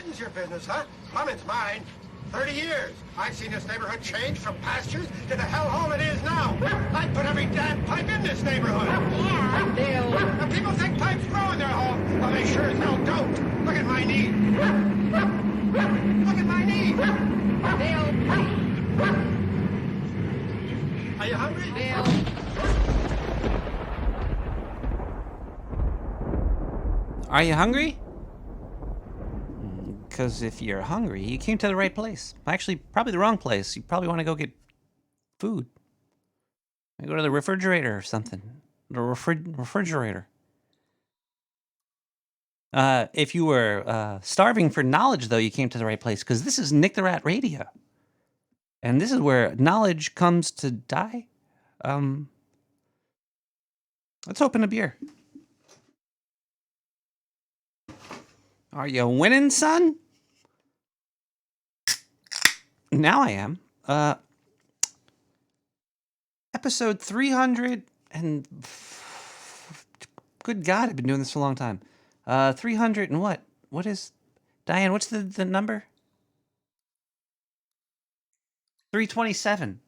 Plumbing's your business, huh? Plumbing's mine. 30 years. I've seen this neighborhood change from pastures to the hellhole it is now. I put every damn pipe in this neighborhood. Yeah, Bill. Now people think pipes grow in their home. Well, they sure as hell don't. Look at my knee. Look at my knee. Bill, please. Are you hungry? Bill. Are you hungry? Because if you're hungry, you came to the right place. Actually, probably the wrong place. You probably want to go get food. Maybe go to the refrigerator or something. The refrigerator. If you were starving for knowledge, though, you came to the right place, because this is Nick the Rat Radio. And this is where knowledge comes to die. Let's open a beer. Are you winning, son? Now I am. Episode 300 and... Good God, I've been doing this for a long time. 300 and what? What is... Diane, what's the number? 327.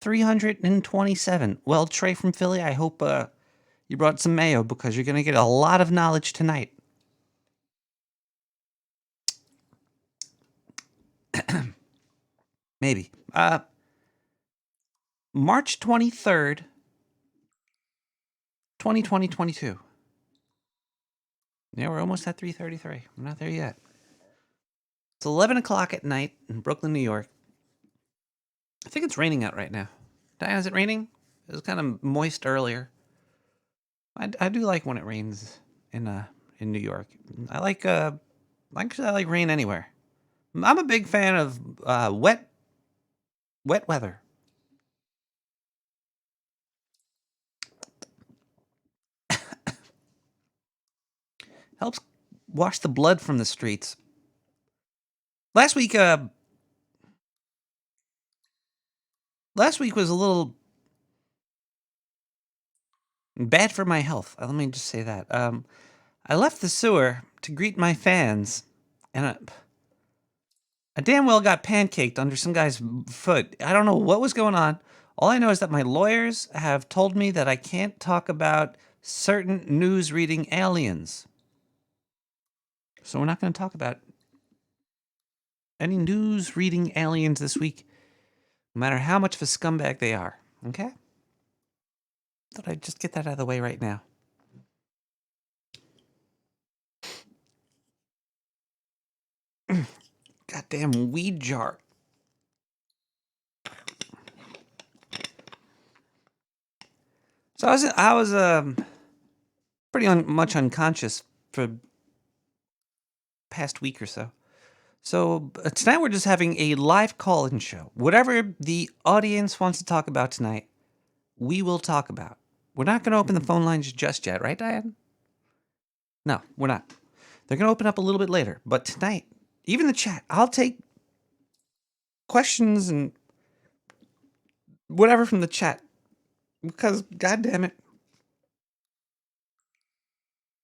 327. Well, Trey from Philly, I hope you brought some mayo, because you're going to get a lot of knowledge tonight. Maybe. March 23rd, 2022. Yeah, we're almost at 3:33. We're not there yet. It's 11 o'clock at night in Brooklyn, New York. I think it's raining out right now. Diane, is it raining? It was kind of moist earlier. I do like when it rains in New York. I like rain anywhere. I'm a big fan of wet weather. Helps wash the blood from the streets. Last week was a little bad for my health. Let me just say that. I left the sewer to greet my fans, and I damn well got pancaked under some guy's foot. I don't know what was going on. All I know is that my lawyers have told me that I can't talk about certain news-reading aliens. So we're not going to talk about any news-reading aliens this week, no matter how much of a scumbag they are. Okay? Thought I'd just get that out of the way right now. Goddamn weed jar. So I was pretty much unconscious for past week or so. So tonight we're just having a live call-in show. Whatever the audience wants to talk about tonight, we will talk about. We're not going to open the phone lines just yet, right, Diane? No, we're not. They're going to open up a little bit later. But tonight, even the chat, I'll take questions and whatever from the chat. Because, goddamn it,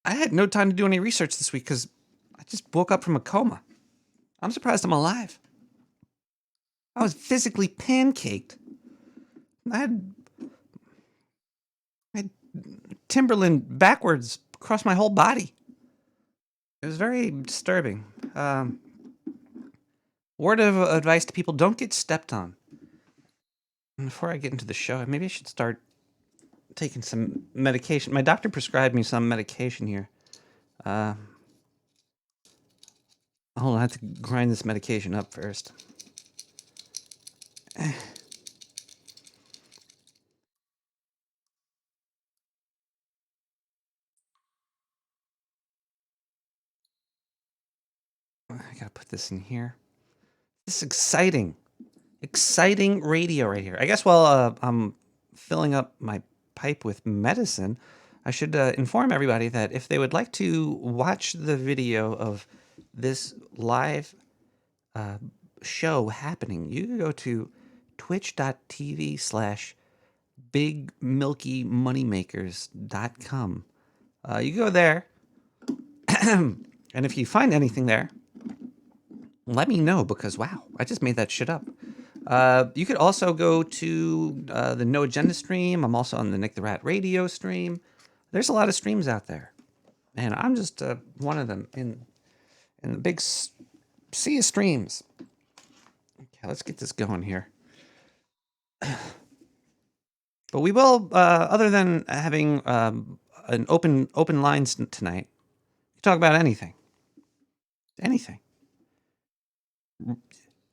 I had no time to do any research this week because I just woke up from a coma. I'm surprised I'm alive. I was physically pancaked. I had Timberland backwards across my whole body. It was very disturbing. Word of advice to people, don't get stepped on. And before I get into the show, maybe I should start taking some medication. My doctor prescribed me some medication here. Hold on, I have to grind this medication up first. I gotta put this in here. This is exciting radio right here. I guess while I'm filling up my pipe with medicine, I should inform everybody that if they would like to watch the video of this live show happening, you can go to twitch.tv/bigmilkymoneymakers.com. You go there, And if you find anything there, let me know, because wow, I just made that shit up. You could also go to the No Agenda stream. I'm also on the Nick the Rat radio stream. There's a lot of streams out there, and I'm just one of them in the big sea of streams. Okay, let's get this going here. But we will, other than having an open lines tonight, talk about anything. Anything.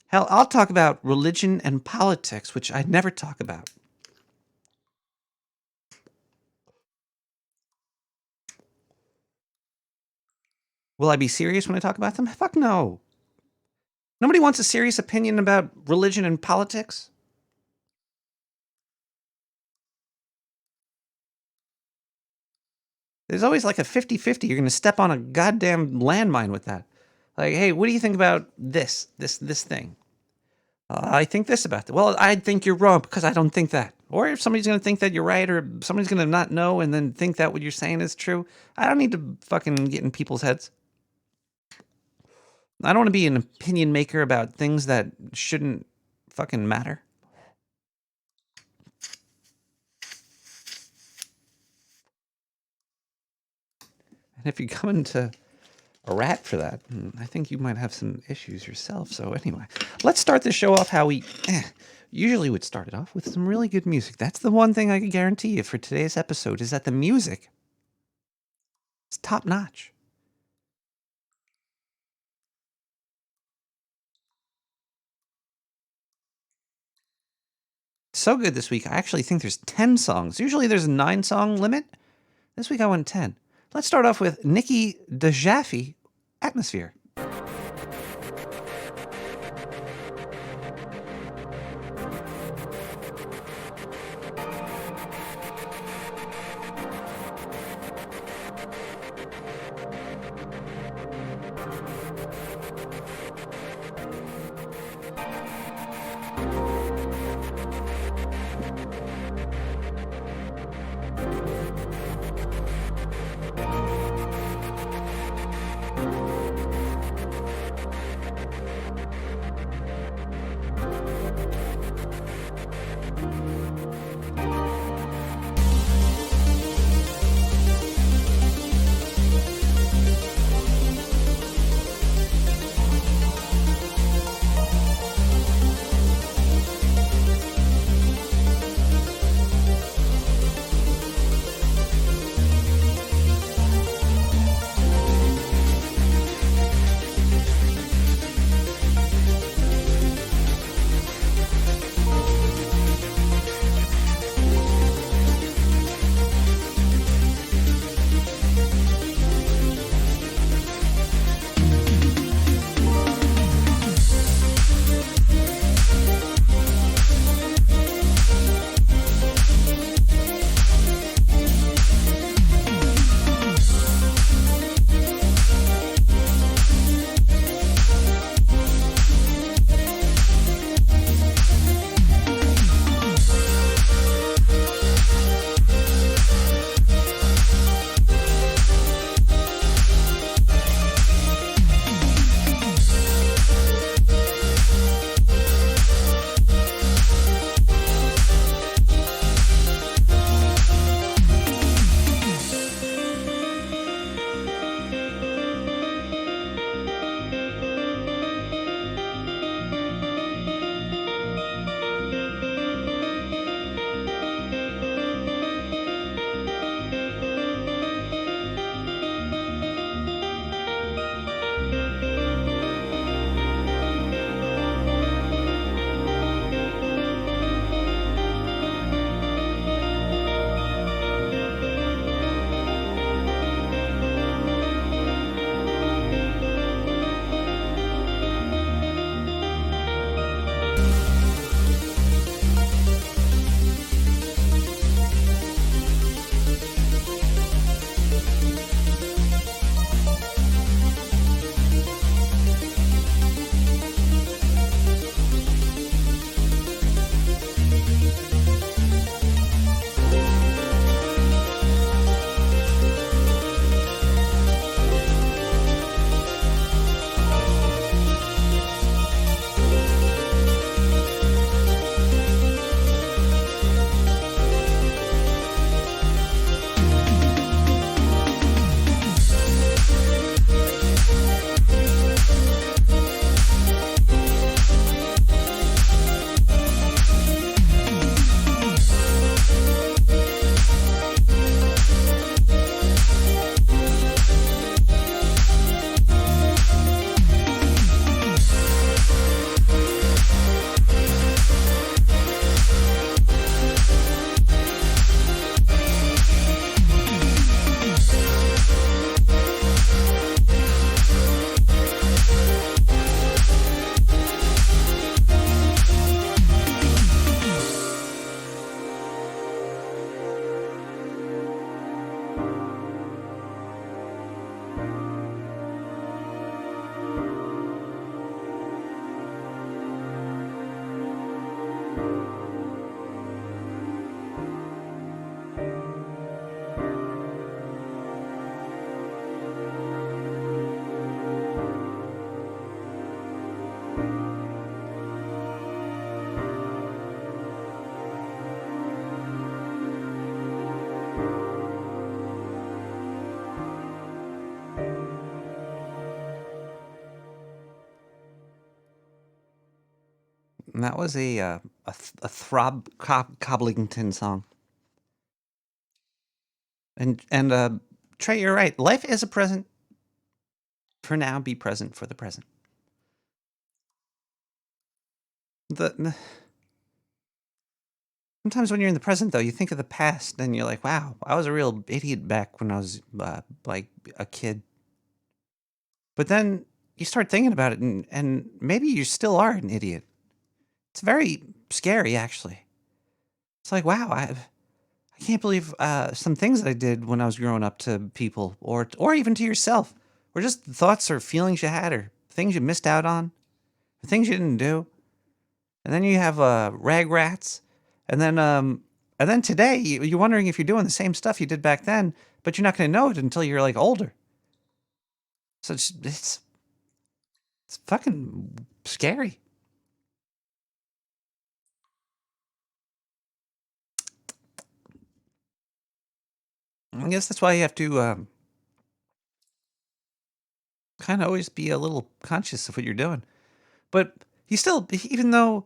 Hell, I'll talk about religion and politics, which I never talk about. Will I be serious when I talk about them? Fuck no. Nobody wants a serious opinion about religion and politics. There's always like a 50-50. You're going to step on a goddamn landmine with that. Like, hey, what do you think about this thing? I think this about that. Well, I think you're wrong because I don't think that. Or if somebody's going to think that you're right, or somebody's going to not know and then think that what you're saying is true. I don't need to fucking get in people's heads. I don't want to be an opinion maker about things that shouldn't fucking matter. And if you're coming to a rat for that, I think you might have some issues yourself. So anyway, let's start the show off how we usually would start it off, with some really good music. That's the one thing I can guarantee you for today's episode, is that the music is top notch. So good this week. I actually think there's 10 songs. Usually there's a 9-song limit. This week I went 10. Let's start off with Nikki DeJaffe, Atmosphere. And that was a throb Cobblington song. And Trey, you're right. Life is a present. For now, be present for the present. The Sometimes when you're in the present, though, you think of the past, and you're like, "Wow, I was a real idiot back when I was like a kid." But then you start thinking about it, and maybe you still are an idiot. It's very scary, actually. It's like, wow, I can't believe some things that I did when I was growing up to people, or even to yourself, or just thoughts or feelings you had, or things you missed out on, or things you didn't do. And then you have rag rats, and then today you're wondering if you're doing the same stuff you did back then, but you're not going to know it until you're like older. So it's fucking scary. I guess that's why you have to kind of always be a little conscious of what you're doing. But you still, even though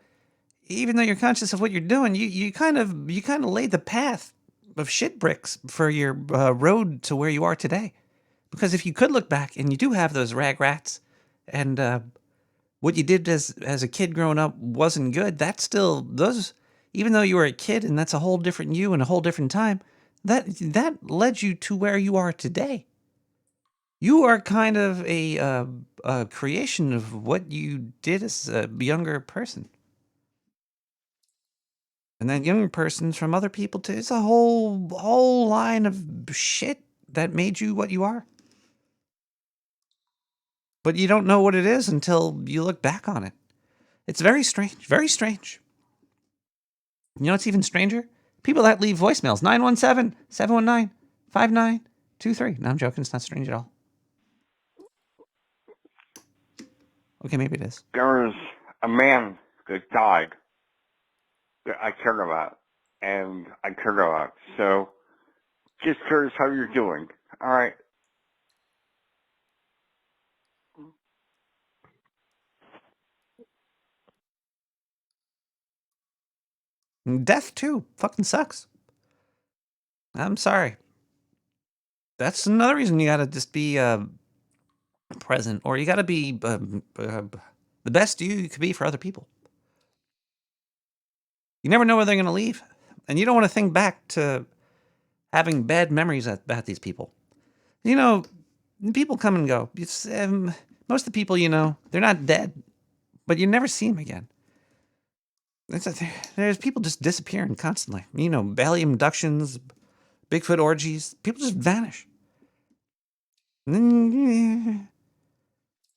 you're conscious of what you're doing, you kind of laid the path of shit bricks for your road to where you are today. Because if you could look back and you do have those rag rats, and what you did as a kid growing up wasn't good, that's still those. Even though you were a kid and that's a whole different you and a whole different time, that led you to where you are today. You are kind of a creation of what you did as a younger person. And that younger person's from other people too. It's a whole line of shit that made you what you are. But you don't know what it is until you look back on it. It's very strange. Very strange. You know what's even stranger? People that leave voicemails. 917-719-5923. No, I'm joking. It's not strange at all. Okay, maybe it is. There was a man that died that I cared about, and I cared about. So, just curious how you're doing. All right. Death, too. Fucking sucks. I'm sorry. That's another reason you gotta just be present, or you gotta be the best you could be for other people. You never know where they're gonna leave, and you don't want to think back to having bad memories about these people. You know, people come and go. Most of the people you know, they're not dead, but you never see them again. There's people just disappearing constantly. You know, belly abductions, Bigfoot orgies. People just vanish. And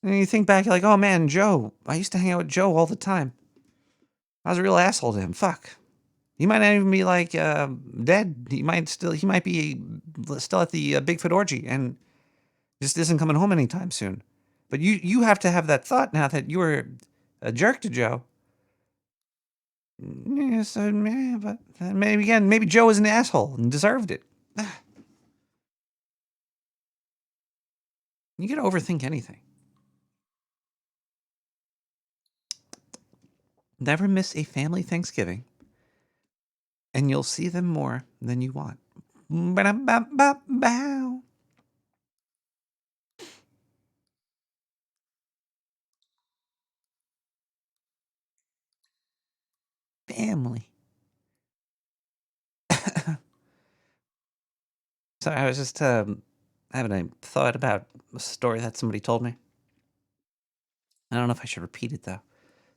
then you think back, you're like, oh man, Joe. I used to hang out with Joe all the time. I was a real asshole to him. Fuck. He might not even be like dead. He might be still at the Bigfoot orgy and just isn't coming home anytime soon. But you have to have that thought now that you were a jerk to Joe. Yeah, so but maybe Joe was an asshole and deserved it. You gotta overthink anything. Never miss a family Thanksgiving, and you'll see them more than you want. Ba-dum-ba-ba-bow. Family. So I was just having a thought about a story that somebody told me. I don't know if I should repeat it though.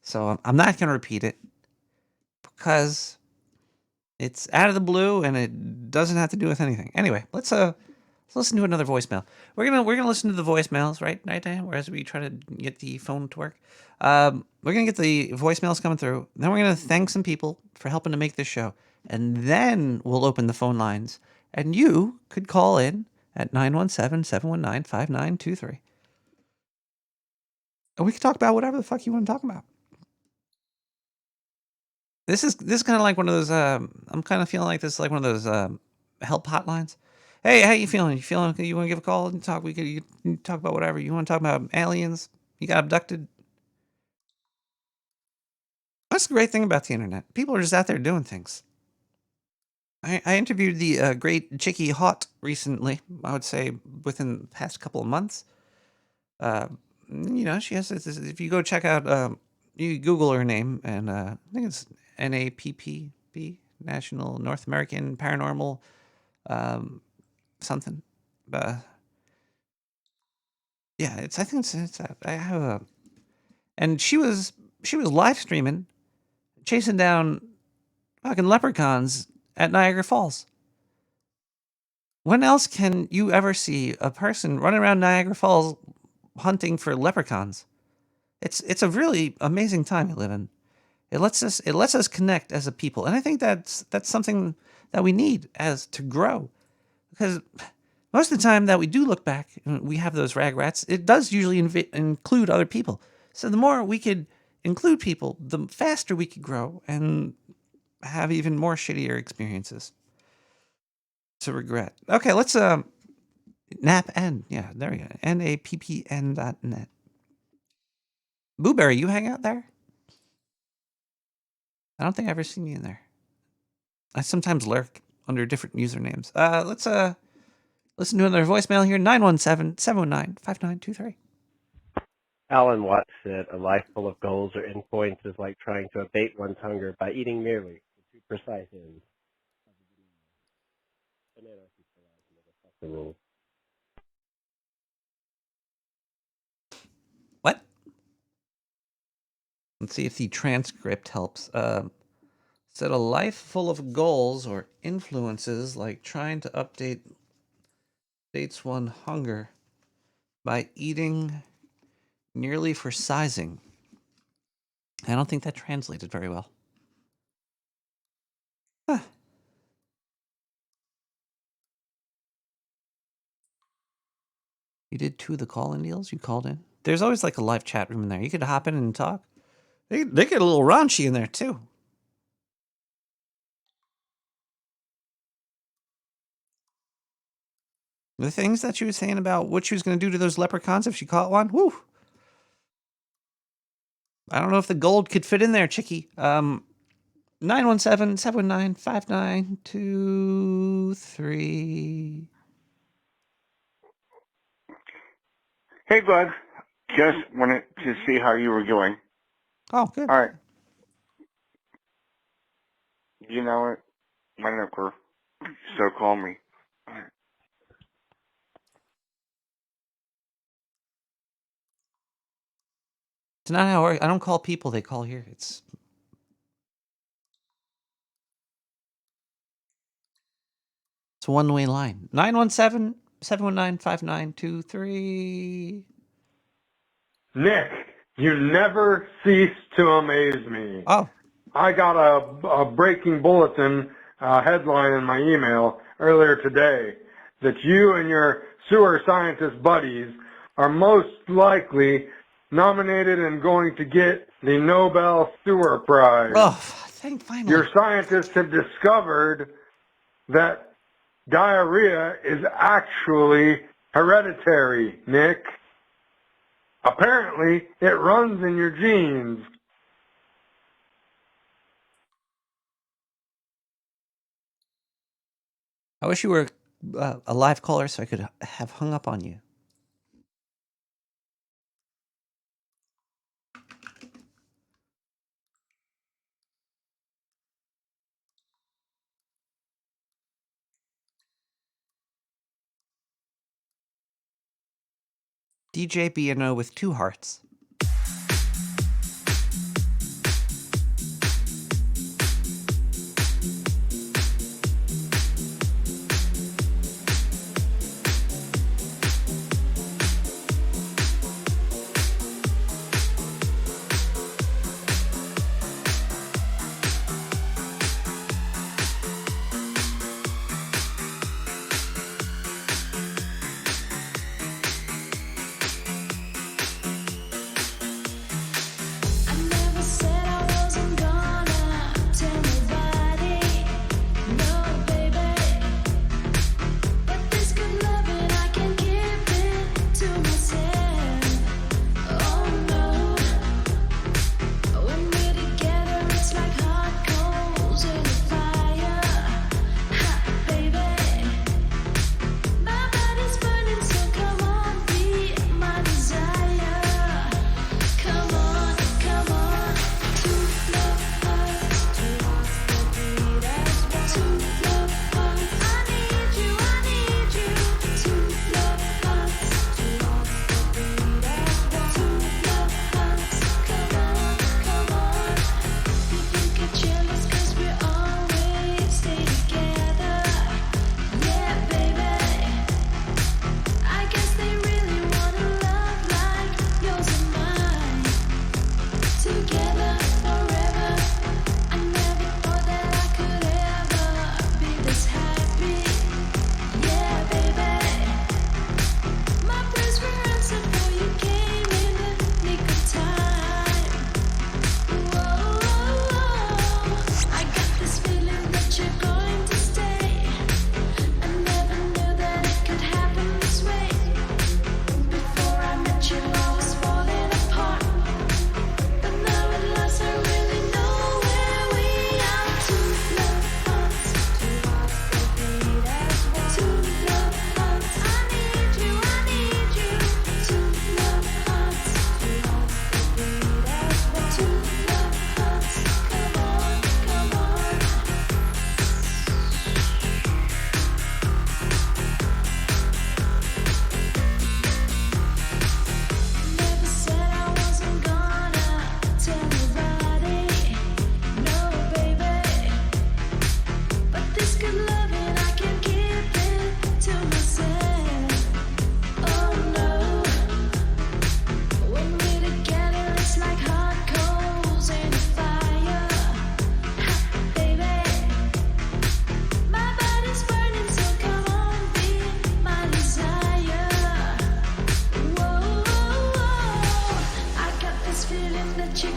So I'm not going to repeat it because it's out of the blue and it doesn't have to do with anything. Anyway, let's listen to another voicemail. We're gonna listen to the voicemails, right, Dan? Whereas we try to get the phone to work. We're gonna get the voicemails coming through. Then we're gonna thank some people for helping to make this show, and then we'll open the phone lines, and you could call in at 917-719-5923. And we can talk about whatever the fuck you want to talk about. This is kind of like one of those. I'm kind of feeling like this is like one of those help hotlines. Hey, how you feeling? You feeling? You want to give a call and talk? You can talk about whatever. You want to talk about aliens? You got abducted? That's the great thing about the internet. People are just out there doing things. I interviewed the great Chicky Hot recently. I would say within the past couple of months. She has. If you go check out, you Google her name, and I think it's NAPPB, National North American Paranormal, something. Yeah, I think it's. I have a, and she was live streaming, chasing down fucking leprechauns at Niagara Falls. When else can you ever see a person running around Niagara Falls hunting for leprechauns? It's a really amazing time you live in. It lets us connect as a people, and I think that's something that we need as to grow, because most of the time that we do look back and we have those rag rats, it does usually include other people. So the more we could include people, the faster we could grow and have even more shittier experiences to regret. Okay, let's NAPN. Yeah, there we go. NAPPN.net. Booberry, you hang out there? I don't think I've ever seen you in there. I sometimes lurk under different usernames. Let's listen to another voicemail here. 917-719-5923. Alan Watts said, "A life full of goals or endpoints is like trying to abate one's hunger by eating merely to precise ends." The rule. What? Let's see if the transcript helps. Said a life full of goals or influences like trying to update dates one hunger by eating nearly for sizing. I don't think that translated very well. Huh. You did 2 of the call-in deals? You called in? There's always like a live chat room in there. You could hop in and talk. They get a little raunchy in there too. The things that she was saying about what she was going to do to those leprechauns if she caught one, whoo. I don't know if the gold could fit in there, Chicky. 917-719-5923. Hey, bud. Just wanted to see how you were doing. Oh, good. All right. You know what? My number. So call me. All right. It's not how I don't call people, they call here. It's a one-way line. 917-719-5923. Nick, you never cease to amaze me. Oh. I got a breaking bulletin headline in my email earlier today that you and your sewer scientist buddies are most likely nominated and going to get the Nobel Sewer Prize. Oh, finally. Your scientists have discovered that diarrhea is actually hereditary, Nick. Apparently, it runs in your genes. I wish you were a live caller so I could have hung up on you. DJ B&O with 2 hearts.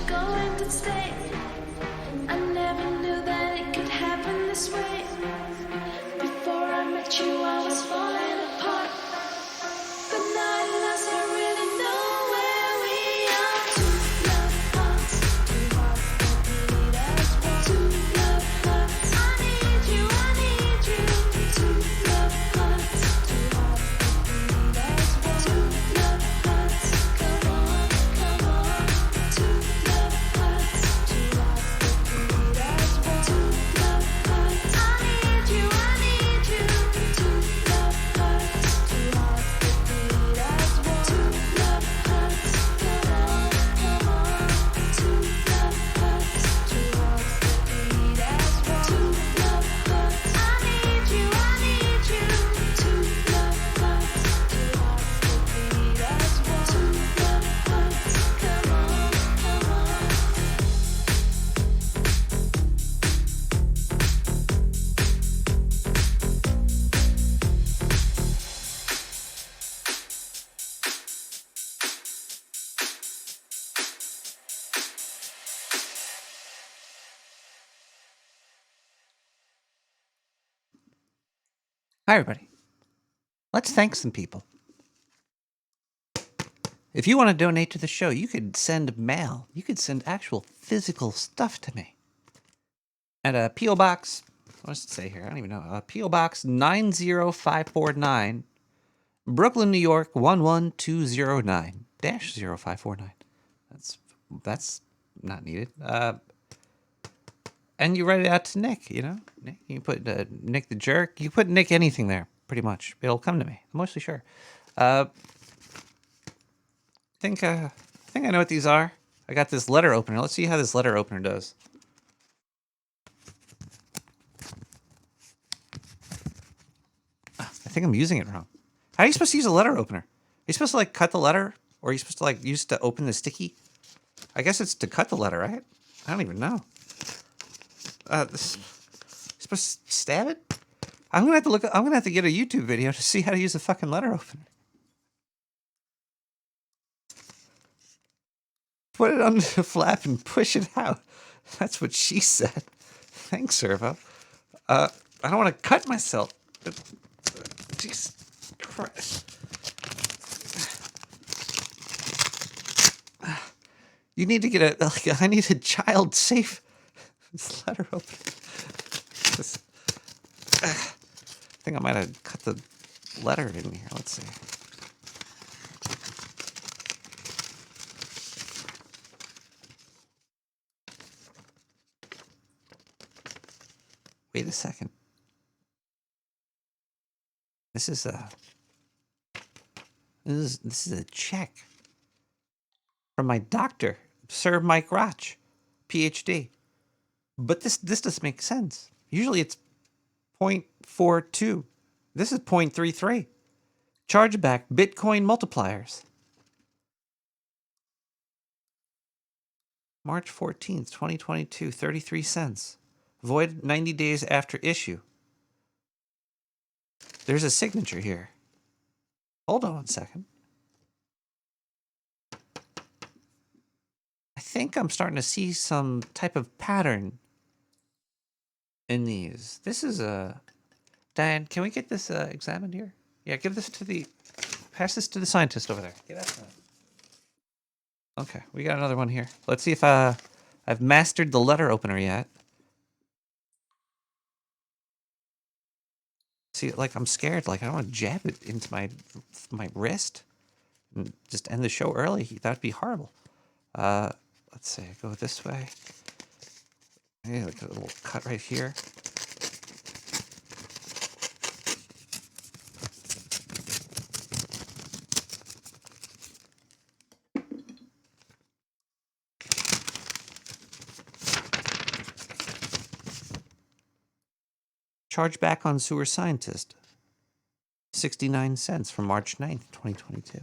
going to stay. I never knew that it could happen this way. Before I met you, I was falling apart. But now I lost, I really know where we are. Two love hearts, two hearts that beat as one. Two love hearts, I need you, I need you. Two love hearts, two hearts that beat as one. Two love hearts, come on, come on. Two love hearts, two hearts that beat as one. Two love hearts, I need you, I need you. Two love hearts, two hearts that beat as one. Two love hearts, come on, come on. Two love hearts, two hearts that beat as one. Two love hearts, I need you, I need you. Two love hearts, two hearts that beat as one. Two love hearts, come on, come on. Hi, everybody. Let's thank some people. If you want to donate to the show, you could send mail. You could send actual physical stuff to me. At a P.O. Box, what does it say here? I don't even know. P.O. Box 90549, Brooklyn, New York 11209-0549. That's not needed. And you write it out to Nick, you know? Nick, you can put Nick the Jerk. You put Nick anything there, pretty much. It'll come to me. I'm mostly sure. I think I know what these are. I got this letter opener. Let's see how this letter opener does. I think I'm using it wrong. How are you supposed to use a letter opener? Are you supposed to like cut the letter? Or are you supposed to like use it to open the sticky? I guess it's to cut the letter, right? I don't even know. Supposed to stab it? I'm gonna have to get a YouTube video to see how to use a fucking letter opener. Put it on the flap and push it out. That's what she said. Thanks, Servo. I don't want to cut myself. Jesus Christ. You need to get I need a child safe letter opener. I think I might have cut the letter in here. Let's see. Wait a second. This is a check from my doctor, Sir Mike Roch, PhD. But this doesn't make sense. Usually it's 0.42. This is 0.33. Chargeback Bitcoin multipliers. March 14th, 2022, 33 cents. Void 90 days after issue. There's a signature here. Hold on one second. I think I'm starting to see some type of pattern in these. This is a... Diane, can we get this examined here? Yeah, give this to the... Pass this to the scientist over there. Get that. Okay, we got another one here. Let's see if I've mastered the letter opener yet. See, like, I'm scared. Like, I don't want to jab it into my wrist and just end the show early. That would be horrible. Let's see. Go this way. Yeah, like a little cut right here. Charge back on sewer scientist. 69 cents from March 9th, 2022.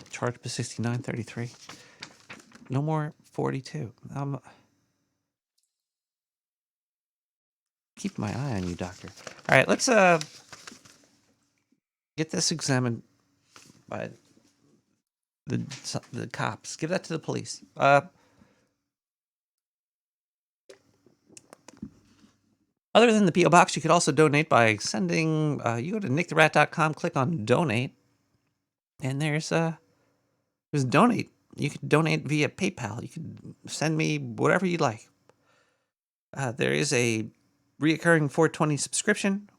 Charge to 69.33. No more 42. Keep my eye on you, doctor. All right, let's get this examined by The cops. Give that to the police. Other than the P.O. Box, you could also donate by sending, you go to nicktherat.com, click on donate, and there's donate. You could donate via PayPal. You could send me whatever you'd like. There is a reoccurring 420 subscription.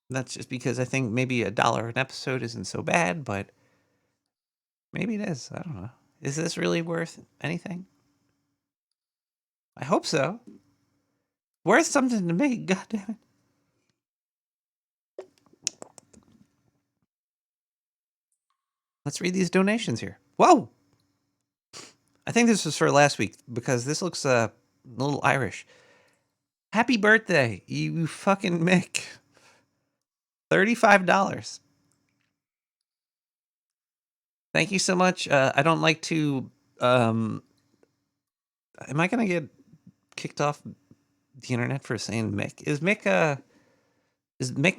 That's just because I think maybe $1 an episode isn't so bad, but maybe it is. I don't know. Is this really worth anything? I hope so. Worth something to me, goddammit. Let's read these donations here. Whoa! I think this was for last week because this looks a little Irish. Happy birthday, you fucking Mick. $35. Thank you so much. I don't like to. Am I gonna get kicked off the internet for saying Mick? Is Mick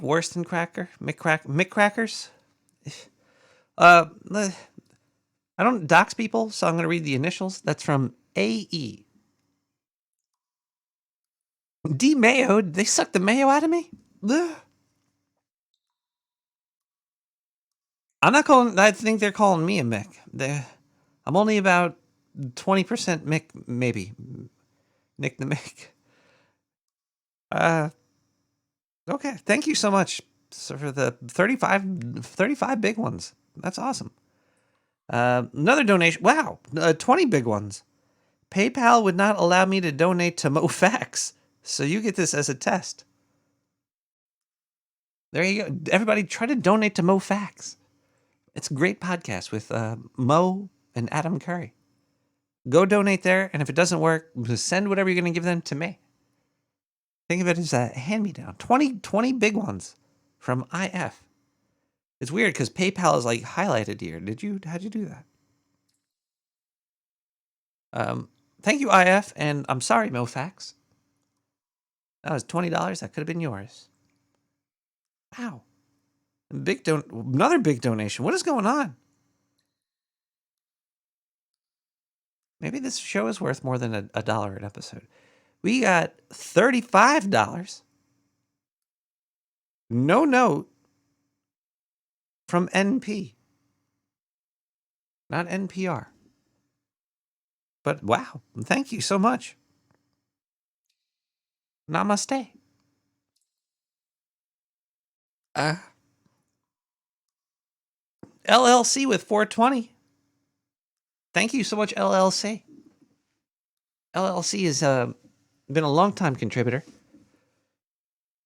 worse than Cracker? Mick Crackers? I don't dox people, so I'm gonna read the initials. That's from AE. D Mayo? They sucked the mayo out of me? Ugh. I'm not calling. I think they're calling me a Mick. I'm only about 20% Mick, maybe. Nick the Mick. Okay. Thank you so much for the 35 big ones. That's awesome. Another donation. Wow. 20 big ones. PayPal would not allow me to donate to MoFax, so you get this as a test. There you go. Everybody try to donate to MoFax. It's a great podcast with Mo and Adam Curry. Go donate there, and if it doesn't work, send whatever you're going to give them to me. Think of it as a hand-me-down. 20 big ones from IF. It's weird because PayPal is like highlighted here. How'd you do that? Thank you, IF, and I'm sorry, MoFax. That was $20. That could have been yours. Wow. Another big donation. What is going on? Maybe this show is worth more than a dollar an episode. We got $35. No note from NP. Not NPR. But wow, thank you so much. Namaste. LLC with 420. Thank you so much, LLC. LLC has been a long-time contributor.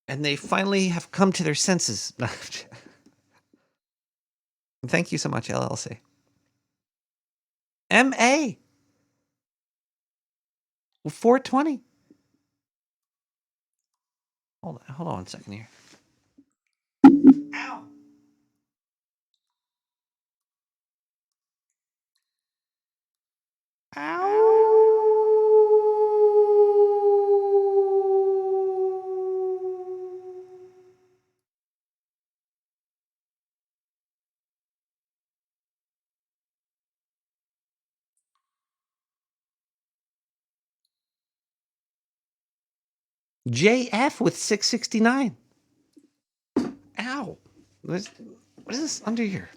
And they finally have come to their senses. Thank you so much, LLC. MA. 420. Hold on 1 second here. Ow. JF with 669. Ow. What is this under here?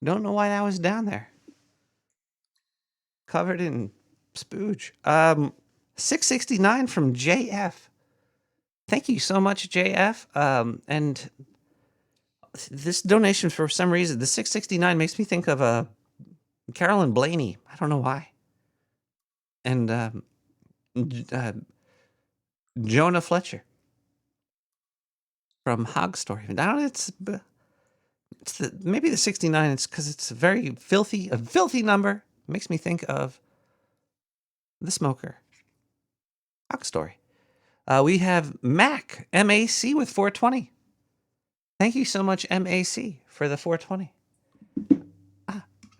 Don't know why that was down there. Covered in spooge. 669 from JF. Thank you so much, JF. And this donation, for some reason, the 669 makes me think of Carolyn Blaney. I don't know why. And Jonah Fletcher from Hog Story. Now it's maybe the 69. It's because it's a filthy number. It makes me think of the Smoker. Hog Story. We have MAC with 420. Thank you so much, MAC, for the 420.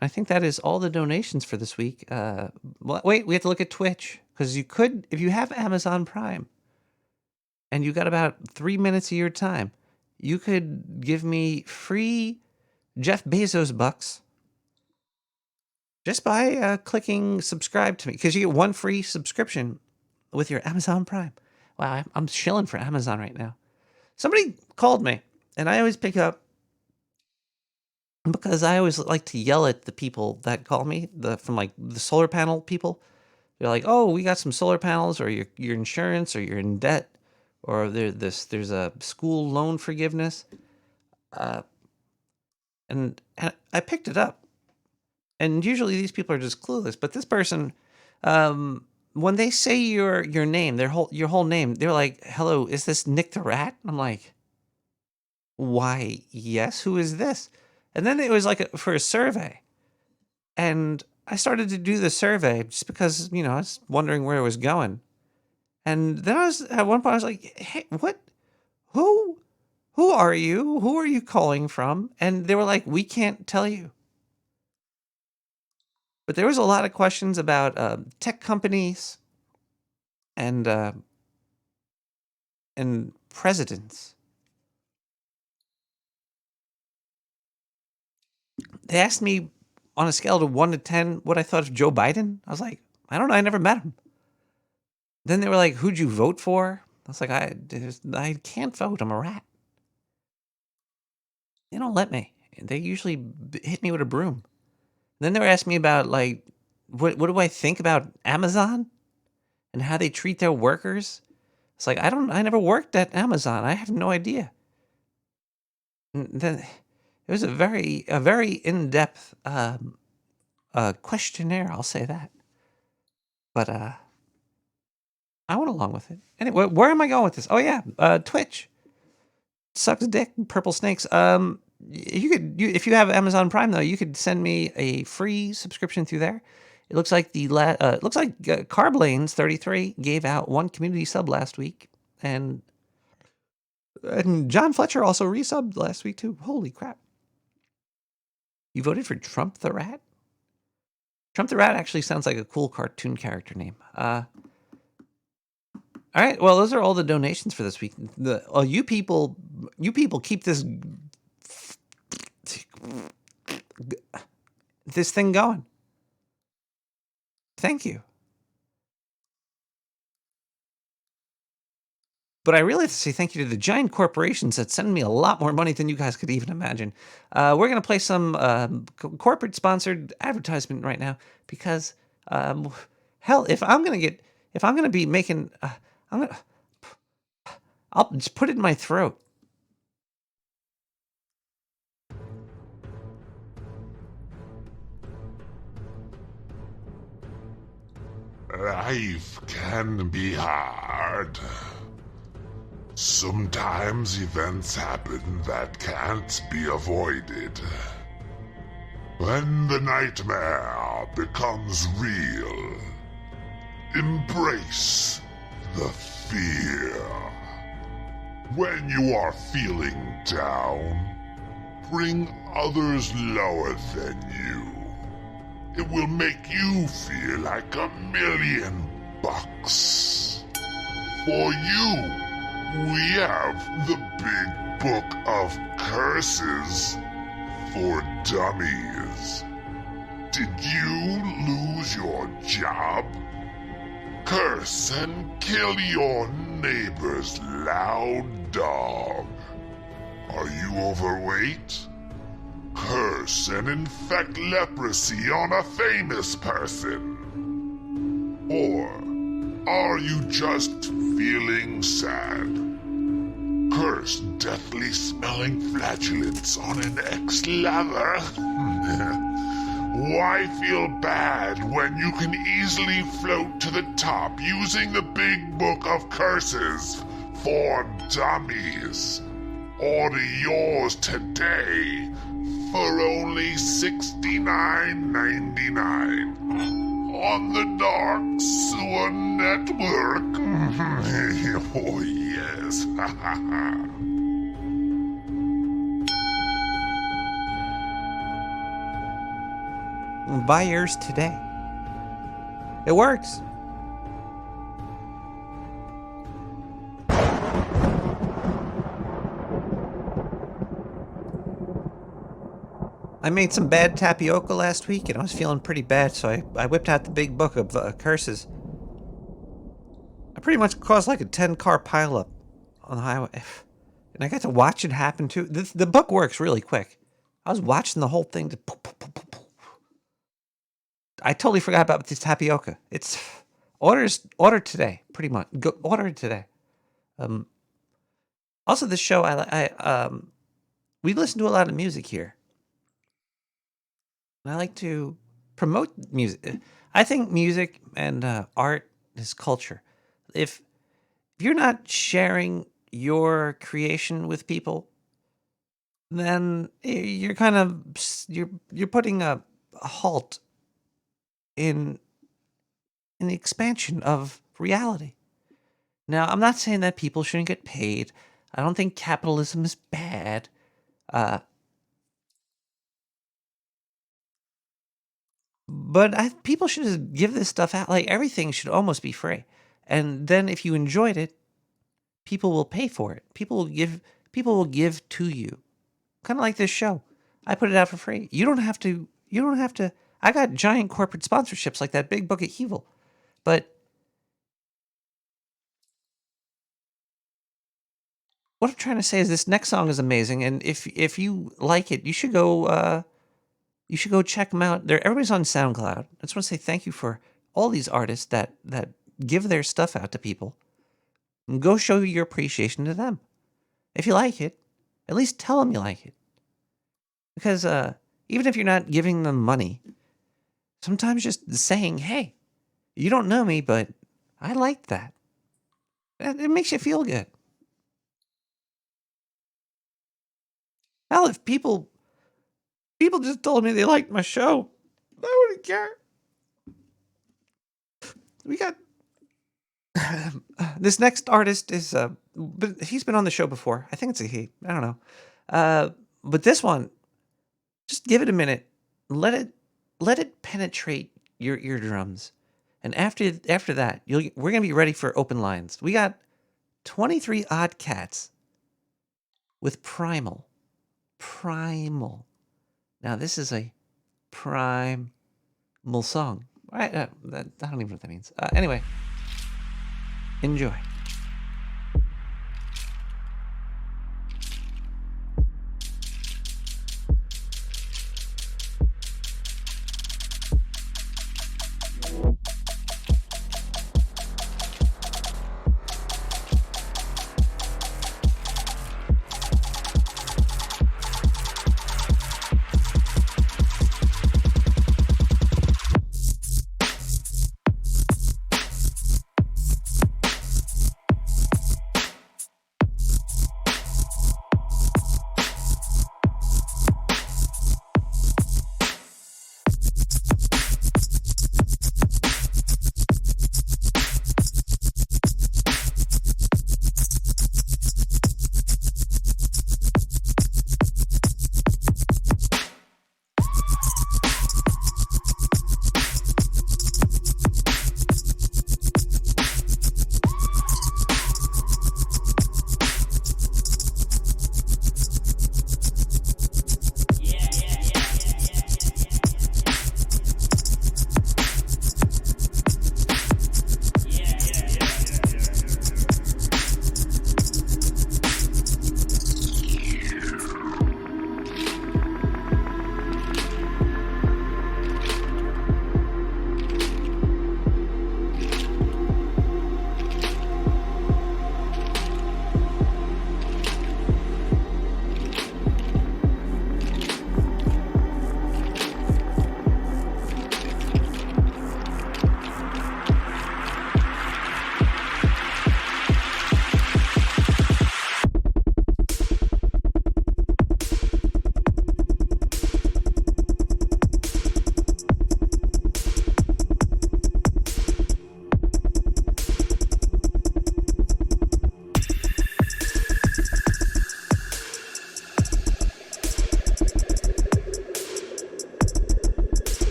I think that is all the donations for this week. Wait, we have to look at Twitch because you could, if you have Amazon Prime, and you got about 3 minutes of your time, you could give me free Jeff Bezos bucks just by clicking subscribe to me, because you get one free subscription with your Amazon Prime. Wow, I'm shilling for Amazon right now. Somebody called me, and I always pick up because I always like to yell at the people that call me, from like the solar panel people. They're like, "Oh, we got some solar panels, or your insurance, or you're in debt, or there's a school loan forgiveness," and I picked it up. And usually these people are just clueless, but this person, when they say your name, your whole name, they're like, "Hello, is this Nick the Rat?" I'm like, "Why, yes. Who is this?" And then it was like for a survey, and I started to do the survey just because I was wondering where it was going. And then at one point I was like, "Hey, what? Who are you? Who are you calling from?" And they were like, "We can't tell you." But there was a lot of questions about tech companies and presidents. They asked me on a scale of 1 to 10 what I thought of Joe Biden. I was like, I don't know. I never met him. Then they were like, "Who'd you vote for?" I was like, I can't vote. I'm a rat. They don't let me. They usually hit me with a broom. Then they were asking me about like, what do I think about Amazon and how they treat their workers? It's like, I never worked at Amazon. I have no idea. And then it was a very in-depth questionnaire, I'll say that. But I went along with it. Anyway, where am I going with this? Oh yeah, Twitch sucks dick, purple snakes. If you have Amazon Prime though, you could send me a free subscription through there. It looks like Carblanes 33 gave out 1 community sub last week, and John Fletcher also resubbed last week too. Holy crap! You voted for Trump the Rat? Trump the Rat actually sounds like a cool cartoon character name. All right. Well, those are all the donations for this week. You people keep this thing going. Thank you. But I really have to say thank you to the giant corporations that send me a lot more money than you guys could even imagine. We're going to play some corporate-sponsored advertisement right now because, hell, if I'm going to be making, I'll just put it in my throat. Life can be hard. Sometimes events happen that can't be avoided. When the nightmare becomes real, embrace the fear. When you are feeling down, bring others lower than you. It will make you feel like $1,000,000. For you, we have the Big Book of Curses for Dummies. Did you lose your job? Curse and kill your neighbor's loud dog. Are you overweight? Curse and infect leprosy on a famous person. Or are you just feeling sad? Curse deathly smelling flatulence on an ex-lover. Why feel bad when you can easily float to the top using the Big Book of Curses for Dummies? Order yours today for only $69.99 on the Dark Sewer Network. Oh yes. Buy yours today. It works. I made some bad tapioca last week, and I was feeling pretty bad, so I whipped out the big book of curses. I pretty much caused like a 10-car pileup on the highway. And I got to watch it happen, too. The book works really quick. I was watching the whole thing. I totally forgot about this tapioca. It's order today, pretty much. Go order it today. Also, this show, we listen to a lot of music here. And I like to promote music. I think music and art is culture. If you're not sharing your creation with people, then you're kind of you're putting a halt in the expansion of reality. Now, I'm not saying that people shouldn't get paid. I don't think capitalism is bad. But people should just give this stuff out. Like, everything should almost be free. And then if you enjoyed it, people will pay for it. People will give to you. Kind of like this show. I put it out for free. You don't have to. I got giant corporate sponsorships like that big book of evil. But what I'm trying to say is this next song is amazing, and if you like it, you should go check them out. Everybody's on SoundCloud. I just want to say thank you for all these artists that give their stuff out to people. And go show your appreciation to them. If you like it, at least tell them you like it. Because even if you're not giving them money, sometimes just saying, "Hey, you don't know me, but I like that." It makes you feel good. Hell, if people just told me they liked my show, I wouldn't care. We got this next artist is but he's been on the show before. I think it's a he. I don't know. But this one, just give it a minute. Let it penetrate your eardrums. And after that, we're gonna be ready for open lines. We got 23 Odd Cats with Primal. Now this is a primal song. Right? I don't even know what that means. Anyway, enjoy.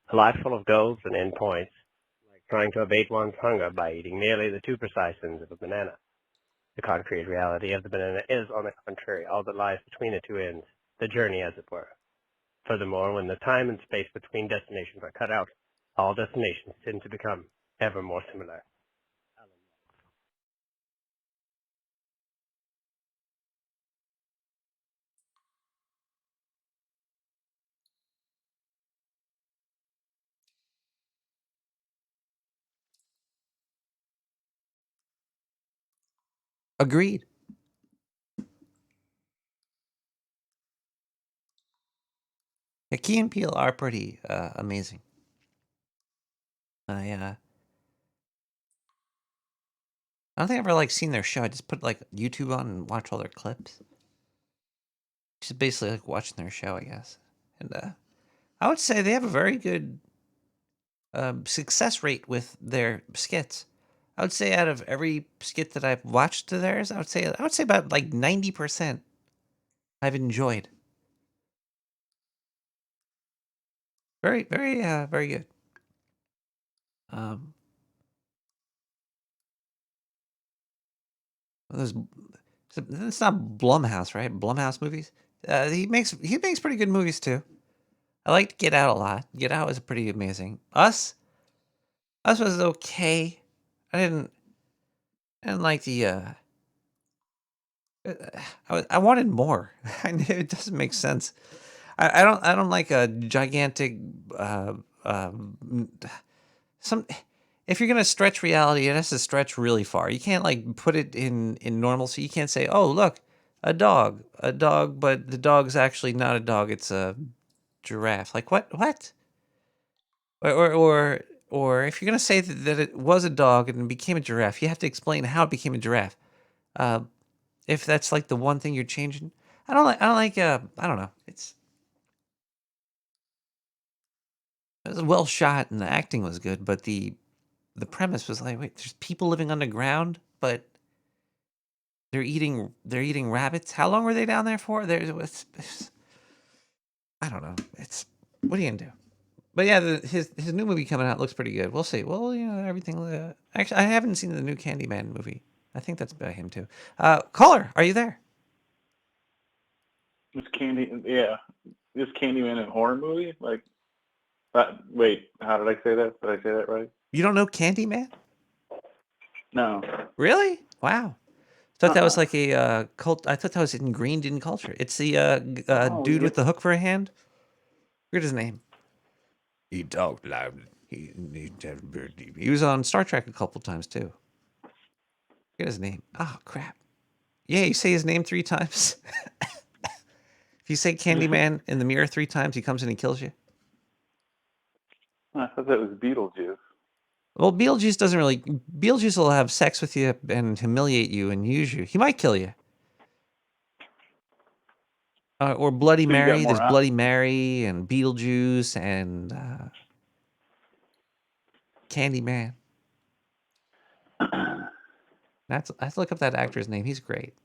A life full of goals and endpoints, like trying to abate one's hunger by eating merely the 2 precise ends of a banana. The concrete reality of the banana is, on the contrary, all that lies between the 2 ends, the journey as it were. Furthermore, when the time and space between destinations are cut out, all destinations tend to become ever more similar. Agreed. Yeah, Key and Peele are pretty amazing. I don't think I've ever like seen their show. I just put like YouTube on and watch all their clips. Just basically like watching their show, I guess. And I would say they have a very good success rate with their skits. I would say out of every skit that I've watched to theirs, I would say about like 90% I've enjoyed. Very, very, very good. Those, it's not Blumhouse, right? Blumhouse movies. He makes pretty good movies too. I liked Get Out a lot. Get Out was pretty amazing. Us was okay. I didn't like the. I wanted more. It doesn't make sense. I don't like a gigantic. Some if you're gonna stretch reality, it has to stretch really far. You can't like put it in normalcy. You can't say, "Oh, look, a dog, but the dog's actually not a dog. It's a giraffe." Like what? What? Or if you're gonna say that it was a dog and it became a giraffe, you have to explain how it became a giraffe. Uh, if that's like the one thing you're changing, I don't like. I don't like. I don't know. It was well shot and the acting was good, but the premise was like, wait, there's people living underground, but they're eating rabbits. How long were they down there for? I don't know. It's what are you gonna do? But yeah, his new movie coming out looks pretty good. We'll see. Well, everything. Actually, I haven't seen the new Candyman movie. I think that's by him too. Caller, are you there? This Candyman a horror movie? Like, wait, how did I say that? Did I say that right? You don't know Candyman? No. Really? Wow. Thought that was Uh-uh. like a cult. I thought that was ingrained in culture. It's the Oh, dude yeah. with the hook for a hand. Forget his name. He talked loud. He was on Star Trek a couple times too. Forget his name. Oh crap. Yeah, you say his name 3 times. If you say Candyman in the mirror 3 times, he comes in and kills you. I thought that was Beetlejuice. Well, Beetlejuice will have sex with you and humiliate you and use you. He might kill you. Or Bloody So you got Mary. more There's Bloody Mary and Beetlejuice and Candyman. I have to look up that actor's name. He's great.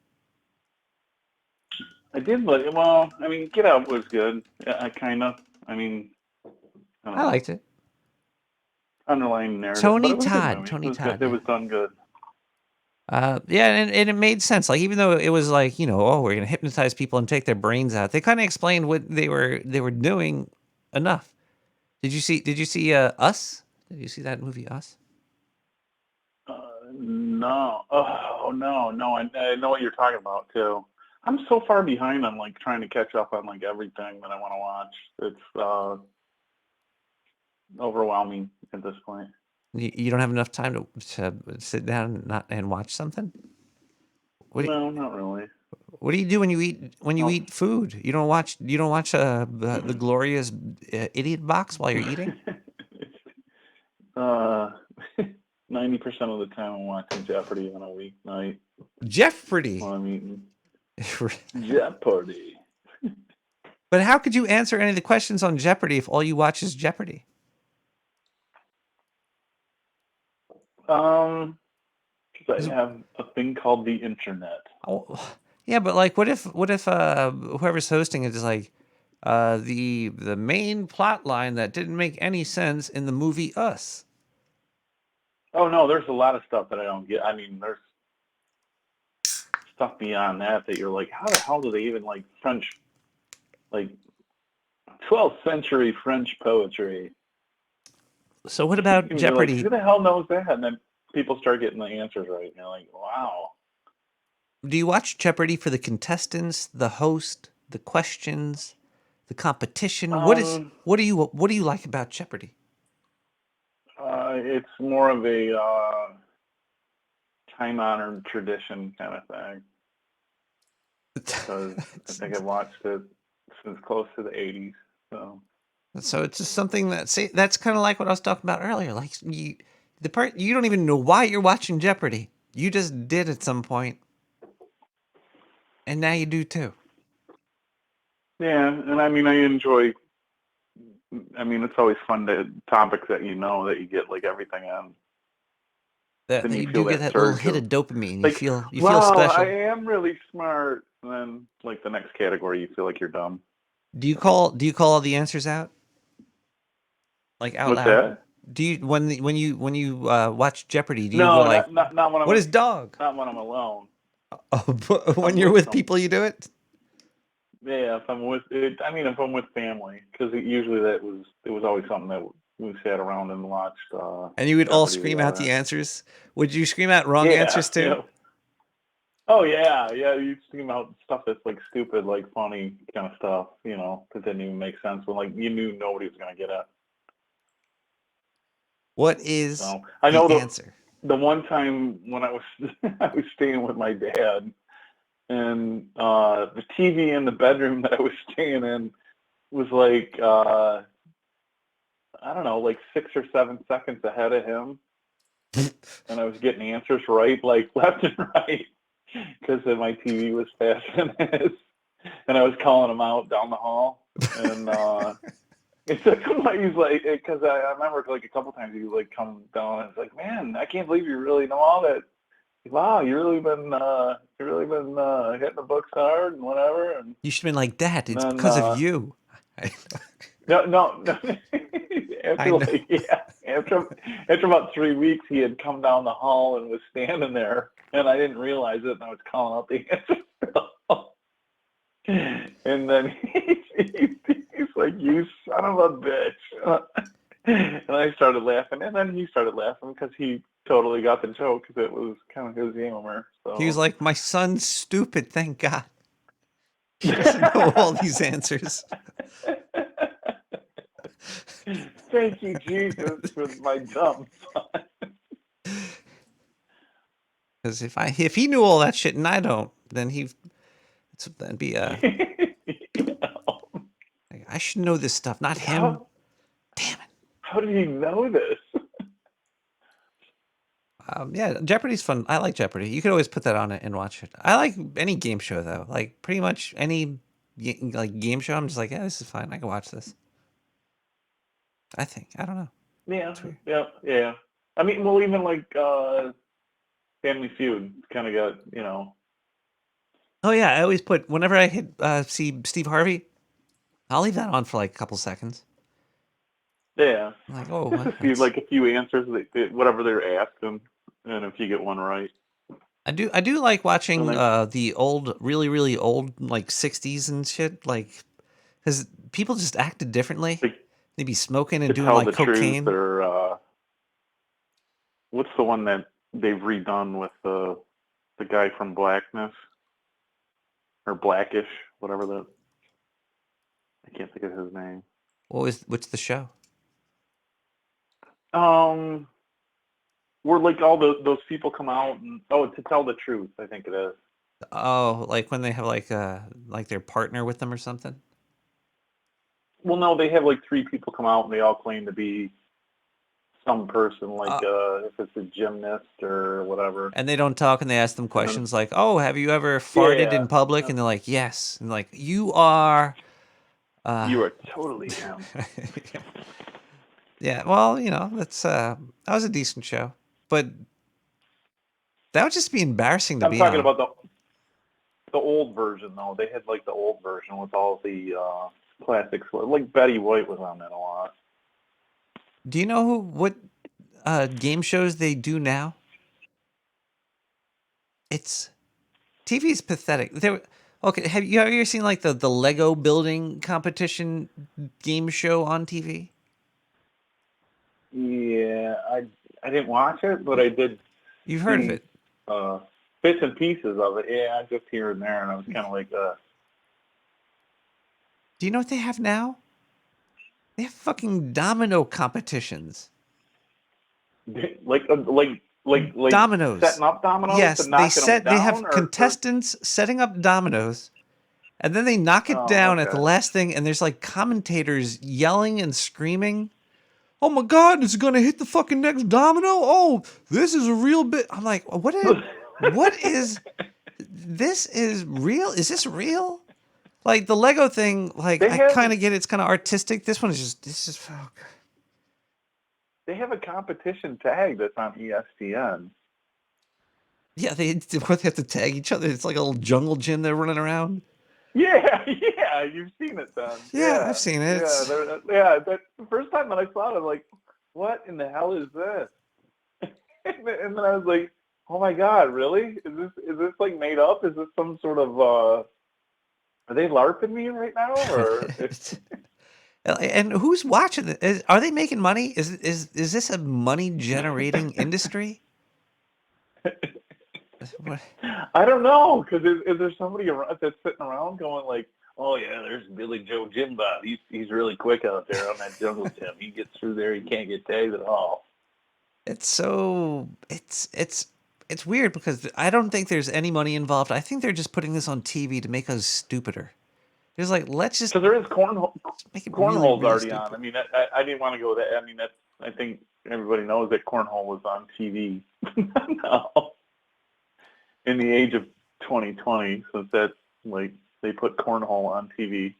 I did like. Well, I mean, Get Out was good. I kind of. I mean, I don't I know. liked it. Underlying narrative, Tony but it was a good Todd. movie. Tony It was Todd. good. It was done good. Yeah, and it made sense. Like even though it was like oh, we're gonna hypnotize people and take their brains out, they kind of explained what they were doing enough. Did you see Us? Did you see that movie Us? No. Oh no. I know what you're talking about too. I'm so far behind on like trying to catch up on like everything that I want to watch. It's overwhelming at this point. You don't have enough time to sit down and and watch something. No, not really. What do you do when you eat food? You don't watch the glorious idiot box while you're eating. 90% of the time I'm watching Jeopardy on a weeknight Jeopardy. while I'm eating. Jeopardy. But how could you answer any of the questions on Jeopardy if all you watch is Jeopardy? Because I have a thing called the internet. Oh, yeah, but like, what if whoever's hosting it is like, the main plot line that didn't make any sense in the movie Us. Oh no, there's a lot of stuff that I don't get. I mean, there's stuff beyond that you're like, how the hell do they even like French, like 12th century French poetry? So what about And you're like, Jeopardy? who the hell knows that? And then people start getting the answers right. And you're like, wow. Do you watch Jeopardy for the contestants, the host, the questions, the competition? What do you like about Jeopardy? It's more of a time-honored tradition kind of thing. Because I think I've watched it since close to the 80s. So it's just something that's kind of like what I was talking about earlier. Like you don't even know why you're watching Jeopardy. You just did at some point, and now you do too. Yeah, and I mean, I enjoy. I mean, it's always fun topics that you know that you get like everything on. That you do get that little hit of dopamine. Like, you feel wow, special. I am really smart. And then, like the next category, you feel like you're dumb. Do you call all the answers out? Like out What's loud? that? Do you when you watch Jeopardy? Do you No, go like, not when I'm. what is dog? Not when I'm alone. Oh, when you're with people, you do it. Yeah, if I'm with if I'm with family, because usually it was always something that we sat around and watched. And you would all Jeopardy scream out together. the answers. Would you scream out wrong answers too? Yeah. Oh yeah. You scream out stuff that's like stupid, like funny kind of stuff, that didn't even make sense when like you knew nobody was gonna get it. What is I know the answer? The one time when I was I was staying with my dad, and the TV in the bedroom that I was staying in was like I don't know, like 6 or 7 seconds ahead of him, and I was getting answers right, like left and right, because my TV was faster than his, and I was calling him out down the hall, and it took him like, he's like, because I remember like a couple times he would like come down and it's like, man, I can't believe you really know all that. Wow, you really been hitting the books hard and whatever. And you should have been like, Dad, it's because of you. No. After about 3 weeks, he had come down the hall and was standing there, and I didn't realize it, and I was calling out the answer. And then he's like, "You son of a bitch!" And I started laughing, and then he started laughing because he totally got the joke because it was kind of his humor. So he was like, "My son's stupid. Thank God. He doesn't know all these answers." Thank you, Jesus, for my dumb son. Because if he knew all that shit and I don't, then that'd be I should know this stuff, not him. Damn it! How did he know this? Yeah, Jeopardy's fun. I like Jeopardy. You could always put that on it and watch it. I like any game show though. Like pretty much any like game show. I'm just like, yeah, this is fine. I can watch this. I think. I don't know. Yeah. I mean, well, even like Family Feud kind of got, Oh yeah, I always put whenever I hit see Steve Harvey, I'll leave that on for like a couple seconds. Yeah. I'm like, oh, just to see like a few answers, whatever they're asking, and if you get one right. I do like watching the old, really, really old, like 60s and shit, like, because people just acted differently. They'd be smoking and doing like cocaine. What's the one that they've redone with the guy from Blackness or Blackish, whatever that? I can't think of his name. What's the show? Where like all those people come out and to tell the truth, I think it is. Oh, like when they have like their partner with them or something? Well, no, they have like 3 people come out and they all claim to be some person, like if it's a gymnast or whatever. And they don't talk and they ask them questions like, "Oh, have you ever farted in public?" And they're like, "Yes." And like, "You are you are totally him." Yeah, well, that's that was a decent show, but that would just be embarrassing to be on. I'm talking about the old version though. They had like the old version with all the classics. Like Betty White was on that a lot. Do you know what game shows they do now? It's TV is pathetic. Okay, have you ever seen like the Lego building competition game show on TV? Yeah, I didn't watch it, but I did. You've heard of it. Bits and pieces of it. Yeah, just here and there, and I was kind of like, Do you know what they have now? They have fucking domino competitions. like Dominoes. setting up dominoes. Yes, and knocking them they down, have contestants setting up dominoes, and then they knock it down at the last thing, and there's like commentators yelling and screaming. Oh my God, is it gonna hit the fucking next domino? Oh, this is a real bit. I'm like, what is this is real? Is this real? Like the Lego thing, like I kind of get it. It's kind of artistic. This one is just. Oh God. They have a competition tag that's on ESPN. Yeah, they have to tag each other. It's like a little jungle gym they're running around. Yeah, you've seen it then. Yeah, I've seen it. That's the first time that I saw it. I'm like, what in the hell is this? and then I was like, oh my God, really? Is this like made up? Is this some sort of are they LARPing me right now? Or and who's watching it? Are they making money? Is this a money generating industry? What? I don't know, because is there somebody that's sitting around going like, oh yeah, there's Billy Joe Jimbob. He's really quick out there on that jungle gym. He gets through there, he can't get tagged at all. It's weird because I don't think there's any money involved. I think they're just putting this on TV to make us stupider. There's like, let's just because there is cornhole. Cornhole's already stupid. on. I mean, I didn't want to go that. I mean, I think everybody knows that cornhole was on TV now. In the age of 2020, since that's like they put cornhole on TV.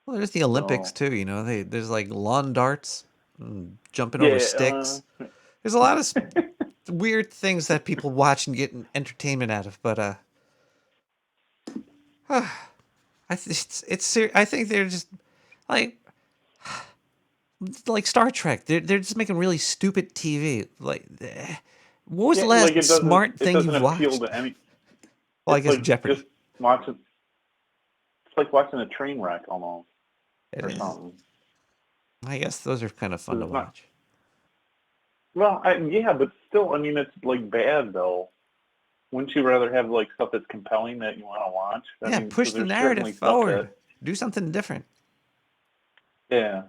Well, there's the Olympics too. You know, there's like lawn darts, and jumping over sticks. There's a lot of weird things that people watch and get entertainment out of. But I think they're just like Star Trek. They're just making really stupid TV. Like, what was the last smart thing you've watched? Well, I guess like Jeopardy. Just watching. It's like watching a train wreck almost. It is. I guess those are kind of fun to watch. Well, yeah, but still, I mean, it's like bad though. Wouldn't you rather have like stuff that's compelling that you want to watch? I mean, push the narrative forward. Do something different. Yeah.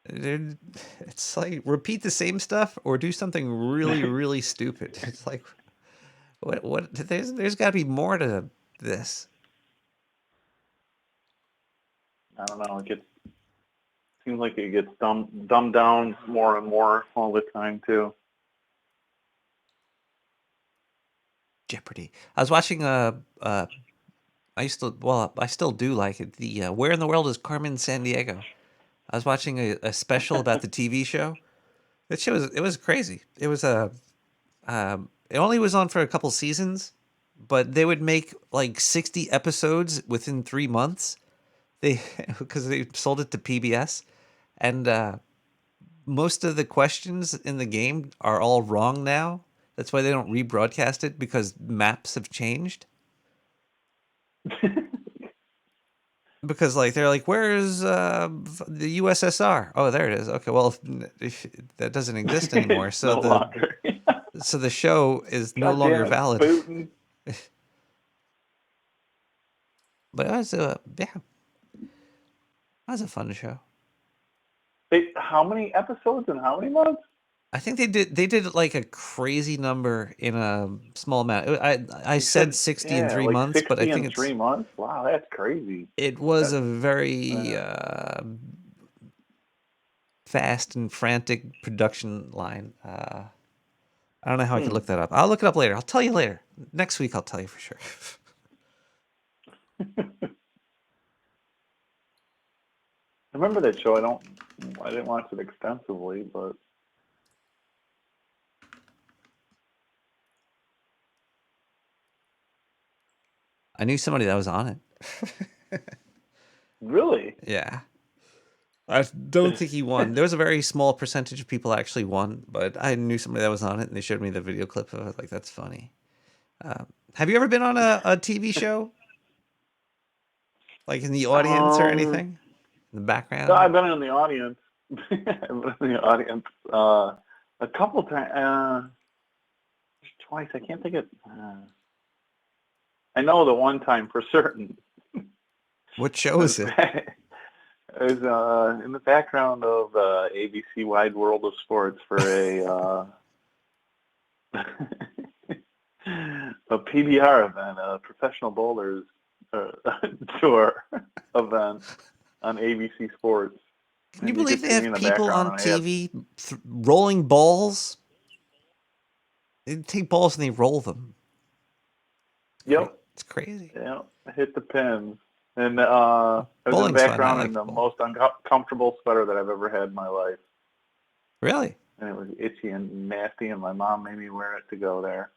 It's like repeat the same stuff or do something really, really stupid. It's like, what? There's got to be more to this. I don't know. Seems like it gets dumbed down more and more all the time too. Jeopardy. I was watching I still do like it. The Where in the World is Carmen Sandiego? I was watching a special about the TV show. That show was crazy. It was it only was on for a couple seasons, but they would make like 60 episodes within 3 months. Because they sold it to PBS, and most of the questions in the game are all wrong now. That's why they don't rebroadcast it, because maps have changed. Because like they're like, where's the USSR? Oh, there it is. Okay, well, if that doesn't exist anymore, so so the show is no longer valid. But it was that was a fun show. How many episodes and how many months? I think they did like a crazy number in a small amount. I said 60 in 3 months, but I think it's 3 months. Wow, that's crazy. It was a very fast and frantic production line. I don't know how I can look that up. I'll look it up later. I'll tell you later. Next week, I'll tell you for sure. I remember that show. I didn't watch it extensively, but I knew somebody that was on it. Really? Yeah. I don't think he won. There was a very small percentage of people actually won, but I knew somebody that was on it, and they showed me the video clip of it. Like, that's funny. Have you ever been on a TV show? Like in the audience or anything? In the background? I've been in the audience. I've been in the audience a couple times. Twice. I can't think of. I know the one time for certain. What show is it? It was in the background of ABC Wide World of Sports for a a PBR event, a professional bowlers tour event on ABC Sports. Can you believe they have people on TV rolling balls? They take balls and they roll them. Yep. It's crazy. Yeah, hit the pins. And I was in the background in the most uncomfortable sweater that I've ever had in my life. Really? And it was itchy and nasty, and my mom made me wear it to go there.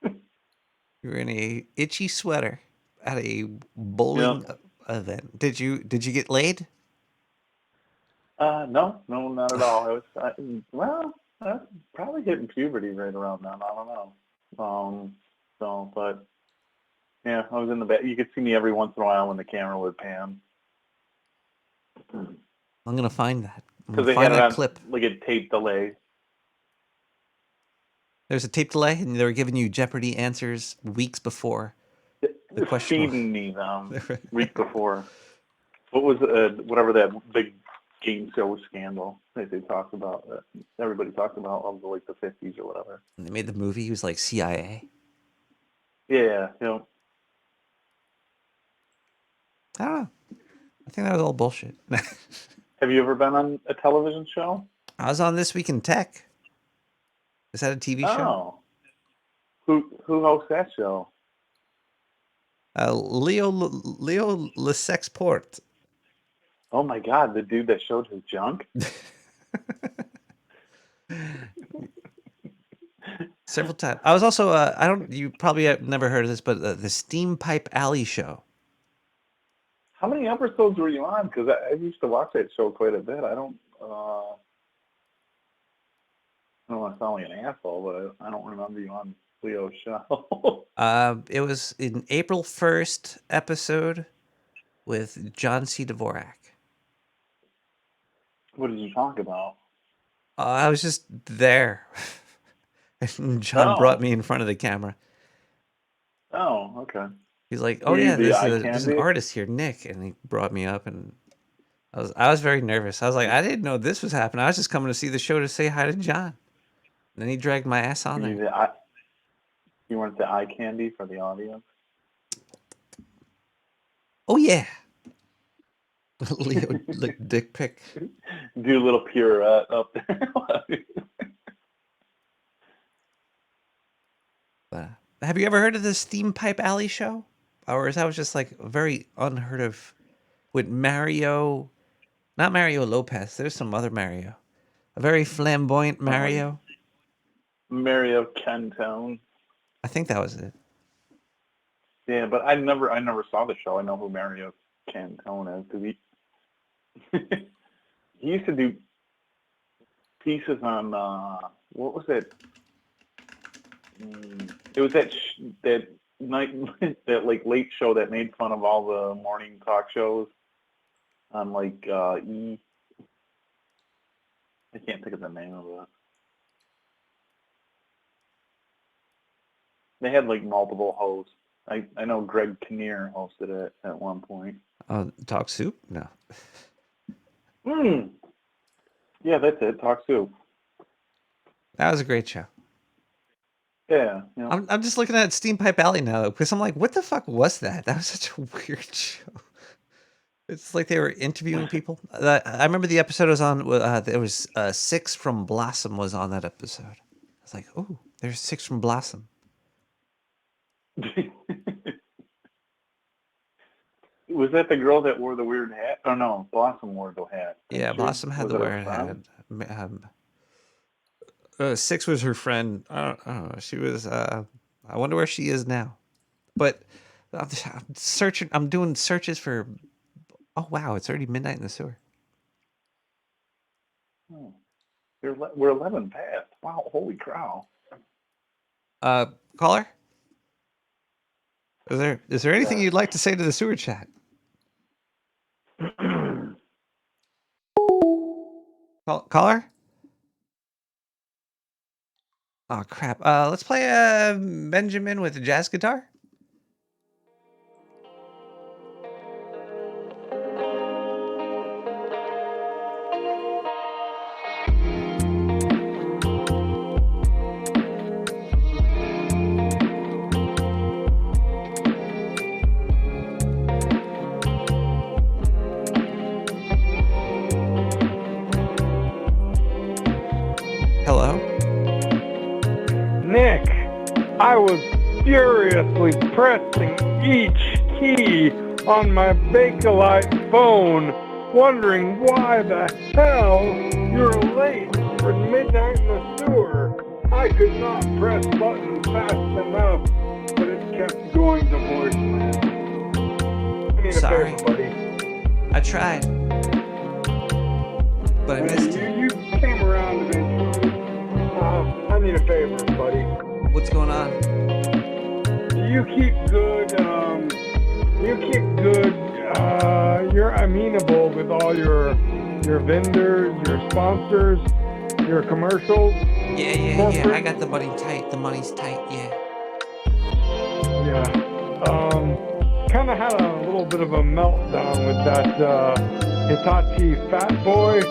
You were in a itchy sweater at a bowling event. Did you get laid? No, not at all. I was probably hitting puberty right around then. I don't know. But yeah, I was in the back. You could see me every once in a while when the camera would pan. I'm gonna find that. Because they had it on clip, like a tape delay. There's a tape delay, and they were giving you Jeopardy answers weeks before the question. Feeding me them week before. What was whatever that big game show scandal that they talked about? That everybody talked about of like the 50s or whatever. And they made the movie. He was like CIA. Yeah. I don't know. I think that was all bullshit. Have you ever been on a television show? I was on This Week in Tech. Is that a TV show? Who hosts that show? Leo Lesexport. Oh my God, the dude that showed his junk? Several times. I was also you probably have never heard of this, but the Steam Pipe Alley show. How many episodes were you on? Because I used to watch that show quite a bit. I don't want to sound like an asshole, but I don't remember you on Leo's show. It was an April 1st episode with John C. Dvorak. What did you talk about? I was just there. And John brought me in front of the camera. Oh, okay. He's like, "Oh yeah, there's an artist here, Nick," and he brought me up, and I was very nervous. I was like, I didn't know this was happening. I was just coming to see the show to say hi to John. And then he dragged my ass on there. You weren't the eye candy for the audience? Oh yeah. Leo dick pic. Do a little pirouette up there. Have you ever heard of the Steam Pipe Alley show? Or is that just like very unheard of with Mario, not Mario Lopez, there's some other Mario. A very flamboyant Mario. Mario Cantone. I think that was it. Yeah, but I never saw the show. I know who Mario Cantone is because he used to do pieces on what was it? It was that night that like late show that made fun of all the morning talk shows on like E. I can't think of the name of it. They had like multiple hosts. I know Greg Kinnear hosted it at one point. Talk Soup? No. Yeah, that's it. Talk Soup. That was a great show. Yeah. I'm just looking at Steam Pipe Alley now because I'm like, what the fuck was that? That was such a weird show. It's like they were interviewing people. I remember the episode was on. There was Six from Blossom was on that episode. I was like, oh, there's Six from Blossom. Was that the girl that wore the weird hat? Oh no, Blossom wore the hat. Yeah, Blossom had the weird hat. Six was her friend. I don't know. She was. I wonder where she is now. But I'm searching. I'm doing searches for Oh, wow. It's already midnight in the sewer. Oh. We're 11 past. Wow, holy cow. Caller? Is there anything you'd like to say to the sewer chat? Caller? Oh, crap. Let's play Benjamin with a jazz guitar. Hello? Nick, I was furiously pressing each key on my Bakelite phone, wondering why the hell you're late for midnight in the sewer. I could not press buttons fast enough, but it kept going to voicemail. I need Sorry. a favor, buddy. I tried. But I missed it. You came around eventually. I need a favor, buddy. What's going on? You keep good, you're amenable with all your vendors, your sponsors, your commercials. Yeah. I got the money tight. The money's tight, yeah. Yeah. Kind of had a little bit of a meltdown with that Hitachi Fat Boy.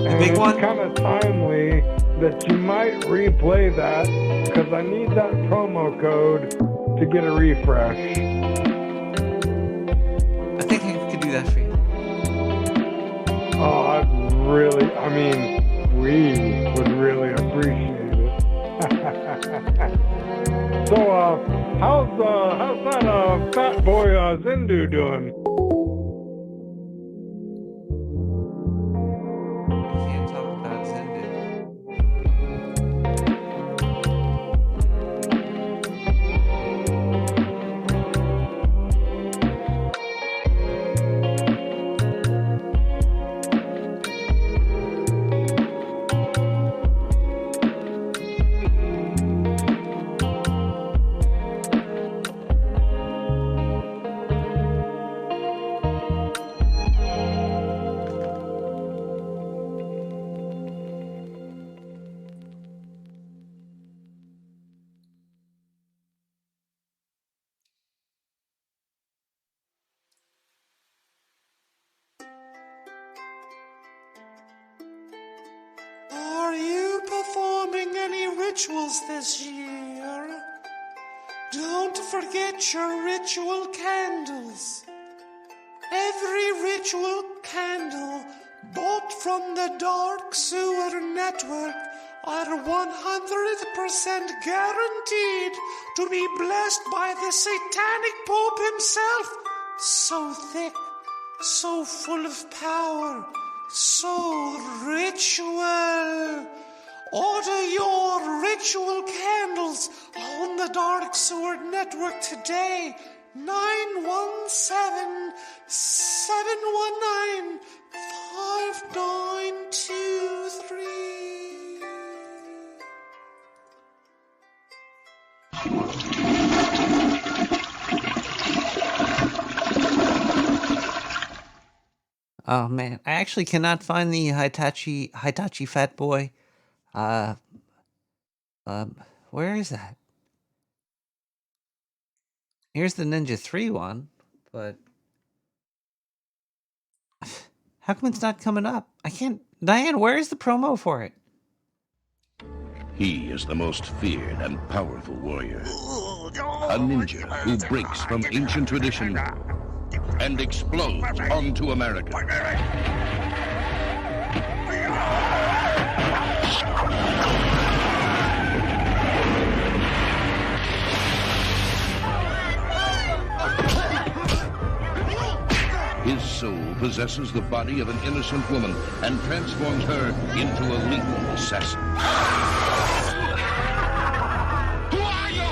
And big one? It's kind of timely that you might replay that because I need that promo code to get a refresh. I think I could do that for you. Oh, we would really appreciate it. So, how's that Fat Boy Zindu doing? Can't talk about Zendu. Are you performing any rituals this year? Don't forget your ritual candles. Every ritual candle bought from the Dark Sewer Network are 100% guaranteed to be blessed by the Satanic Pope himself. So thick, so full of power, so ritual. Order your ritual candles on the Dark Sewer Network today. 917-719-5923. Oh man, I actually cannot find the Hitachi Fat Boy. Where is that? Here's the Ninja 3 one, but how come it's not coming up? I can't. Diane, where is the promo for it? He is the most feared and powerful warrior. A ninja who breaks from ancient tradition and explodes onto America. His soul possesses the body of an innocent woman and transforms her into a lethal assassin. Who are you?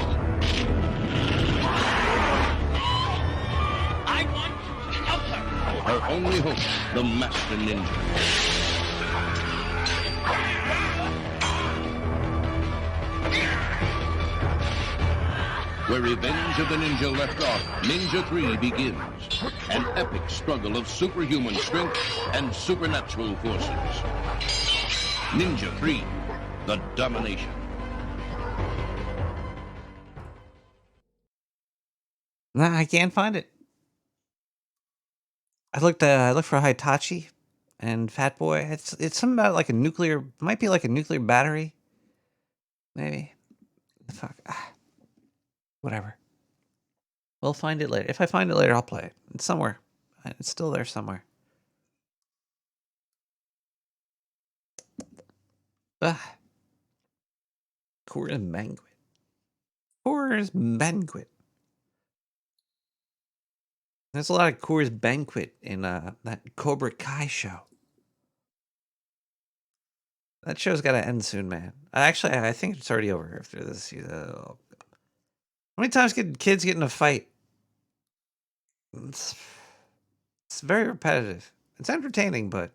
I want to help her. Her only hope, the Master Ninja. Where Revenge of the Ninja left off, Ninja 3 begins. An epic struggle of superhuman strength and supernatural forces. Ninja 3, The Domination. Nah, I can't find it. I looked for Hitachi and Fat Boy. It's something about like a nuclear, might be like a nuclear battery. Maybe. Fuck. Whatever. We'll find it later. If I find it later, I'll play it. It's somewhere. It's still there somewhere. Coors Banquet. Coors Banquet. There's a lot of Coors Banquet in that Cobra Kai show. That show's got to end soon, man. Actually, I think it's already over after this. How many times get kids get in a fight? It's very repetitive. It's entertaining, but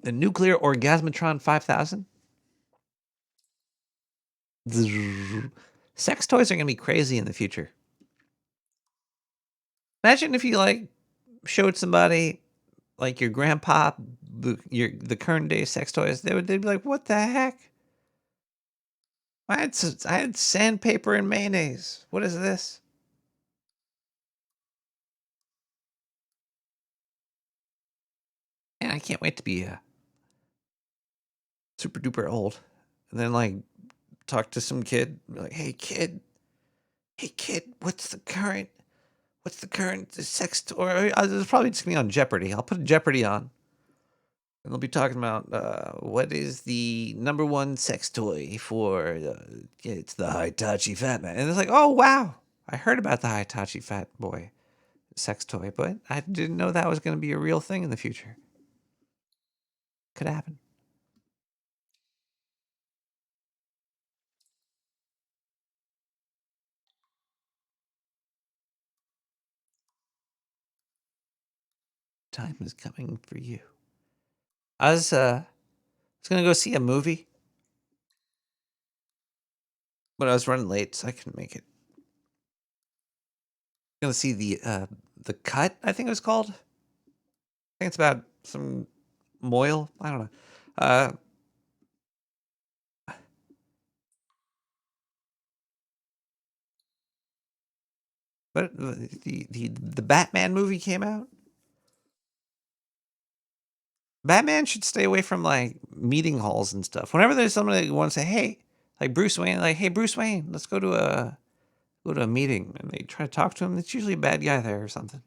the nuclear orgasmatron 5000. Sex toys are gonna be crazy in the future. Imagine if you like showed somebody like your grandpa the current day sex toys. They'd be like, "What the heck? I had sandpaper and mayonnaise. What is this?" And I can't wait to be super duper old, and then like talk to some kid, be like, hey kid, what's the current sex toy? It's probably just gonna be on Jeopardy. I'll put Jeopardy on, and they'll be talking about what is the number one sex toy for it's the Hitachi Fat Man, and it's like, oh wow, I heard about the Hitachi Fat Boy sex toy, but I didn't know that was gonna be a real thing in the future. Could happen. Time is coming for you. I was gonna go see a movie, but I was running late, so I couldn't make it. Gonna see the Cut, I think it was called. I think it's about some Moyle. I don't know. But the Batman movie came out. Batman should stay away from like meeting halls and stuff. Whenever there's somebody that wants to say, "Hey," like Bruce Wayne, like, "Hey, Bruce Wayne, let's go to a meeting," and they try to talk to him. It's usually a bad guy there or something.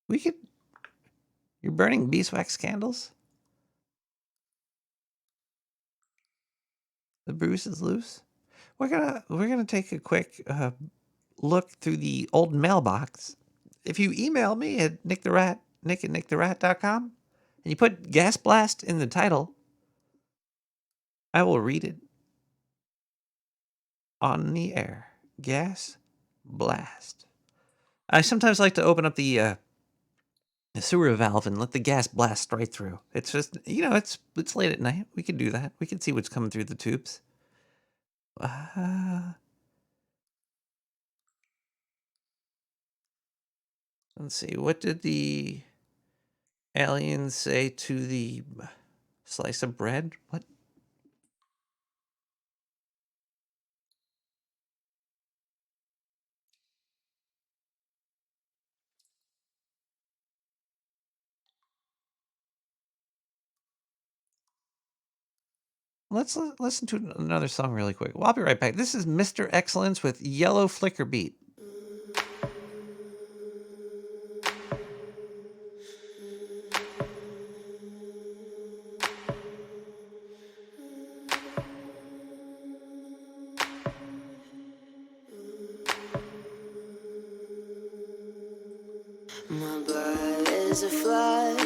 We could. You're burning beeswax candles. The Bruce is loose. We're gonna take a quick look through the old mailbox. If you email me at nick@nicktherat.com, and you put Gas Blast in the title, I will read it on the air. Gas Blast. I sometimes like to open up the sewer valve and let the gas blast right through. It's just, it's late at night. We could do that. We could see what's coming through the tubes. Let's see. What did the aliens say to the slice of bread? What? Let's listen to another song really quick. Well, I'll be right back. This is Mr. Excellence with Yellow Flicker Beat. My blood diamonds are flat,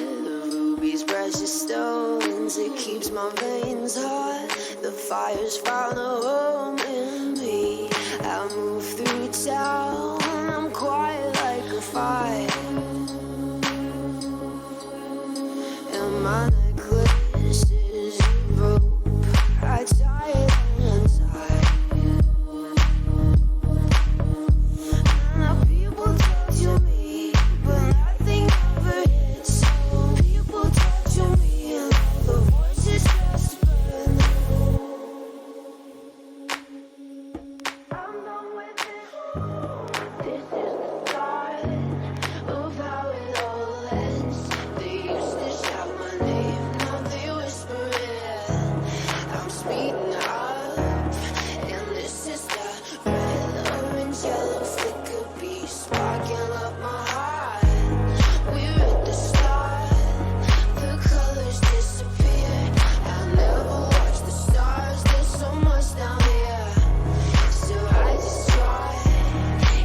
rubies, precious stones. It keeps my veins hot. The fire's found a home in me. I move through town. I'm quiet like a fire. And my necklace is a rope. I tie it and untie. And the people talk to me, but nothing ever hits. People talk to me, and all the voices just burn. I'm done with it. This is the start of how it all ends. They used to shout my name, now they whisper it. I'm speeding up, and this is the red, orange, yellow flicker beat sparking up my heart. We're at the start, the colors disappear. I'll never watch the stars, there's so much down here. So I just try,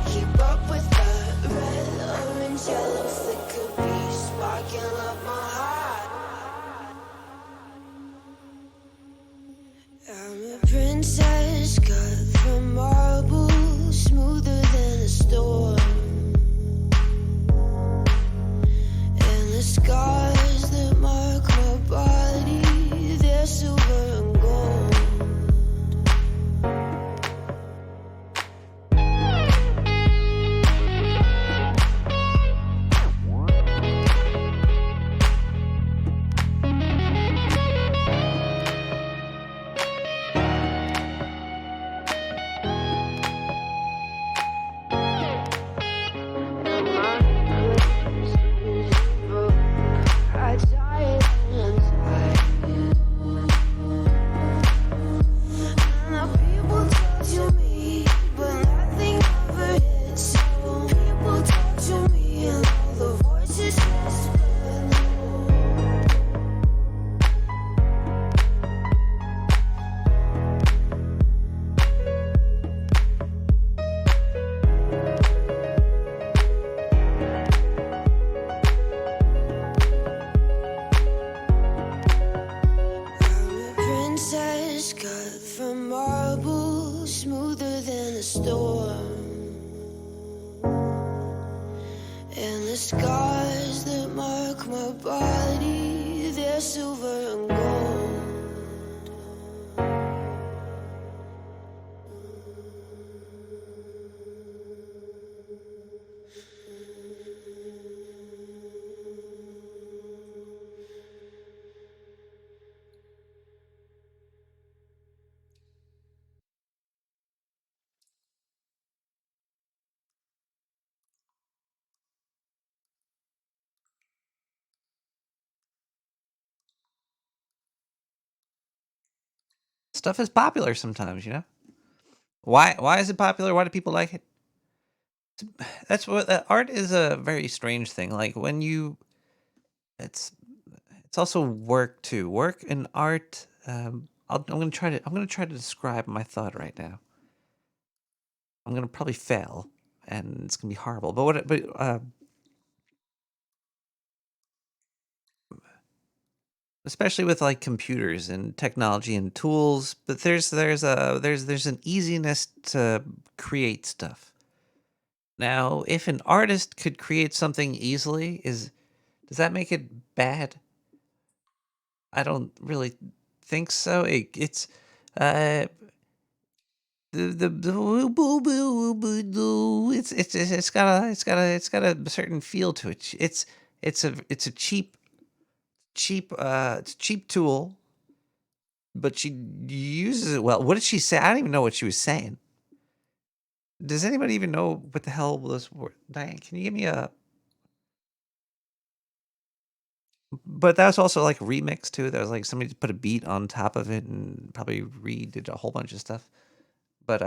keep up with the red, orange, yellow flicker beat sparking up my heart. I'm a princess cut from marble, smoother than a storm. And the scars that mark my body, they're silver and gold. And my necklace is a rope. I tie it and untie. And the people talk to me, but nothing ever hits. People talk to me, and all the voices just burn. I'm a princess cut from marble, smoother than a storm. And the scars that mark my body, they're silver and gold. Stuff is popular sometimes, you know. Why is it popular? Why do people like it? That's what art is, a very strange thing. Like when you, it's it's also work too. Work and art. I'm gonna try to describe my thought right now. I'm gonna probably fail, and it's gonna be horrible. But especially with like computers and technology and tools. But there's an easiness to create stuff. Now, if an artist could create something easily, does that make it bad? I don't really think so. It's uh the woo boo boo woo boo doo. It's got a certain feel to it. It's a cheap tool, but she uses it well. What did she say? I don't even know what she was saying. Does anybody even know what the hell was? Diane, can you give me a? But that was also like a remix too. That was like somebody put a beat on top of it and probably redid a whole bunch of stuff. But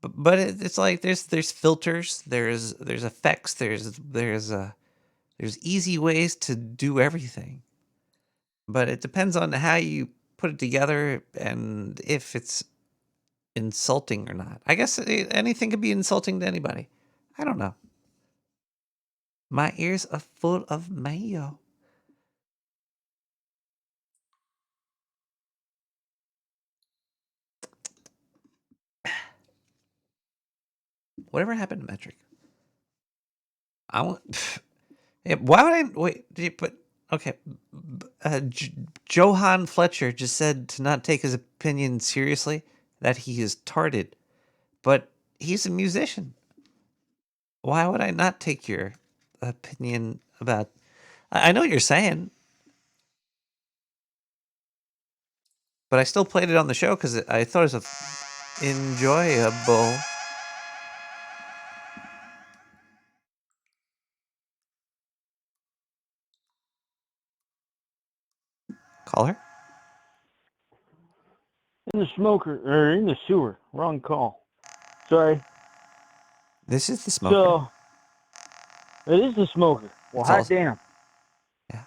it's like there's filters, there's effects, there's easy ways to do everything. But it depends on how you put it together and if it's insulting or not. I guess anything could be insulting to anybody. I don't know. My ears are full of mayo. Whatever happened to metric? I want. Yeah, why would I wait? But okay, Johann Fletcher just said to not take his opinion seriously. That he is tarded, but he's a musician. Why would I not take your opinion about? I know what you're saying, but I still played it on the show because I thought it was enjoyable. Call her. In the smoker, or in the sewer. Wrong call. Sorry. This is the smoker. So, it is the smoker. Well, hot damn. Yeah.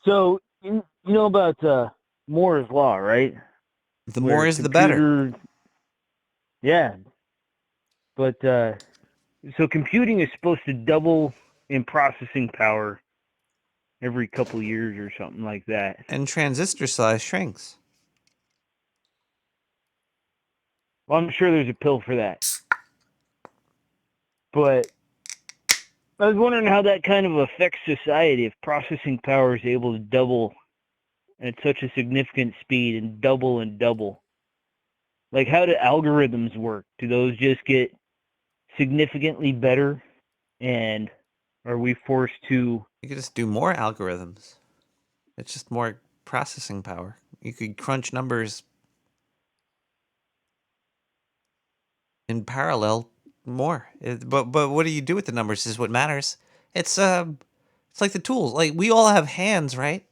So, you know about Moore's Law, right? The more is the better. Yeah. But, so computing is supposed to double in processing power every couple years or something like that. And transistor size shrinks. Well, I'm sure there's a pill for that. But I was wondering how that kind of affects society if processing power is able to double at such a significant speed and double and double. Like, how do algorithms work? Do those just get significantly better? And are we forced to... You could just do more algorithms. It's just more processing power. You could crunch numbers in parallel more. But what do you do with the numbers is what matters. It's like the tools. Like, we all have hands, right?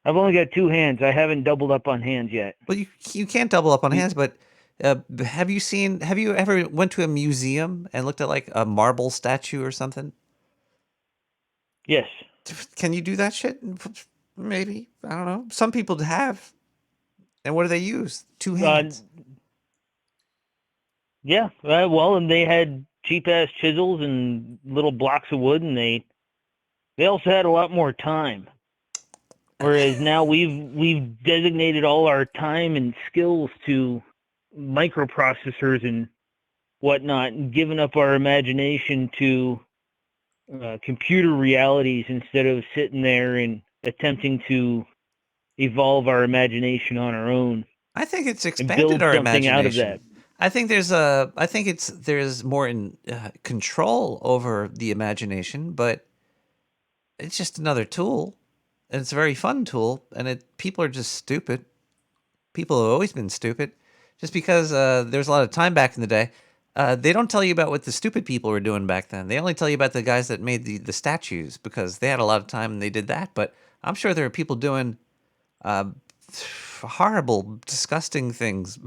I've only got two hands. I haven't doubled up on hands yet. Well, you can't double up on hands, but have you ever went to a museum and looked at like a marble statue or something? Yes. Can you do that shit? Maybe. I don't know. Some people have. And what do they use? Two hands. Yeah. Well, and they had cheap-ass chisels and little blocks of wood, and they also had a lot more time. Whereas now we've designated all our time and skills to microprocessors and whatnot, and given up our imagination to computer realities instead of sitting there and attempting to evolve our imagination on our own. I think it's and expanded build our something imagination. out of that. I think there's more in control over the imagination, but it's just another tool, and it's a very fun tool. And people are just stupid. People have always been stupid. Just because there's a lot of time back in the day, they don't tell you about what the stupid people were doing back then. They only tell you about the guys that made the statues because they had a lot of time and they did that. But I'm sure there are people doing horrible, disgusting things.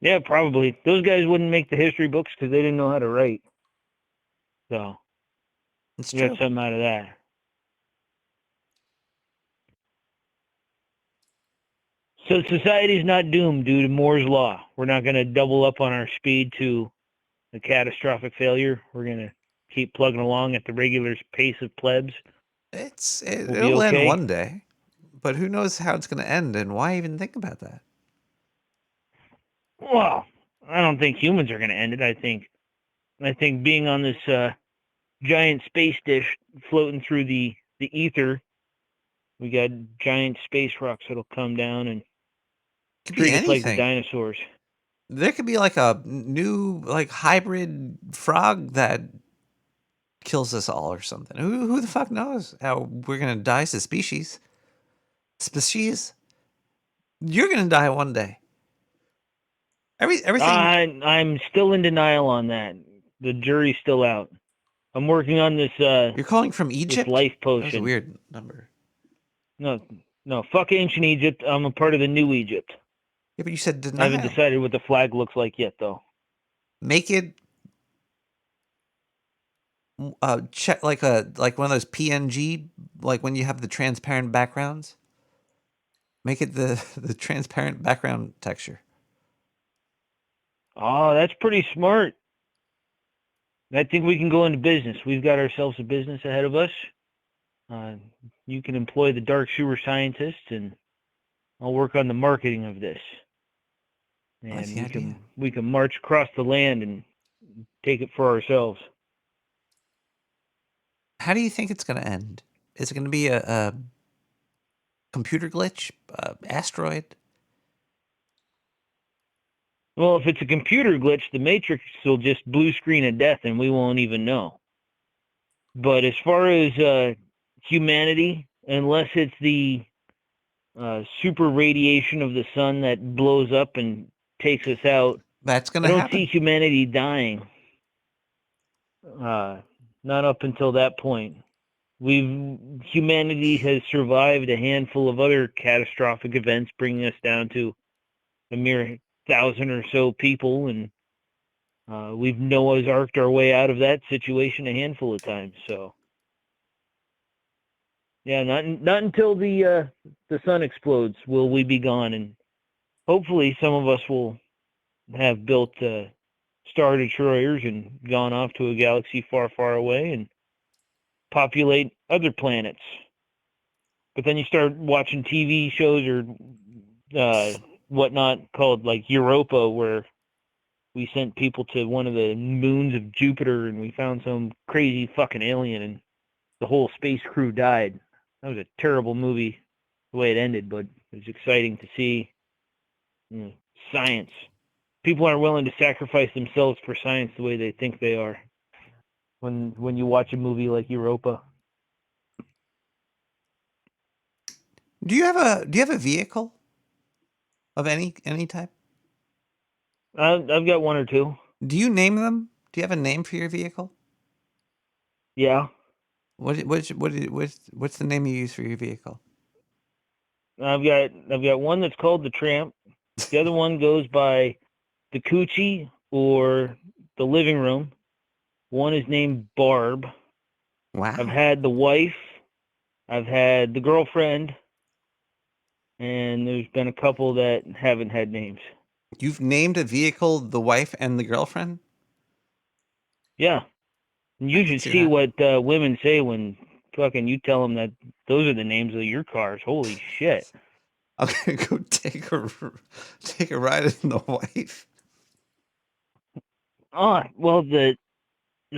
Yeah, probably. Those guys wouldn't make the history books because they didn't know how to write. So, it's you got something out of that. So society's not doomed due to Moore's Law. We're not going to double up on our speed to a catastrophic failure. We're going to keep plugging along at the regular pace of plebs. It'll end one day, but who knows how it's going to end, and why even think about that? Well, I don't think humans are going to end it. I think being on this giant space dish floating through the ether, we got giant space rocks that'll come down and treat us like the dinosaurs. There could be like a new hybrid frog that kills us all or something. Who the fuck knows how we're gonna die as a species? You're gonna die one day. Everything. I'm still in denial on that. The jury's still out. I'm working on this. You're calling from Egypt? This life potion. That's a weird number. No, fuck ancient Egypt. I'm a part of the new Egypt. Yeah, but you said denial. I haven't decided what the flag looks like yet, though. Make it check like one of those PNG, like when you have the transparent backgrounds. Make it the transparent background texture. Oh, that's pretty smart. I think we can go into business. We've got ourselves a business ahead of us. You can employ the dark sewer scientists, and I'll work on the marketing of this. What's And the idea? we can march across the land and take it for ourselves. How do you think it's going to end? Is it going to be a computer glitch, asteroid? Well, if it's a computer glitch, the Matrix will just blue screen of death, and we won't even know. But as far as humanity, unless it's the super radiation of the sun that blows up and takes us out, That's going I to don't happen. see humanity dying. Not up until that point. Humanity has survived a handful of other catastrophic events, bringing us down to a mere 1,000 or so people, and we've Noah's Arked our way out of that situation a handful of times. So, yeah, not until the sun explodes will we be gone, and hopefully some of us will have built star destroyers and gone off to a galaxy far, far away and populate other planets. But then you start watching TV shows or whatnot called like Europa, where we sent people to one of the moons of Jupiter and we found some crazy fucking alien and the whole space crew died. That was a terrible movie the way it ended, but it was exciting to see science. People aren't willing to sacrifice themselves for science the way they think they are when you watch a movie like Europa. Do you have a vehicle of any type? I've got one or two. Do you name them? Do you have a name for your vehicle? Yeah. What's the name you use for your vehicle? I've got one that's called the Tramp. The other one goes by the Coochie or the Living Room. One is named Barb. Wow. I've had the wife. I've had the girlfriend. And there's been a couple that haven't had names. You've named a vehicle the wife and the girlfriend? Yeah. You should see what women say when fucking you tell them that those are the names of your cars. Holy shit. I'm gonna go take a ride in the wife. Oh, well, the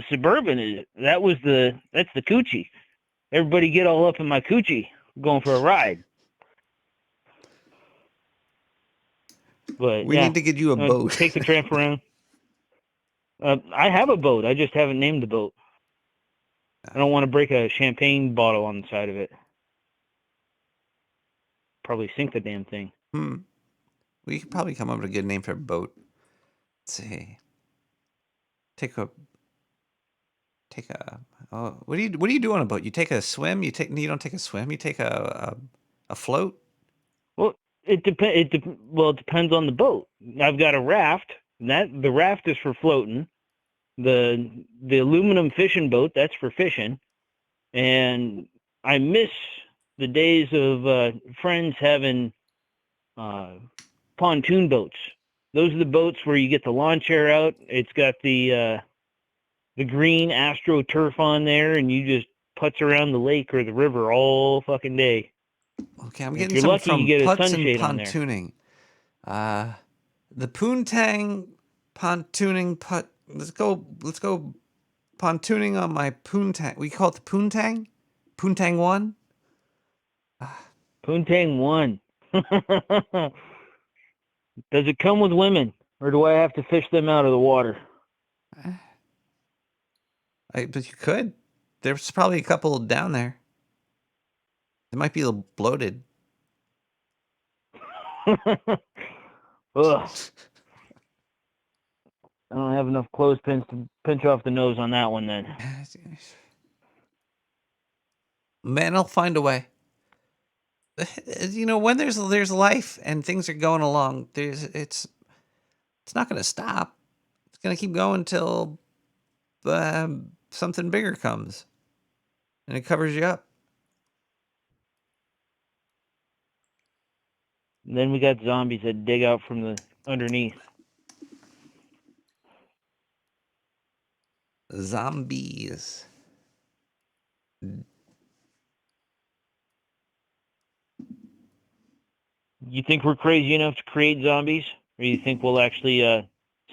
Suburban that's the Coochie. Everybody get all up in my Coochie. I'm going for a ride. But we need to get you a boat. Take the Tramp around. I have a boat. I just haven't named the boat. I don't want to break a champagne bottle on the side of it. Probably sink the damn thing. We could probably come up with a good name for a boat. Let's see. What do you do on a boat? You take a swim? You don't take a swim. You take a float? Well, it depends on the boat. I've got a raft. The raft is for floating. The aluminum fishing boat, that's for fishing. And I miss the days of friends having pontoon boats. Those are the boats where you get the lawn chair out. It's got the green AstroTurf on there, and you just putz around the lake or the river all fucking day. Okay, I'm If getting you're some lucky, from you get a putts and sunshade on there. pontooning. The poontang pontooning putt. Let's go pontooning on my poontang. We call it the poontang? Poontang 1? Poontang 1. Does it come with women, or do I have to fish them out of the water? But you could. There's probably a couple down there. They might be a little bloated. Ugh. I don't have enough clothespins to pinch off the nose on that one then. Man, I'll find a way. When there's life and things are going along, it's not going to stop. It's going to keep going till something bigger comes and it covers you up. And then we got zombies that dig out from the underneath. Zombies. You think we're crazy enough to create zombies, or you think we'll actually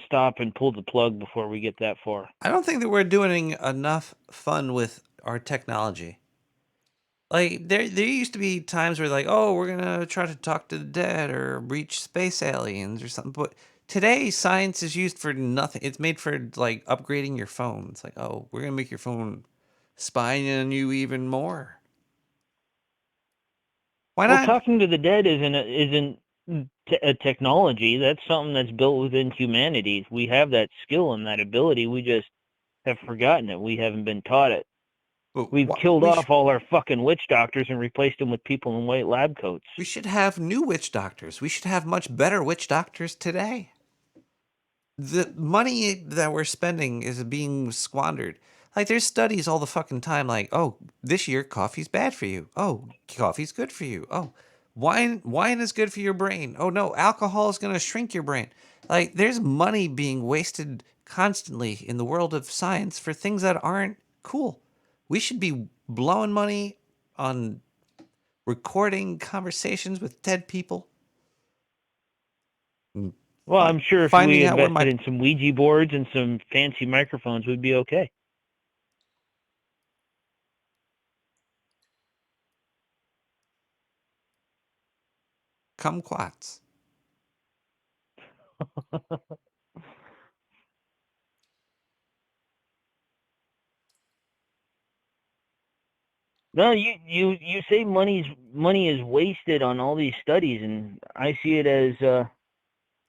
stop and pull the plug before we get that far? I don't think that we're doing enough fun with our technology. Like there used to be times where like, oh, we're gonna try to talk to the dead or reach space aliens or something. But today, science is used for nothing. It's made for like upgrading your phone. It's like, oh, we're gonna make your phone spying on you even more. Why Well, not? talking to the dead isn't a technology. That's something that's built within humanity. We have that skill and that ability. We just have forgotten it. We haven't been taught it. But We've wh- killed we off all our fucking witch doctors and replaced them with people in white lab coats. We should have new witch doctors. We should have much better witch doctors today. The money that we're spending is being squandered. Like there's studies all the fucking time like, oh, this year coffee's bad for you. Oh, coffee's good for you. Oh, wine is good for your brain. Oh no, alcohol is going to shrink your brain. Like there's money being wasted constantly in the world of science for things that aren't cool. We should be blowing money on recording conversations with dead people. Well, I'm sure if Finding we out where invested my in some Ouija boards and some fancy microphones, we'd be okay. kumquats. No, you say money is wasted on all these studies, and I see it as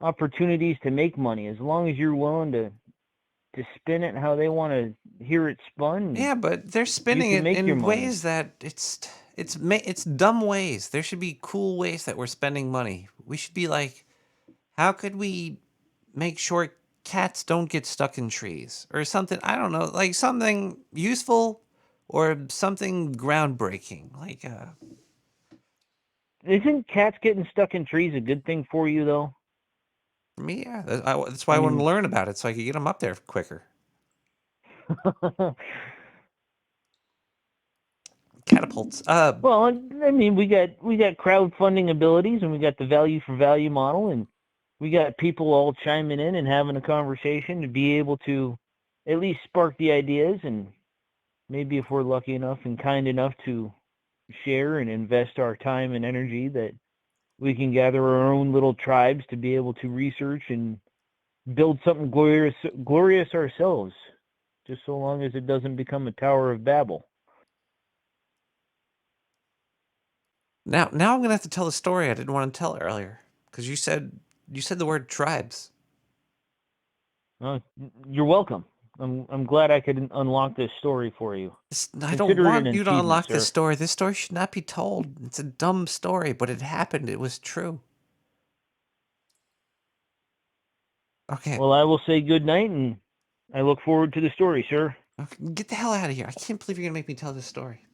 opportunities to make money. As long as you're willing to spin it how they want to hear it spun, Yeah, but they're you spinning can it make your in money. ways that it's dumb ways. There should be cool ways that we're spending money. We should be like, how could we make sure cats don't get stuck in trees or something? I don't know, like something useful or something groundbreaking. Like Isn't cats getting stuck in trees a good thing for you, though? for me, yeah, that's why I I want to mean, learn about it so I could get them up there quicker. Catapults. well, I mean, we got crowdfunding abilities, and we got the value for value model, and we got people all chiming in and having a conversation to be able to at least spark the ideas, and maybe if we're lucky enough and kind enough to share and invest our time and energy, that we can gather our own little tribes to be able to research and build something glorious ourselves, just so long as it doesn't become a Tower of Babel. Now I'm gonna have to tell the story I didn't want to tell earlier because you said the word tribes. You're welcome. I'm glad I could unlock this story for you. I don't Consider it an want you to achievement, unlock sir. this story. This story should not be told. It's a dumb story, but it happened. It was true. Okay. Well, I will say good night, and I look forward to the story, sir. Okay, get the hell out of here. I can't believe you're gonna make me tell this story.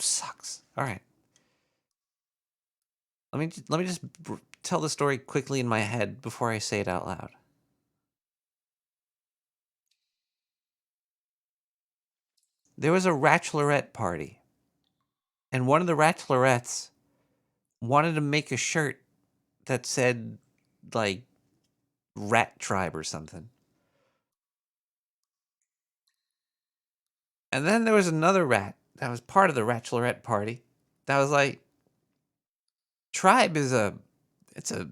Sucks. All right. Let me just tell the story quickly in my head before I say it out loud. There was a bachelorette party, and one of the bachelorettes wanted to make a shirt that said like rat tribe or something. And then there was another rat that was part of the bachelorette party that was like, tribe is it's a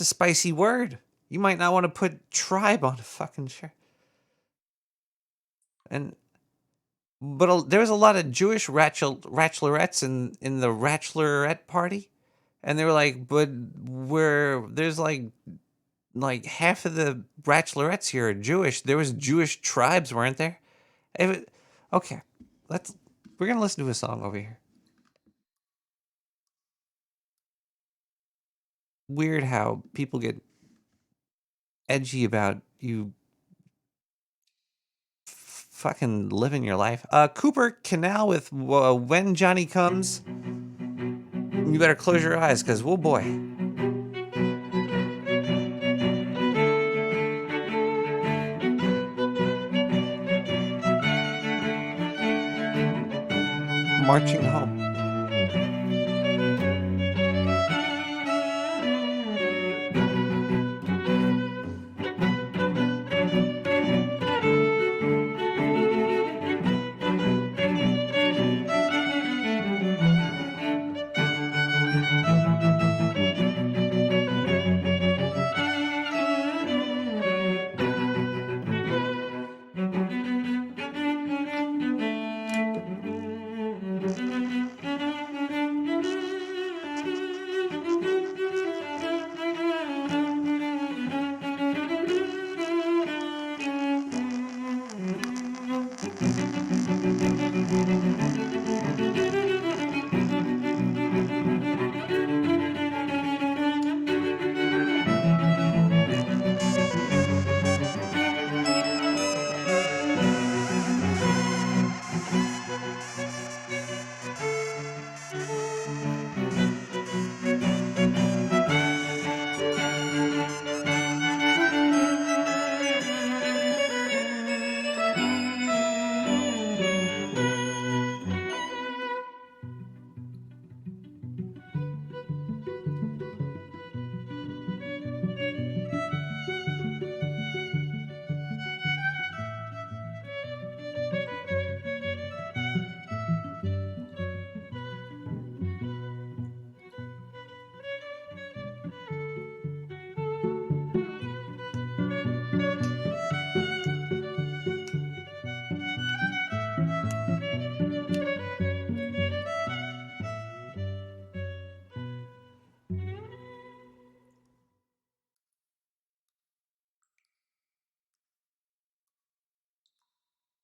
spicy word. You might not want to put tribe on a fucking shirt. But there was a lot of Jewish bachelorettes in the bachelorette party, and they were like, but there's like half of the bachelorettes here are Jewish. There was Jewish tribes, weren't there? Okay, we're gonna listen to a song over here. Weird how people get edgy about you fucking living your life. Cooper Canal with When Johnny Comes. You better close your eyes, because, whoa boy. marching home.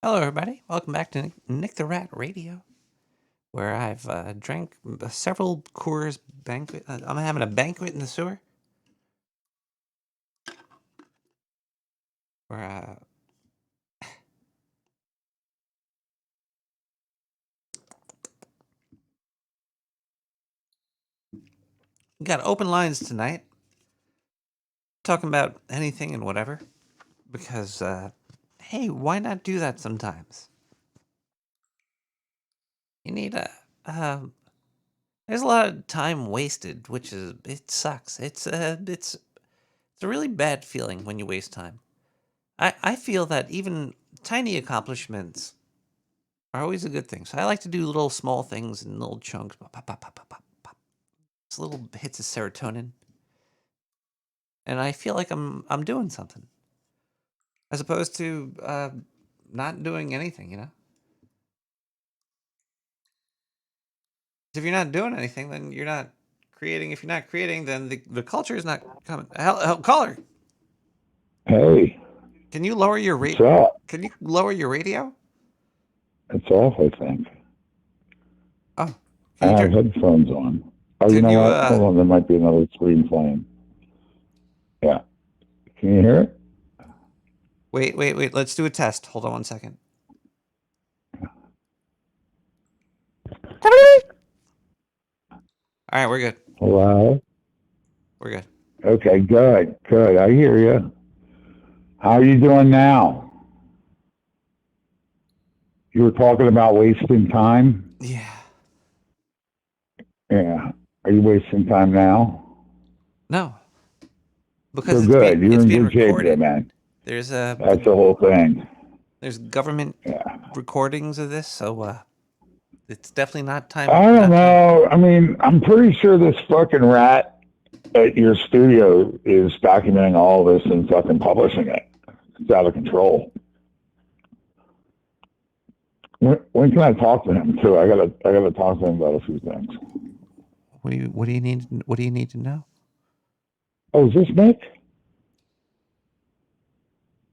Hello, everybody. Welcome back to Nick the Rat Radio, where I've drank several Coors banquet. I'm having a banquet in the sewer. Where we got open lines tonight, talking about anything and whatever. Because hey, why not do that sometimes? You need a. There's a lot of time wasted, which is it sucks. It's a really bad feeling when you waste time. I feel that even tiny accomplishments are always a good thing. So I like to do little small things in little chunks. Pop, pop, pop, pop, pop, pop. It's little hits of serotonin, and I feel like I'm doing something, as opposed to not doing anything. You know, if you're not doing anything, then you're not creating. If you're not creating, then the culture is not coming. Caller, Hey, can you lower your what's rate? up? Can you lower your radio? It's off, I think. Oh, I have headphones on. Oh, you can know you, what? Hold on, there might be another screen playing. Yeah. Can you hear it? Wait. Let's do a test. Hold on one second. All right, we're good. Hello? We're good. Okay, good. I hear you. How are you doing now? You were talking about wasting time? Yeah. Yeah. Are you wasting time now? No. Because So it's good. You're it's in being good shape there, recorded. man. There's That's the whole thing. There's government recordings of this, so it's definitely not time. I don't know. I mean, I'm pretty sure this fucking rat at your studio is documenting all this and fucking publishing it. It's out of control. When can I talk to him too? I gotta talk to him about a few things. What do you need to know? Oh, is this Nick?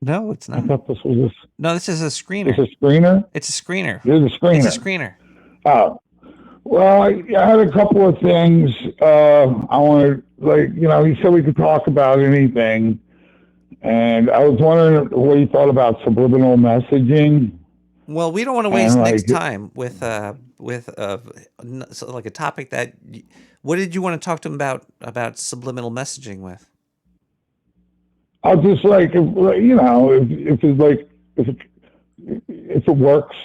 No, it's not. I thought this was No, this is a screener. This a screener? It's a screener. You're the screener. It's a screener. Oh. Well, I had a couple of things. I wanted, he said we could talk about anything. And I was wondering what you thought about subliminal messaging. Well, we don't want to waste Nick's time with so like a topic that. What did you want to talk to him about subliminal messaging with? I'll just if it works,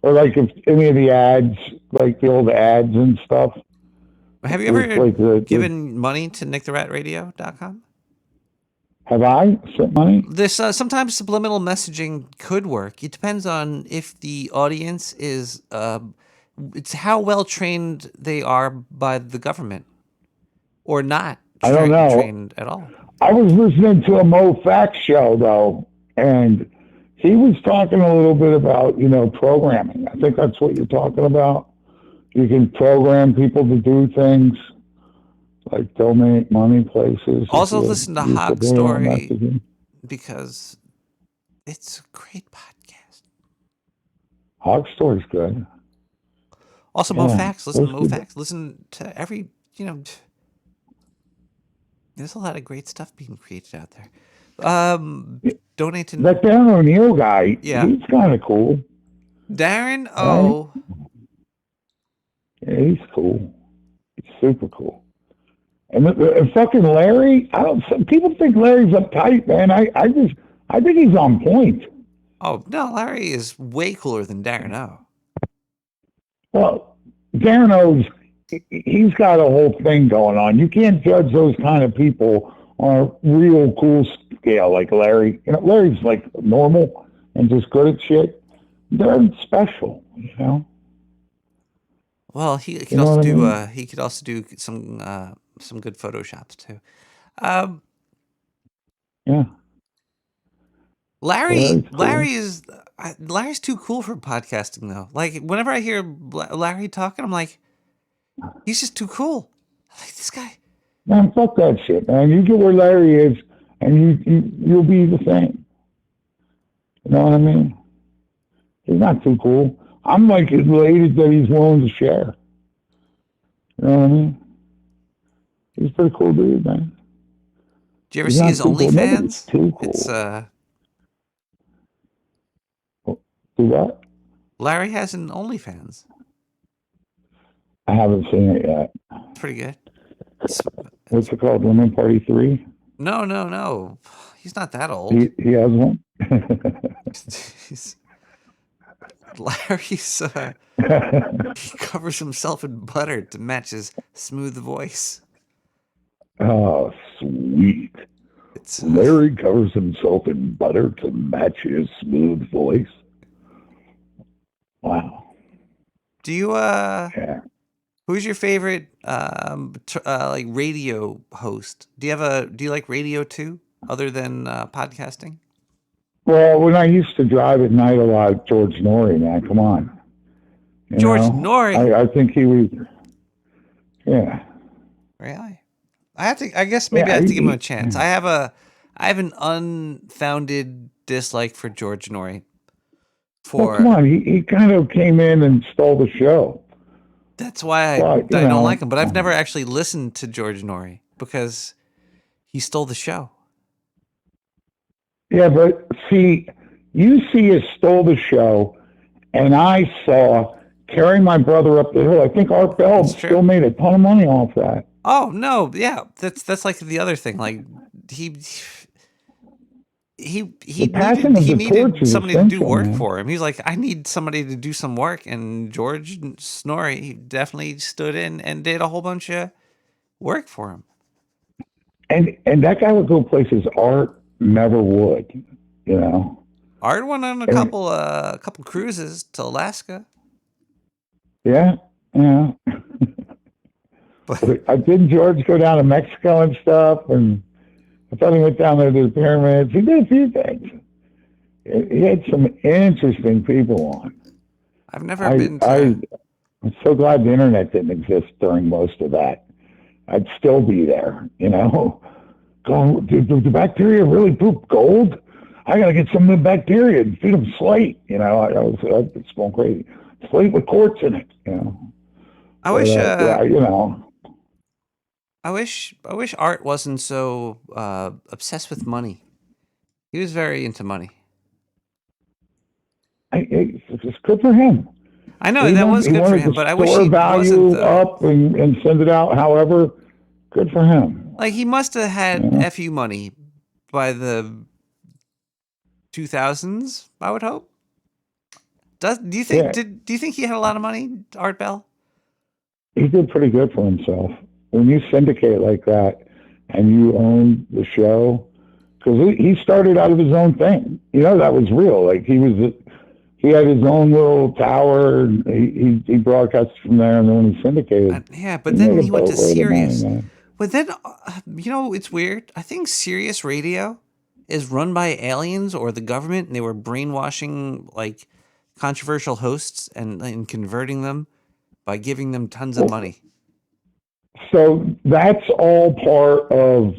or like if any of the ads, like the old ads and stuff. Have you It's ever like given money to nicktheratradio.com? have I sent money? This sometimes subliminal messaging could work. It depends on if the audience is it's how well trained they are by the government or not I don't know. trained at all. I was listening to a Mo Fax show though, and he was talking a little bit about, programming. I think that's what you're talking about. You can program people to do things like donate money places. Also listen to Hog Story because it's a great podcast. Hog Story's good. Also, Mo Fax. Listen to Mo Fax. Listen to every, there's a lot of great stuff being created out there. Donate to... That Darren O'Neill guy, he's kind of cool. Darren O. Yeah, he's cool. He's super cool. And fucking Larry, people think Larry's uptight, man. I think he's on point. Oh, no, Larry is way cooler than Darren O. Well, Darren O's, he's got a whole thing going on. You can't judge those kind of people on a real cool scale like Larry. Larry's like normal and just good at shit. They're special, Well, he could also do he could also do some good photoshops too. Yeah. Larry's too cool for podcasting though. Like whenever I hear Larry talking, I'm like, he's just too cool. I like this guy. Man, fuck that shit, man. You get where Larry is, and you'll be the same. You know what I mean? He's not too cool. I'm like elated that he's willing to share. You know what I mean? He's a pretty cool dude, man. Do you ever see his OnlyFans? Too cool. It's Do what? Larry has an OnlyFans. I haven't seen it yet. It's pretty good. What's it called? Women Party 3? No. He's not that old. He has one? Larry's he covers himself in butter to match his smooth voice. Oh, sweet. Larry covers himself in butter to match his smooth voice. Wow. Do you who's your favorite like radio host? Do you like radio too, other than podcasting? Well, when I used to drive at night a lot, George Norrie, man, come on. Norrie. I think he was. Yeah. Really? I guess maybe I have to give him a chance. I have an unfounded dislike for George Norrie. Well, come on, he kind of came in and stole the show. That's why I don't like him. But I've never actually listened to George Norrie because he stole the show. Yeah, but see, you stole the show, and I saw Carry My Brother Up the Hill. I think Art Bell still made a ton of money off that. Oh no, yeah, that's like the other thing. Like he needed somebody to do work for him. He's like, I need somebody to do some work, and George Norrie definitely stood in and did a whole bunch of work for him. And that guy would go places Art never would, Art went on a couple cruises to Alaska. Yeah. But didn't George go down to Mexico and stuff? And I thought he went down there to the pyramids. He did a few things. He had some interesting people on. I've never been to... I'm so glad the internet didn't exist during most of that. I'd still be there, Going, did the bacteria really poop gold? I got to get some of the bacteria and feed them slate. I was going crazy. Slate with quartz in it, I wish, I wish Art wasn't so obsessed with money. He was very into money. It's good for him. I know that was good for him, but I wish he wasn't up and send it out. However, good for him. Like he must have had FU money by the 2000s. I would hope. Do you think do you think he had a lot of money, Art Bell? He did pretty good for himself. When you syndicate like that and you own the show, because he started out of his own thing. That was real. Like he had his own little tower, and he broadcast from there, and then when he syndicated, but then he went to Sirius. Sirius. But then, it's weird. I think Sirius Radio is run by aliens or the government, and they were brainwashing like controversial hosts and converting them by giving them tons of money. So that's all part of,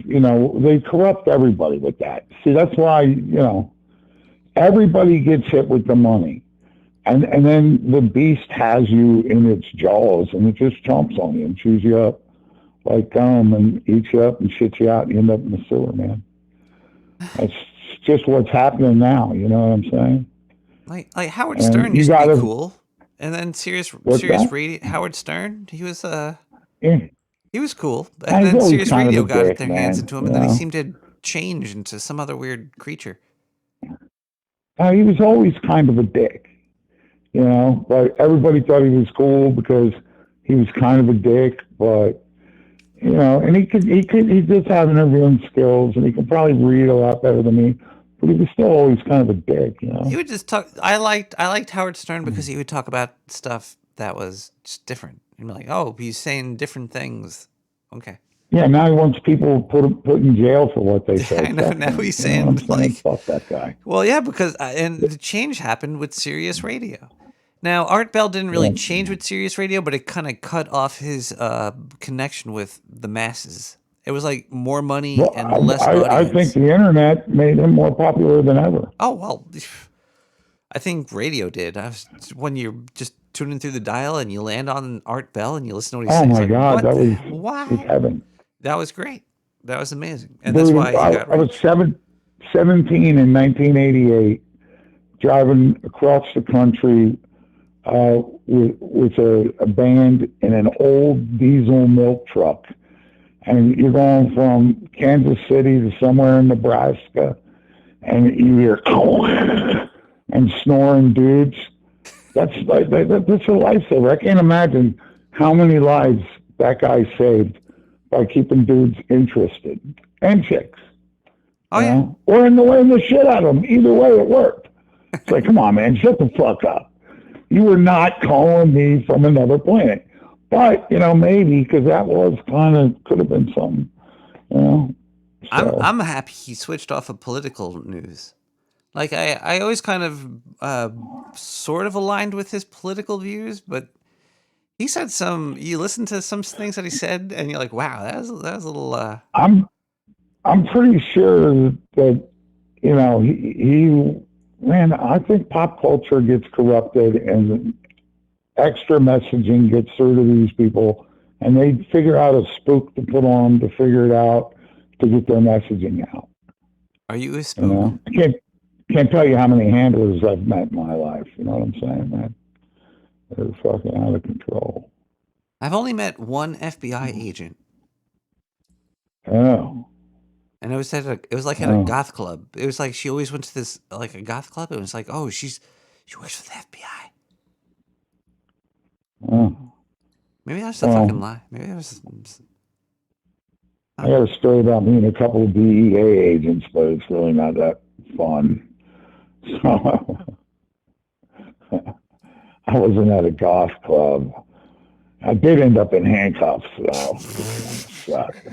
they corrupt everybody with that. See, that's why, everybody gets hit with the money. And then the beast has you in its jaws, and it just chomps on you and chews you up like gum and eats you up and shits you out, and you end up in the sewer, man. That's just what's happening now, you know what I'm saying? Like Howard Stern used to be cool. And then Sirius Radio, Howard Stern, he was he was cool. And then Sirius Radio got their hands into him, and then he seemed to change into some other weird creature. He was always kind of a dick, but everybody thought he was cool because he was kind of a dick, but and he just had interviewing skills, and he could probably read a lot better than me, but he was still always kind of a dick, He would just talk. I liked Howard Stern because he would talk about stuff that was just different. You'd be like, oh, he's saying different things. Okay. Yeah, now he wants people put in jail for what they say. I know, now he's saying fuck that guy. Well, yeah, because and the change happened with Sirius Radio. Now, Art Bell didn't really change with Sirius Radio, but it kind of cut off his connection with the masses. It was like more money and less audience. I think the internet made him more popular than ever. Oh, well, I think radio did. When you're just tuning through the dial and you land on Art Bell and you listen to what he says. Oh, my God, that was heaven. That was great. That was amazing. And that's why he got I was 17 in 1988, driving across the country with a band in an old diesel milk truck. And you're going from Kansas City to somewhere in Nebraska, and you hear and snoring dudes. That's a lifesaver. I can't imagine how many lives that guy saved by keeping dudes interested, and chicks. Oh, yeah. Or in the shit out of them. Either way, it worked. It's like, come on, man, shut the fuck up. You were not calling me from another planet. But, maybe, because that was could have been something, So. I'm happy he switched off of political news. Like, I always kind of sort of aligned with his political views, but he said you listen to some things that he said, and you're like, wow, that was a little... I'm pretty sure that, man, I think pop culture gets corrupted, and extra messaging gets through to these people, and they figure out a spook to put on to figure it out to get their messaging out. Are you a spook? I can't tell you how many handlers I've met in my life. You know what I'm saying, man? They're fucking out of control. I've only met one FBI agent. Oh. And it was at a goth club. It was like she always went to this a goth club. It was like, oh, she works for the FBI. Oh. Maybe that's a fucking lie. Maybe it was. I got a story about me and a couple of DEA agents, but it's really not that fun. So I wasn't at a goth club. I did end up in handcuffs, though. Sucked.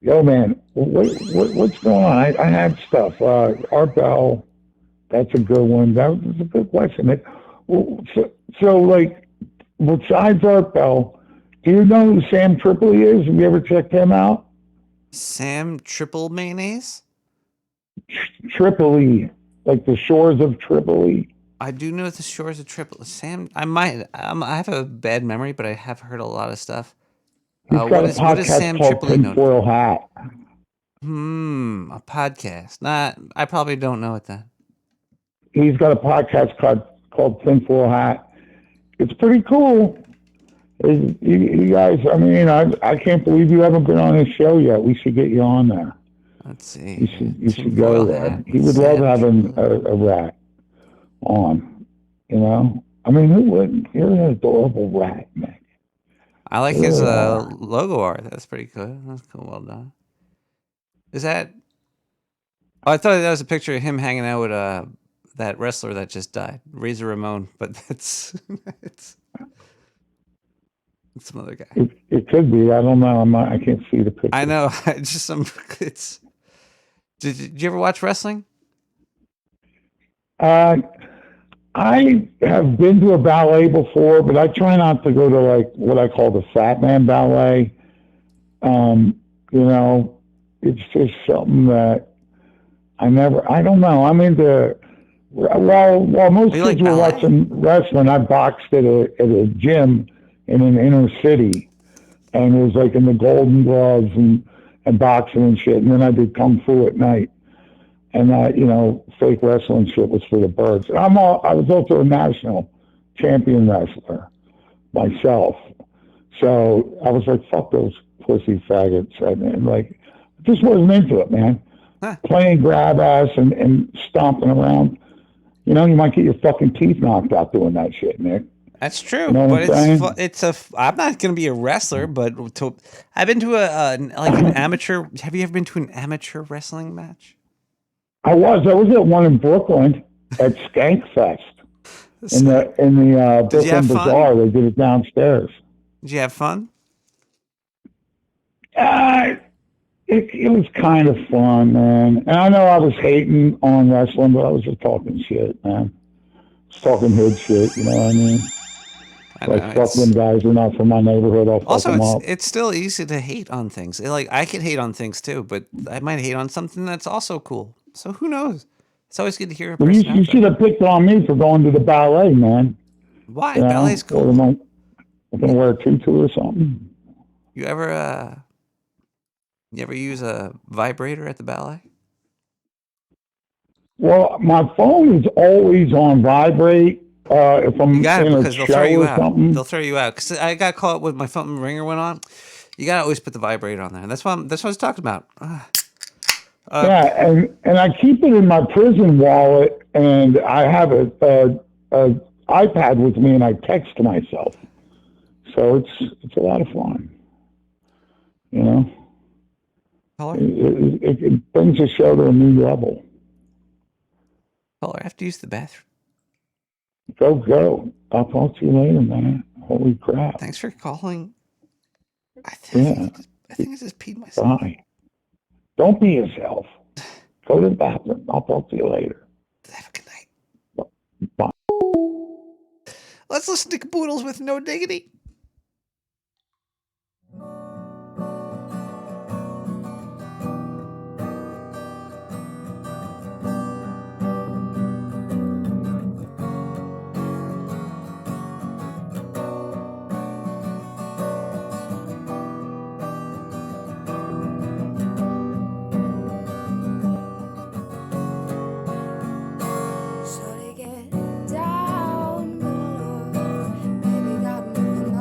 Yo, man, what's going on? I had stuff. Art Bell, that's a good one. That was a good question. So, besides Art Bell, do you know who Sam Tripoli is? Have you ever checked him out? Sam Triple Mayonnaise? Tripoli, like the shores of Tripoli. I do know the shores of Tripoli. Sam, I have a bad memory, but I have heard a lot of stuff. He's got a podcast called Tinfoil Hat. A podcast. I probably don't know it then. He's got a podcast called Tinfoil Hat. It's pretty cool. You guys, I can't believe you haven't been on his show yet. We should get you on there. Let's see. You should go there. He would love having a rat on. You know, I mean, who wouldn't? You're an adorable rat, man. I like You his really are. logo art. That's pretty cool. That's cool. Well done. Is that? Oh, I thought that was a picture of him hanging out with that wrestler that just died, Razor Ramon. But that's it's some other guy. It could be. I don't know. I can't see the picture. I know. It's just some. It's. Did you ever watch wrestling? I have been to a ballet before, but I try not to go to like what I call the fat man ballet. You know, it's just something that I don't know. I'm into, while most kids were watching wrestling, I boxed at a gym in an inner city, and it was like in the Golden Gloves and boxing and shit. And then I did kung fu at night. And that, you know, fake wrestling shit was for the birds. I was also a national champion wrestler myself. So I was like, fuck those pussy faggots. And like, just wasn't into it, man. Playing grab ass and stomping around. You know, you might get your fucking teeth knocked out doing that shit, Nick. That's true, You know but what I'm not going to be a wrestler, but I've been to an amateur. Have you ever been to an amateur wrestling match? I was at one in Brooklyn at Skankfest in the Brooklyn Bazaar. They did it downstairs. Did you have fun? It was kind of fun, man. And I know I was hating on wrestling, but I was just talking shit, man. Just talking hood shit, you know what I mean? Like, fuck them guys, they're not from my neighborhood, I'll fuck them up. It's still easy to hate on things. Like, I could hate on things too, but I might hate on something that's also cool. So who knows? It's always good to hear a Well, person you should have picked on me for going to the ballet, man. Why? You know? Ballet's cool. I'm going to wear a tutu or something. You ever use a vibrator at the ballet? Well, my phone is always on vibrate. If I'm in a show or something. They'll throw you out. Because I got caught with my phone ringer went on. You got to always put the vibrator on there. That's what I was talking about. Yeah, and I keep it in my prison wallet, and I have a iPad with me, and I text myself. So it's a lot of fun. You know? It brings the show to a new level. Caller, I have to use the bathroom. Go. I'll talk to you later, man. Holy crap. Thanks for calling. I think I just peed myself. Bye. Don't be yourself. Go to the bathroom. I'll talk to you later. Have a good night. Bye. Let's listen to Caboodles with No Diggity. So they get down below. Baby got nothing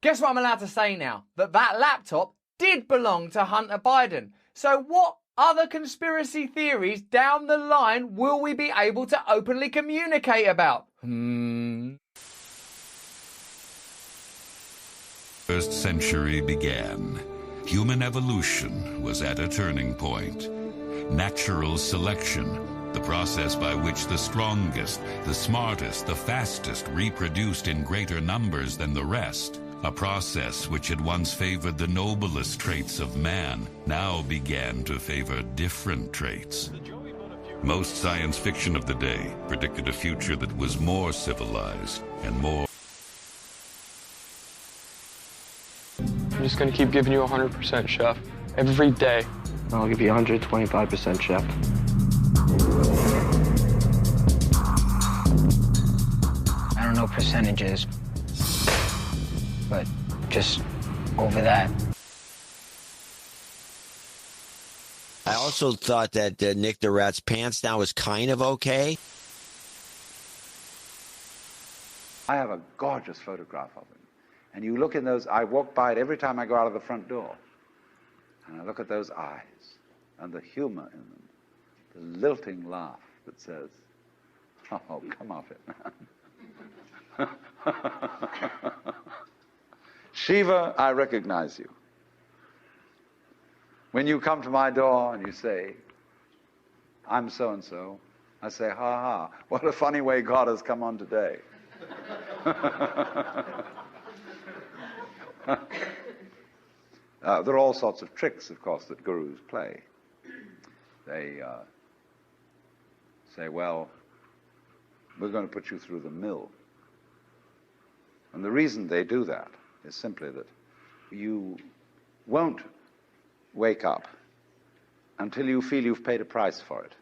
Guess what I'm allowed to say now? That laptop did belong to Hunter Biden. So what other conspiracy theories down the line will we be able to openly communicate about? First century began. Human evolution was at a turning point. Natural selection, the process by which the strongest, the smartest, the fastest reproduced in greater numbers than the rest. A process which had once favored the noblest traits of man now began to favor different traits. Most science fiction of the day predicted a future that was more civilized and more... I'm just gonna keep giving you 100%, Chef. Every day. I'll give you 125%, Chef. I don't know percentages, but just over that. I also thought that Nick the Rat's pants now was kind of okay. I have a gorgeous photograph of him. And you look in those, I walk by it every time I go out of the front door. And I look at those eyes and the humor in them, the lilting laugh that says, oh, come off it, man. Shiva, I recognize you. When you come to my door and you say, I'm so-and-so, I say, ha ha, what a funny way God has come on today. There are all sorts of tricks, of course, that gurus play. They say, well, we're going to put you through the mill. And the reason they do that is simply that you won't wake up until you feel you've paid a price for it.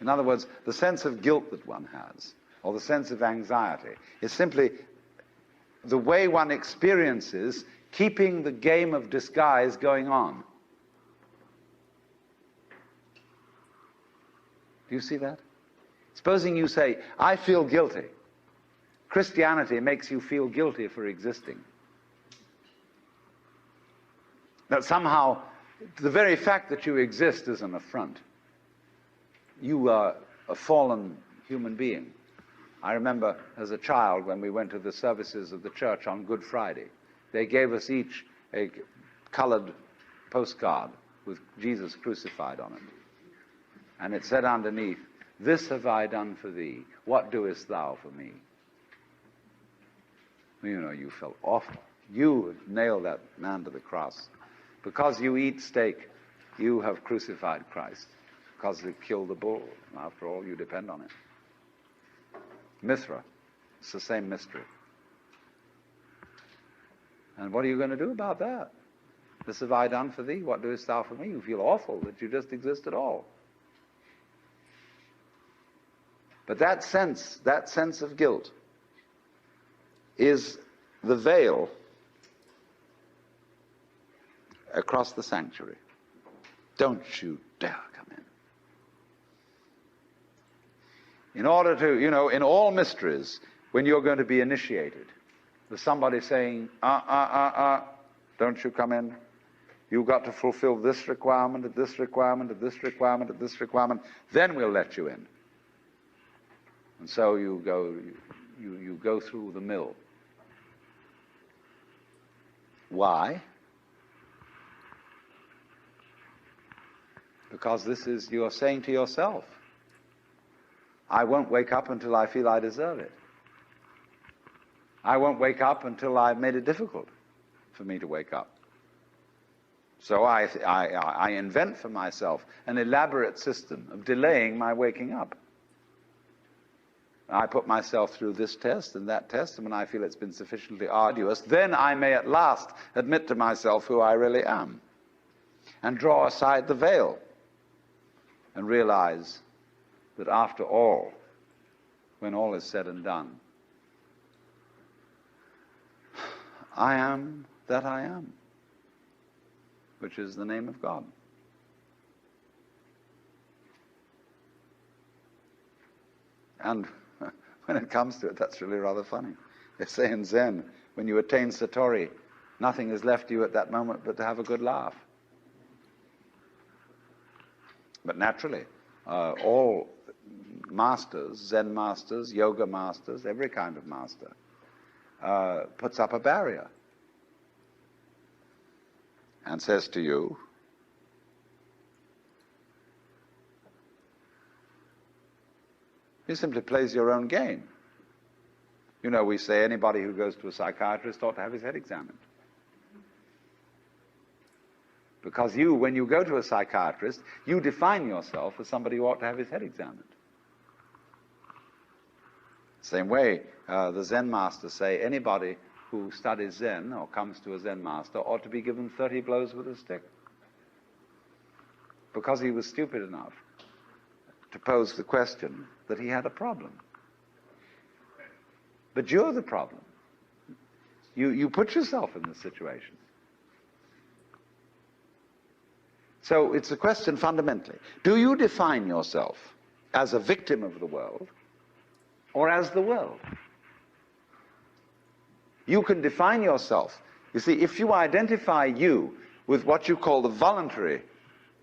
In other words, the sense of guilt that one has, or the sense of anxiety, is simply the way one experiences keeping the game of disguise going on. Do you see that? Supposing you say, I feel guilty. Christianity makes you feel guilty for existing. That somehow the very fact that you exist is an affront. You are a fallen human being. I remember as a child when we went to the services of the church on Good Friday, they gave us each a colored postcard with Jesus crucified on it. And it said underneath, this have I done for thee, what doest thou for me? You know, you felt awful. You nailed that man to the cross. Because you eat steak, you have crucified Christ. Because they killed the bull. After all, you depend on it. Mithra, it's the same mystery. And what are you going to do about that? This have I done for thee, what doest thou for me? You feel awful that you just exist at all. But that sense of guilt is the veil across the sanctuary. Don't you dare come in. In order to, you know, in all mysteries, when you're going to be initiated, there's somebody saying, don't you come in. You've got to fulfill this requirement, and this requirement, and this requirement, and this requirement, then we'll let you in. And so you go through the mill. Why? Because this is, you're saying to yourself, I won't wake up until I feel I deserve it. I won't wake up until I've made it difficult for me to wake up. So I invent for myself an elaborate system of delaying my waking up. I put myself through this test and that test, and when I feel it's been sufficiently arduous, then I may at last admit to myself who I really am and draw aside the veil and realize that after all, when all is said and done, I am that I am, which is the name of God. And when it comes to it, that's really rather funny. They say in Zen, when you attain Satori, nothing is left to you at that moment but to have a good laugh. But naturally, all masters, Zen masters, yoga masters, every kind of master, puts up a barrier and says to you, he simply plays your own game. You know, we say anybody who goes to a psychiatrist ought to have his head examined. Because you, when you go to a psychiatrist, you define yourself as somebody who ought to have his head examined. Same way, the Zen masters say anybody who studies Zen or comes to a Zen master ought to be given 30 blows with a stick. Because he was stupid enough to pose the question that he had a problem. But you're the problem. You put yourself in this situation. So it's a question fundamentally. Do you define yourself as a victim of the world or as the world? You can define yourself. You see, if you identify you with what you call the voluntary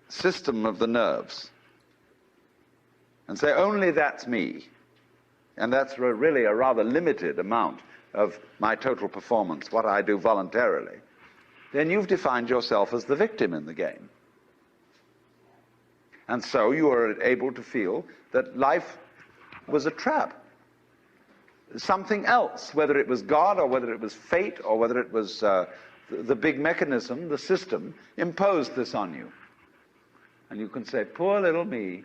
system of the nerves and say, only that's me, and that's really a rather limited amount of my total performance, what I do voluntarily, then you've defined yourself as the victim in the game. And so you are able to feel that life was a trap. Something else, whether it was God or whether it was fate or whether it was the big mechanism, the system, imposed this on you. And you can say, poor little me.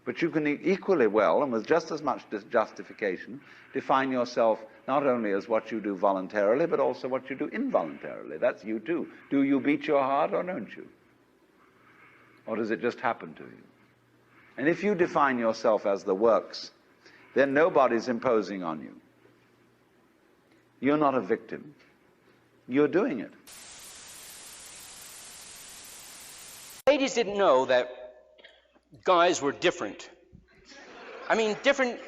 But you can equally well, and with just as much justification, define yourself not only as what you do voluntarily, but also what you do involuntarily. That's you too. Do you beat your heart or don't you? Or does it just happen to you? And if you define yourself as the works, then nobody's imposing on you. You're not a victim. You're doing it. Ladies didn't know that guys were different. I mean, different.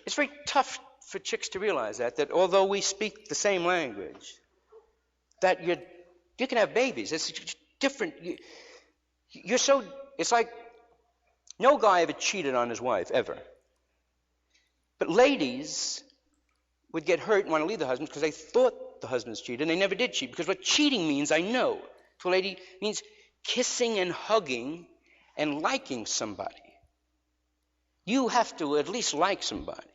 It's very tough for chicks to realize that although we speak the same language, that you can have babies. It's different. You're so, it's like no guy ever cheated on his wife, ever. But ladies would get hurt and want to leave the husband because they thought the husbands cheated, and they never did cheat. Because what cheating means, I know. To a lady, means kissing and hugging and liking somebody. You have to at least like somebody.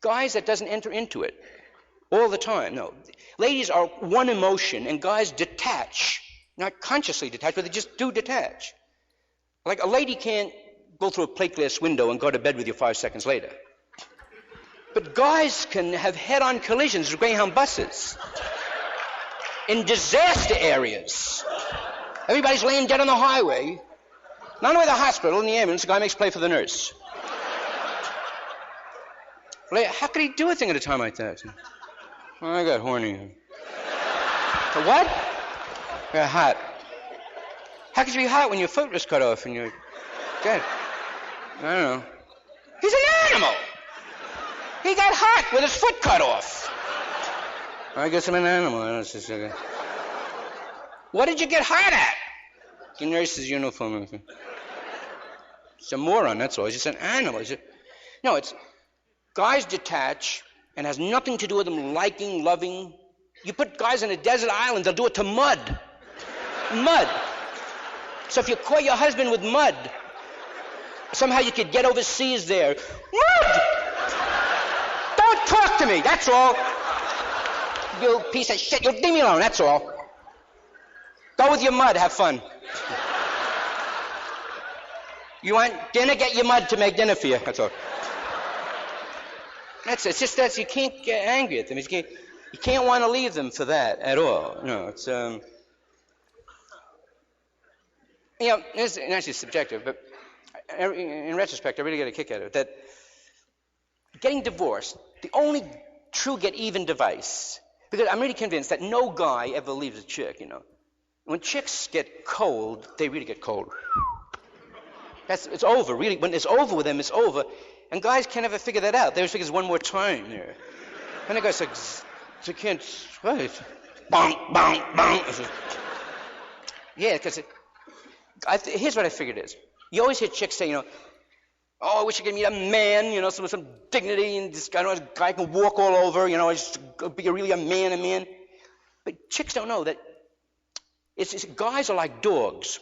Guys, that doesn't enter into it all the time. No. Ladies are one emotion, and guys detach. Not consciously detach, but they just do detach. Like a lady can't go through a plate glass window and go to bed with you 5 seconds later. But guys can have head-on collisions with Greyhound buses in disaster areas. Everybody's laying dead on the highway. Not only the hospital, in the ambulance, the guy makes play for the nurse. How could he do a thing at a time like that? Oh, I got horny. What? You're hot. How could you be hot when your foot was cut off and you're dead? I don't know. He's an animal! He got hot with his foot cut off. I guess I'm an animal. It's just, what did you get hot at? The nurse's uniform. It's a moron, that's all. He's just an animal. No, it's guys detach and has nothing to do with them liking, loving. You put guys on a desert island, they'll do it to mud. Mud. So if you caught your husband with mud, somehow you could get overseas there. Mud! Don't talk to me, that's all. You piece of shit, you leave me alone, that's all. Go with your mud, have fun. You want dinner, get your mud to make dinner for you, that's all. It's just that you can't get angry at them. You can't want to leave them for that at all. No, it's, it's actually subjective, but in retrospect, I really get a kick out of it, that getting divorced, the only true get-even device, because I'm really convinced that no guy ever leaves a chick, When chicks get cold, they really get cold. It's over, really. When it's over with them, it's over. And guys can't ever figure that out. They always think it's one more time there. And the guy's like, you can't, what? Bonk, bonk, bonk. Yeah, because here's what I figured it is. You always hear chicks say, oh, I wish I could meet a man, some dignity, and this guy can walk all over, just be a man. But chicks don't know that it's guys are like dogs.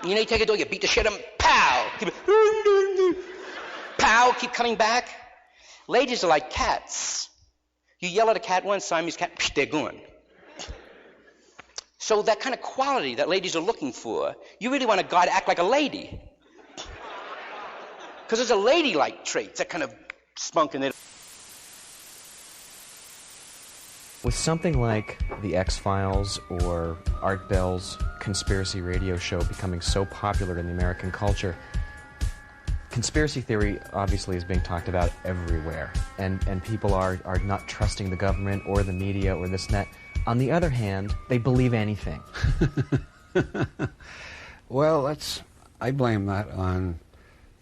You take a dog, you beat the shit out of him, pow! Pow, keep coming back. Ladies are like cats. You yell at a cat once, Siamese cat, they're gone. So that kind of quality that ladies are looking for, you really want a guy to act like a lady. Because there's a ladylike trait, that kind of spunk in it. With something like The X-Files or Art Bell's conspiracy radio show becoming so popular in the American culture, conspiracy theory obviously is being talked about everywhere, and people are not trusting the government or the media or this and that. On the other hand, they believe anything. Well, I blame that on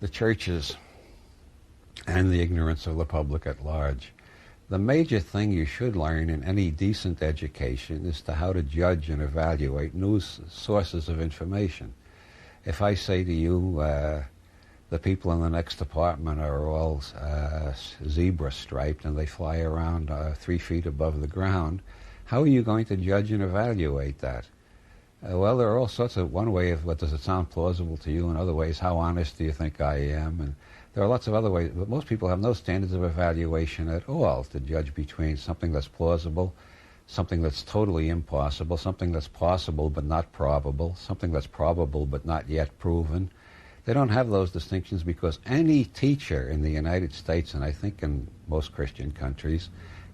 the churches and the ignorance of the public at large. The major thing you should learn in any decent education is how to judge and evaluate news sources of information. If I say to you, the people in the next apartment are all zebra striped and they fly around 3 feet above the ground, how are you going to judge and evaluate that? Well, there are all sorts of, one way of, does it sound plausible to you? In other ways, how honest do you think I am? And there are lots of other ways, but most people have no standards of evaluation at all to judge between something that's plausible, something that's totally impossible, something that's possible but not probable, something that's probable but not yet proven. They don't have those distinctions because any teacher in the United States, and I think in most Christian countries,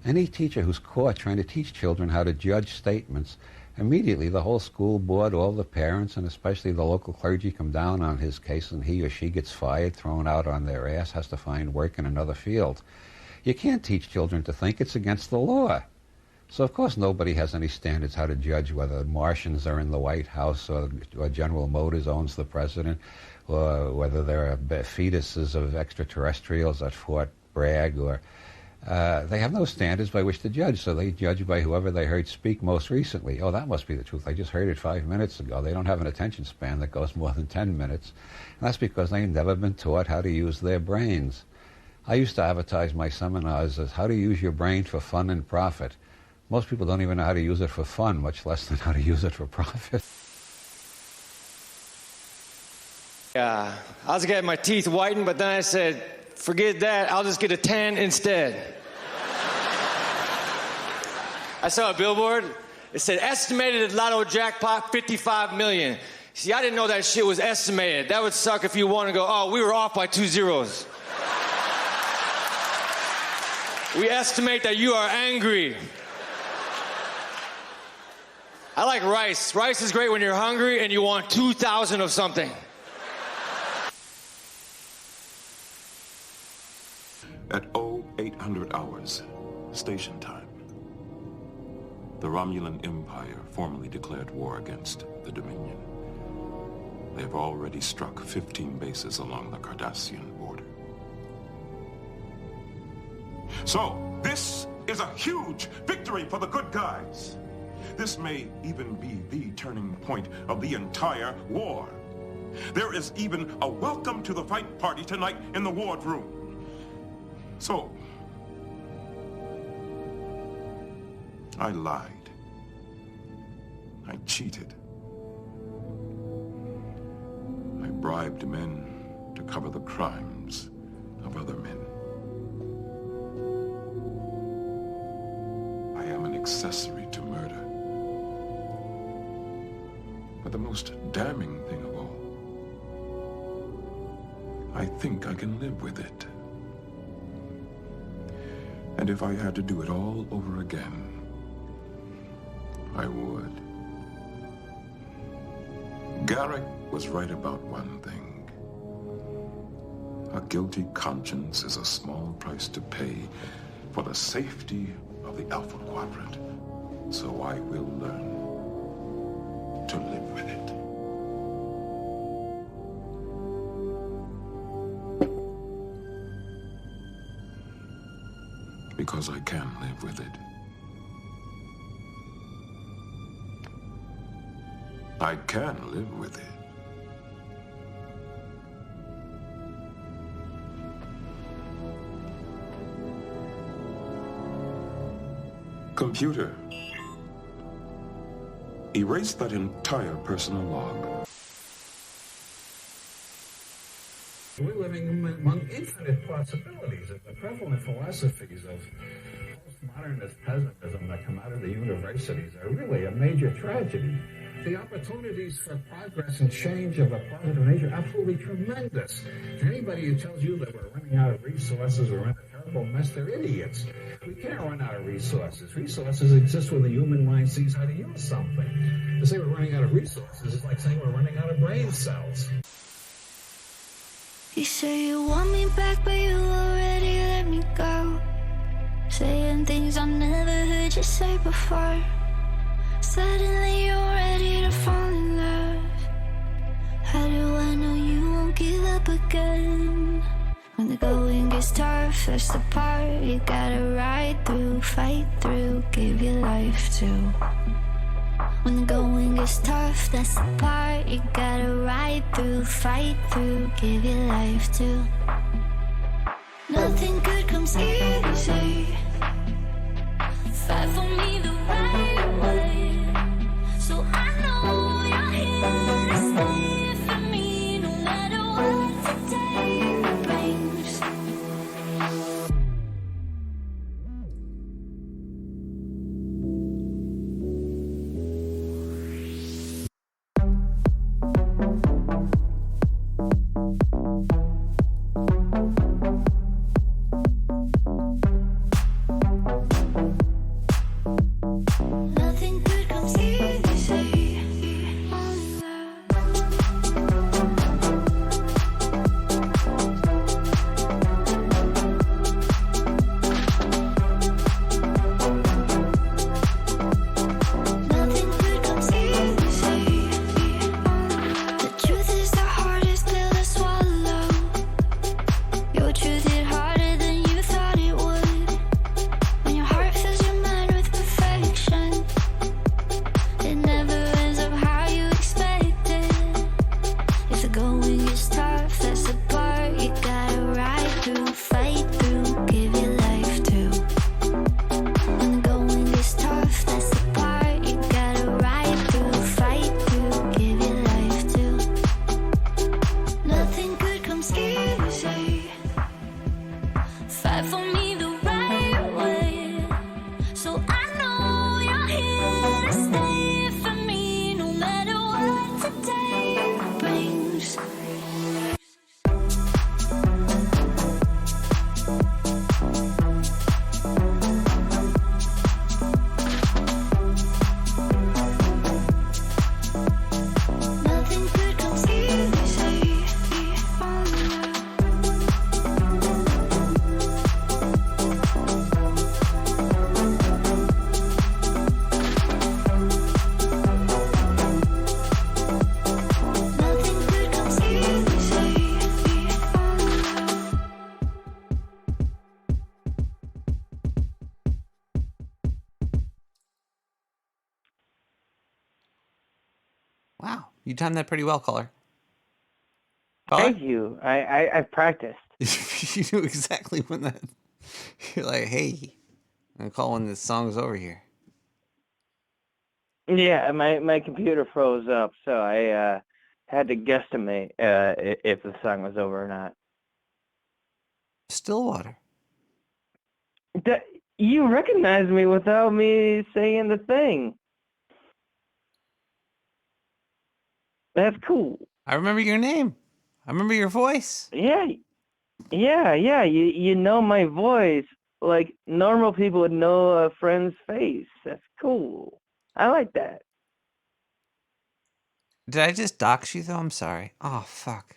any teacher who's caught trying to teach children how to judge statements, immediately the whole school board, all the parents, and especially the local clergy come down on his case, and he or she gets fired, thrown out on their ass, has to find work in another field. You can't teach children to think. It's against the law. So, of course, nobody has any standards how to judge whether Martians are in the White House or General Motors owns the president, or whether there are fetuses of extraterrestrials at Fort Bragg, or they have no standards by which to judge, so they judge by whoever they heard speak most recently. Oh, that must be the truth. I just heard it 5 minutes ago. They don't have an attention span that goes more than 10 minutes. And that's because they've never been taught how to use their brains. I used to advertise my seminars as how to use your brain for fun and profit. Most people don't even know how to use it for fun, much less than how to use it for profit. I was getting my teeth whitened, but then I said, forget that, I'll just get a tan instead. I saw a billboard. It said, estimated lotto jackpot, 55 million. See, I didn't know that shit was estimated. That would suck if you want to go, oh, we were off by 2 zeros. We estimate that you are angry. I like rice. Rice is great when you're hungry and you want 2,000 of something. At 0800 hours, station time, the Romulan Empire formally declared war against the Dominion. They have already struck 15 bases along the Cardassian border. So, this is a huge victory for the good guys. This may even be the turning point of the entire war. There is even a welcome to the fight party tonight in the wardroom. So, I lied. I cheated. I bribed men to cover the crimes of other men. I am an accessory to murder. But the most damning thing of all, I think I can live with it. And if I had to do it all over again, I would. Garrick was right about one thing. A guilty conscience is a small price to pay for the safety of the Alpha Quadrant. So I will learn to live with it. because I can live with it. I can live with it. Computer, erase that entire personal log. We're living among infinite possibilities, and the prevalent philosophies of postmodernist pessimism that come out of the universities are really a major tragedy. The opportunities for progress and change of a positive nature are absolutely tremendous. Anybody who tells you that we're running out of resources, we're in a terrible mess, they're idiots. We can't run out of resources. Resources exist when the human mind sees how to use something. To say we're running out of resources is like saying we're running out of brain cells. You say you want me back, but you already let me go. Saying things I never heard you say before. Suddenly you're ready to fall in love. How do I know you won't give up again? When the going gets tough, that's the part you gotta ride through, fight through, give your life to. When the going gets tough, that's the part you gotta ride through, fight through, give your life to. Nothing good comes easy. Fight for me the right way. So I know you're here to stay for me, no matter what today brings. Nothing good comes easy. Nothing good comes easy. The truth is the hardest pill to swallow. Your truth hit harder than you thought it would. When your heart fills your mind with perfection, it never ends up how you expected. If the going is tough, that's the part you gotta ride through, fight through, give your life to. When the going is tough, that's the part you gotta ride through, fight through, give your life to. Nothing good comes easy. Fight for me the right way. So I know you're here to stay for me, no matter what today brings. Nothing good comes easy. Nothing good comes easy. Wow, you timed that pretty well, caller. Thank you. I've practiced. You knew exactly when that. You're like, hey, I'm gonna call when this song's over here. Yeah, my computer froze up, so I had to guesstimate if the song was over or not. Stillwater. You recognized me without me saying the thing. That's cool. I remember your name. I remember your voice. Yeah. You know my voice like normal people would know a friend's face. That's cool. I like that. Did I just dox you though? I'm sorry. Oh fuck.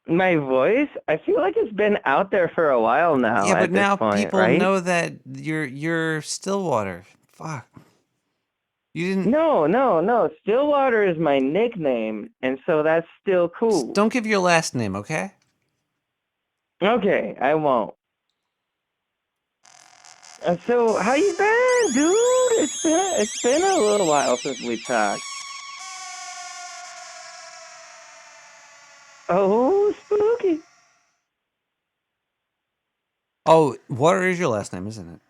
My voice? I feel like it's been out there for a while now. Yeah, at but this now point, people right? know that you're Stillwater. Fuck. You didn't. No. Stillwater is my nickname, and so that's still cool. Don't give your last name, okay? Okay, I won't. So how you been, dude? It's been a little while since we talked. Oh, spooky. Oh, Water is your last name, isn't it?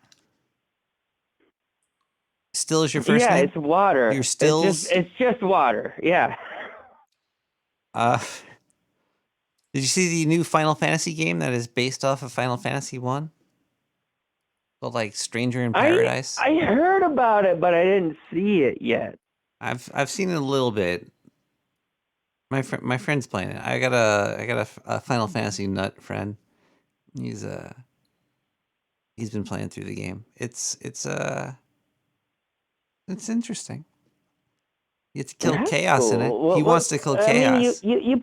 Still is your first Yeah, name? it's water. Your Stills? It's just water. Yeah. Did you see the new Final Fantasy game that is based off of Final Fantasy 1? Called like Stranger in Paradise? I heard about it, but I didn't see it yet. I've seen it a little bit. My friend's playing it. I got a Final Fantasy nut friend. He's been playing through the game. It's interesting. You have to kill That's chaos in it. cool. He wants to kill I mean, chaos. you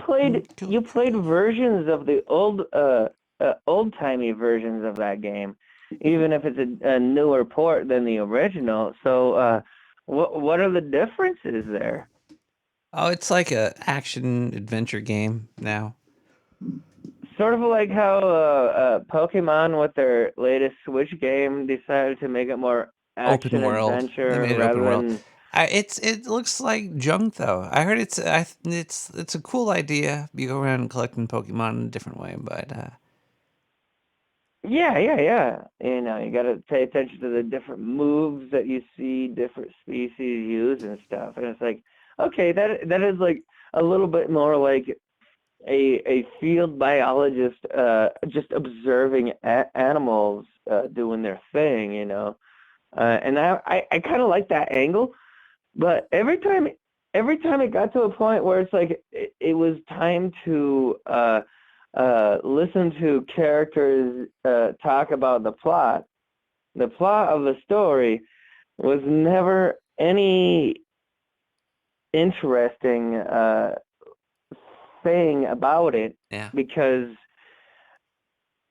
played versions of the old timey versions of that game, even if it's a newer port than the original. So, what are the differences there? Oh, it's like a action adventure game now. Sort of like how Pokemon with their latest Switch game decided to make it more action Open world. adventure They made it rather open world. than. It looks like junk though. I heard it's a cool idea. You go around collecting Pokemon in a different way, but Yeah. You know, you got to pay attention to the different moves that you see different species use and stuff. And it's like, okay, that is like a little bit more like a field biologist just observing animals doing their thing, you know. And I kind of like that angle, but every time it got to a point where it's like it was time to listen to characters talk about the plot of the story was never any interesting thing about it. Yeah. Because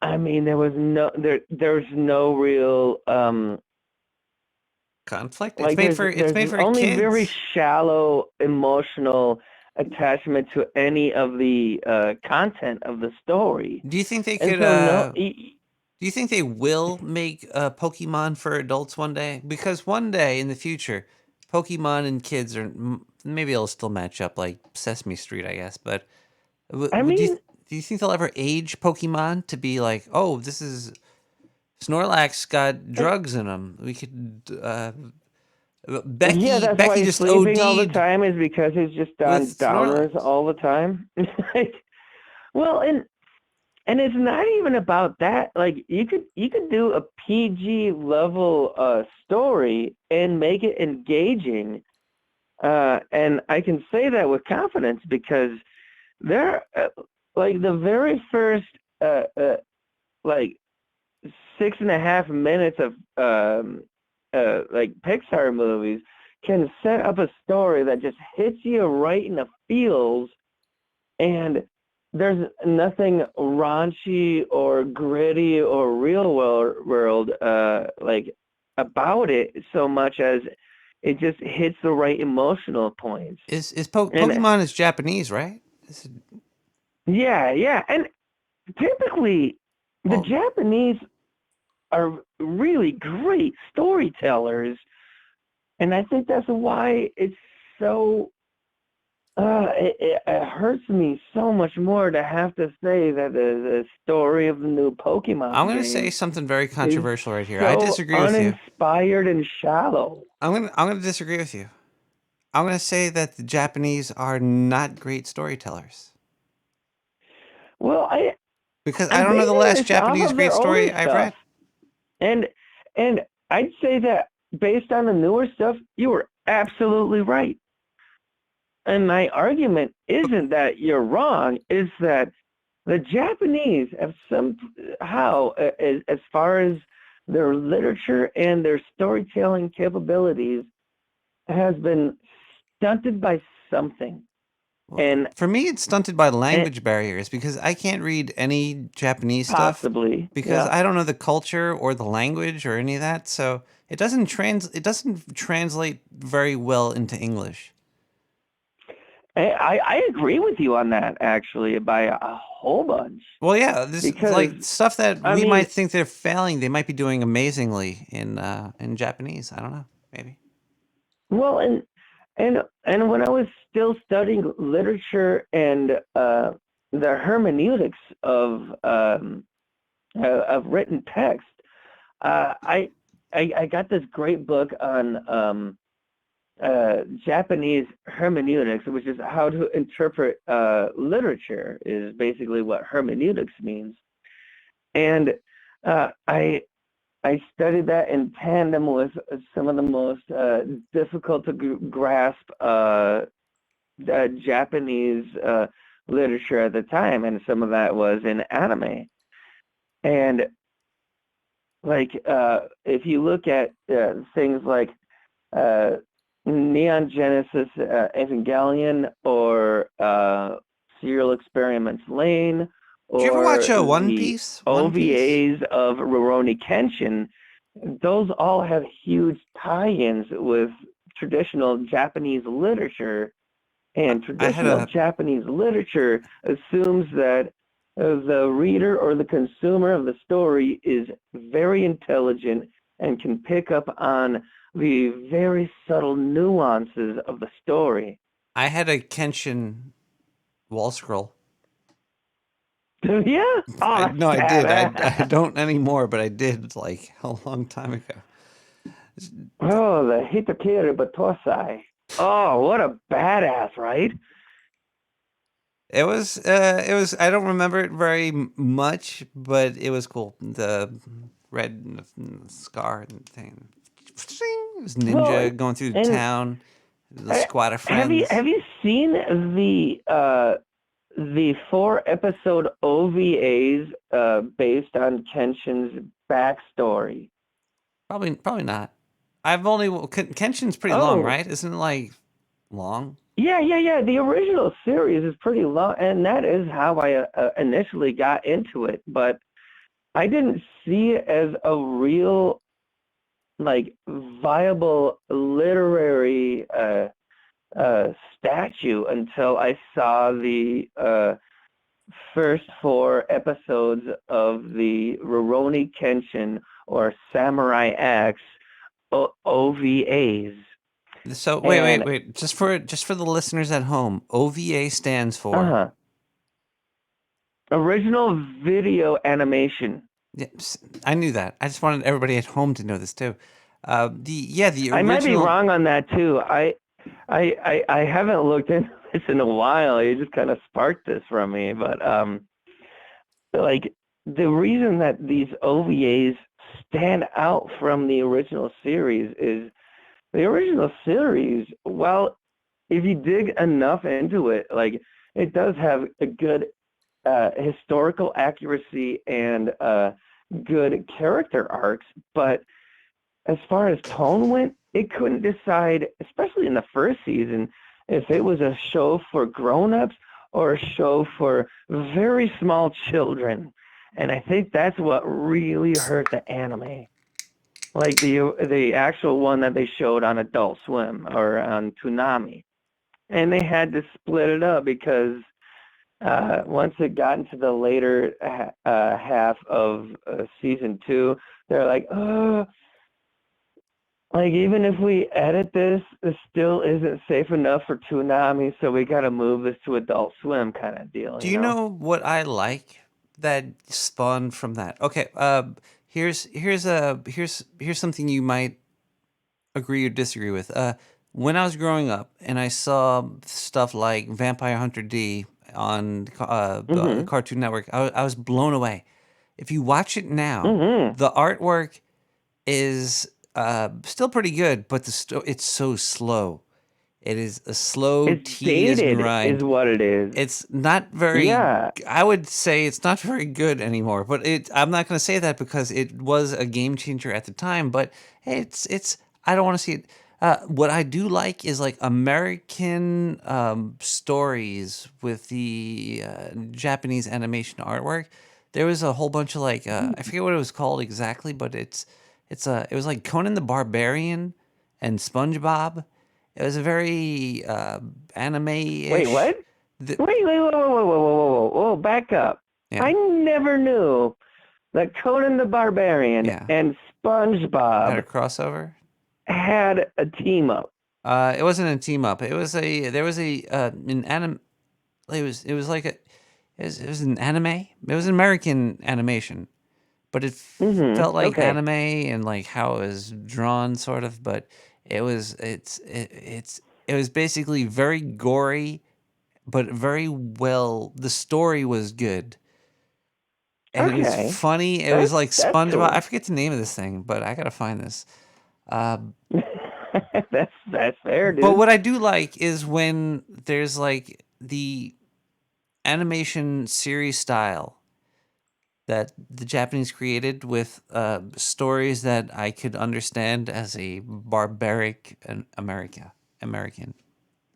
I mean there's no real conflict. like It's made for only kids. very shallow emotional attachment to any of the content of the story. Do you think they And could? so Do you think they will make Pokemon for adults one day? Because one day in the future, Pokemon and kids are maybe it'll still match up like Sesame Street, I guess. But do you think they'll ever age Pokemon to be like, oh, this is Snorlax got drugs in him. We could Becky. Yeah, that's Becky why he's just sleeping all the OD'd. time is because he's just on with downers all the time. Like, well, and it's not even about that. Like you could do a PG level story and make it engaging. And I can say that with confidence because there, like the very first, like 6.5 minutes of like Pixar movies can set up a story that just hits you right in the feels, and there's nothing raunchy or gritty or real world like about it so much as it just hits the right emotional points. Pokemon is Japanese, right? Yeah, and typically the Japanese are really great storytellers, and I think that's why it's so. It hurts me so much more to have to say that the story of the new Pokemon. I'm going to game say something very is controversial right here. so I disagree with you. uninspired and shallow. I'm going to disagree with you. I'm going to say that the Japanese are not great storytellers. Well, because I don't know the last Japanese great story I've read. And I'd say that based on the newer stuff, you were absolutely right. And my argument isn't that you're wrong, is that the Japanese have somehow, as far as their literature and their storytelling capabilities, has been stunted by something. And for me, it's stunted by language barriers because I can't read any Japanese stuff. Possibly, because yeah. I don't know the culture or the language or any of that, so it doesn't translate very well into English. I agree with you on that actually by a whole bunch. Well, yeah, this Because like stuff that I we mean, might think they're failing, they might be doing amazingly in Japanese. I don't know, maybe. well, and when I was still studying literature and the hermeneutics of written text, uh, I, I got this great book on Japanese hermeneutics, which is how to interpret literature, is basically what hermeneutics means. And I studied that in tandem with some of the most difficult to grasp Japanese literature at the time, and some of that was in anime. And like, if you look at things like uh, Neon Genesis Evangelion or Serial Experiments Lane Did you ever watch or One the Piece? One Piece? OVAs of Rurouni Kenshin, those all have huge tie-ins with traditional Japanese literature, and I had traditional a Japanese literature assumes that the reader or the consumer of the story is very intelligent and can pick up on the very subtle nuances of the story. I had a Kenshin wall scroll. Yeah? Oh, that's No, I did. I badass. don't anymore, but I did like a long time ago. Oh, the Hitakiri Batosai. Oh, what a badass, right? It was I don't remember it very much, but it was cool. The red scar and thing. It was Well, ninja going through the and town, the squad of have you friends. seen the 4 episode OVAs based on Kenshin's backstory? Probably not. I've only Kenshin's pretty long, Oh, right? Isn't it like long? yeah. The original series is pretty long, and that is how I initially got into it. But I didn't see it as a real, like, viable literary statue until I saw the first 4 episodes of the Rurouni Kenshin or Samurai X OVAs. So And wait. Just for the listeners at home, OVA stands for. uh-huh. Original video animation. Yes, I knew that. I just wanted everybody at home to know this too. The I might be original. wrong on that too. I haven't looked into this in a while. You just kind of sparked this from me, but like, the reason that these OVAs stand out from the original series is the original series, well, if you dig enough into it, like, it does have a good historical accuracy and good character arcs, but as far as tone went, it couldn't decide, especially in the first season, if it was a show for grown-ups or a show for very small children. And I think that's what really hurt the anime. Like the actual one that they showed on Adult Swim or on Toonami. And they had to split it up because once it got into the later half of season 2, they're like, oh, like, even if we edit this, it still isn't safe enough for Toonami, so we got to move this to Adult Swim kind of deal. Do you know what I like that spawned from that? Okay, here's something you might agree or disagree with. When I was growing up and I saw stuff like Vampire Hunter D on the Cartoon Network, I was blown away. If you watch it now, the artwork is still pretty good, but it's so slow. It is a slow, It's tedious dated, grind. is what it is. It's not very. Yeah. I would say it's not very good anymore. But I'm not going to say that because it was a game changer at the time. But it's. I don't want to see it. What I do like is like American stories with the Japanese animation artwork. There was a whole bunch of like I forget what it was called exactly, but it was like Conan the Barbarian and SpongeBob. It was a very anime-ish. Wait, what? Wait, whoa, back up. Yeah. I never knew that Conan the Barbarian and SpongeBob Had a crossover? had a team up. It wasn't a team up. It was an anime. It was an anime. It was an American animation, but it felt like anime and like how it was drawn, sort of. But it was basically very gory, but very well. The story was good, and it was funny. It was like SpongeBob. Cool. I forget the name of this thing, but I gotta find this. That's fair, dude. But what I do like is when there's like the animation series style that the Japanese created with stories that I could understand as a barbaric American.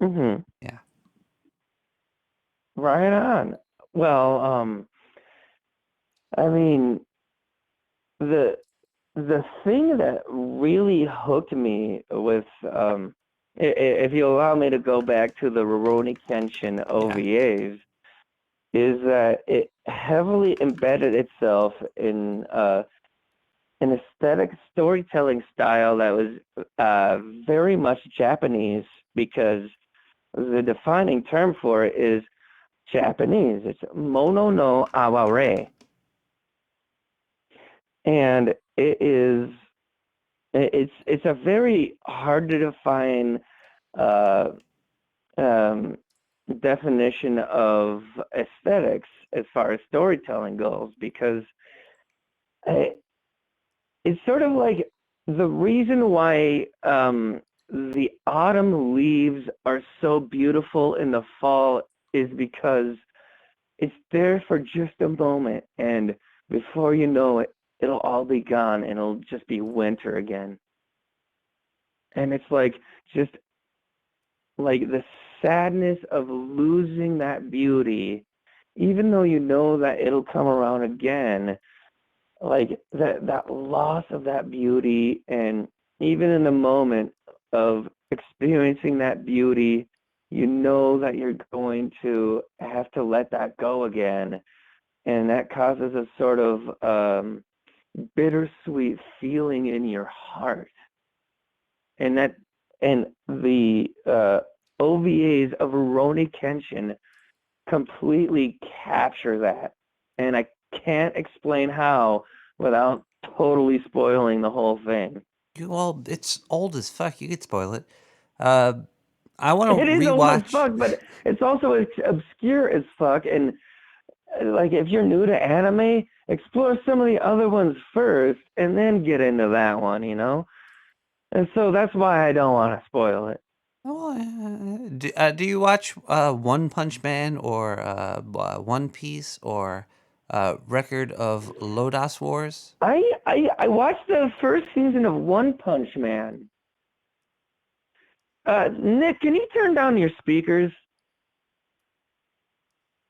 Mm-hmm. Yeah. Right on. Well, I mean, the thing that really hooked me with, if you allow me to go back to the Rurouni Kenshin OVAs, is that it heavily embedded itself in an aesthetic storytelling style that was very much Japanese, because the defining term for it is Japanese. It's mono no aware. And it's a very hard to define definition of aesthetics as far as storytelling goes, because it's sort of like the reason why the autumn leaves are so beautiful in the fall is because it's there for just a moment, and before you know it, it'll all be gone and it'll just be winter again. And it's like just like the sadness of losing that beauty, even though you know that it'll come around again, like that loss of that beauty. And even in the moment of experiencing that beauty, you know that you're going to have to let that go again. And that causes a sort of bittersweet feeling in your heart. And the OVAs of Rurouni Kenshin completely capture that. And I can't explain how without totally spoiling the whole thing. Well, it's old as fuck. You could spoil it. I want to It is old as rewatch. fuck, but it's also obscure as fuck. And like, if you're new to anime, explore some of the other ones first, and then get into that one, you know. And so that's why I don't want to spoil it. Do you watch One Punch Man or One Piece or Record of Lodoss Wars? I watched the first season of One Punch Man. Nick, can you turn down your speakers?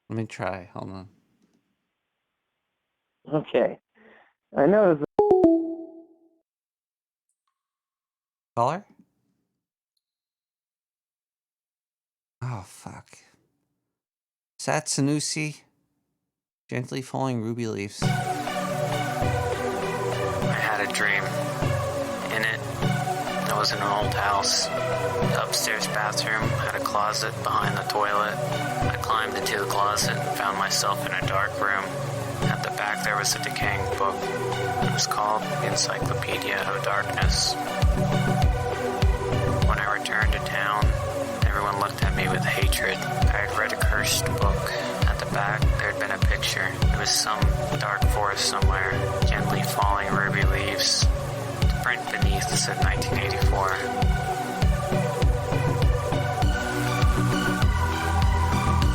Let me try. Hold on. Okay. I know. Caller? Oh, fuck. Satsunusi. Gently falling ruby leaves. I had a dream. In it, I was in an old house. The upstairs bathroom had a closet behind the toilet. I climbed into the closet and found myself in a dark room. At the back there was a decaying book. It was called The Encyclopedia of Darkness. When I returned to town, everyone looked at me with hatred. I had read a cursed book. At the back, there had been a picture. It was some dark forest somewhere, gently falling ruby leaves. The print beneath said 1984.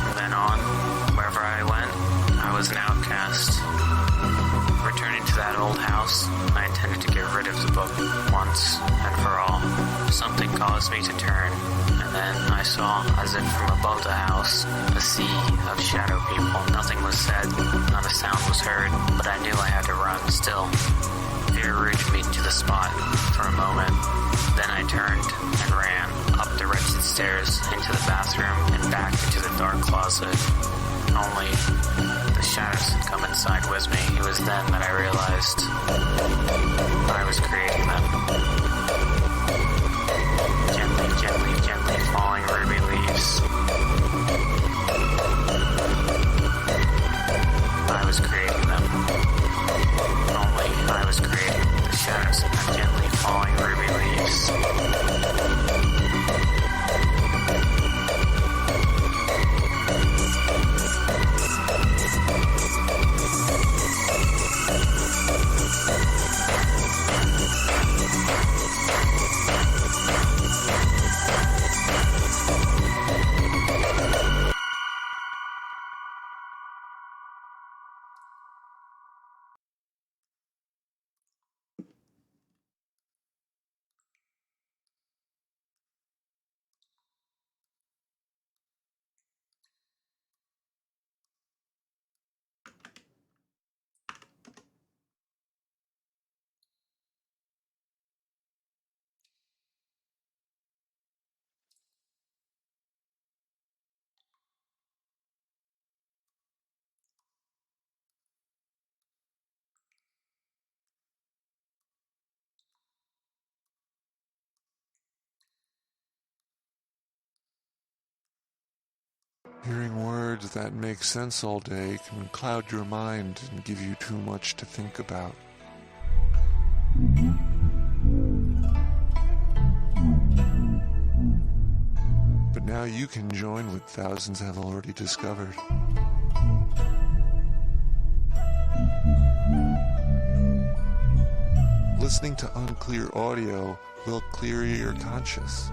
From then on, wherever I went, I was an outcast. Returning to that old house, I intended to get rid of the book once and for all. Something caused me to turn, and then I saw, as if from above the house, a sea of shadow people. Nothing was said, not a sound was heard, but I knew I had to run still. Fear rooted me to the spot for a moment. Then I turned and ran up the closet. Only the shadows had come inside with me. It was then that I realized I was creating them. Gently, gently, gently falling ruby leaves. I was creating them. Only I was creating the shadows of gently falling ruby leaves. Hearing words that make sense all day can cloud your mind and give you too much to think about. But now you can join what thousands have already discovered. Listening to unclear audio will clear your conscience.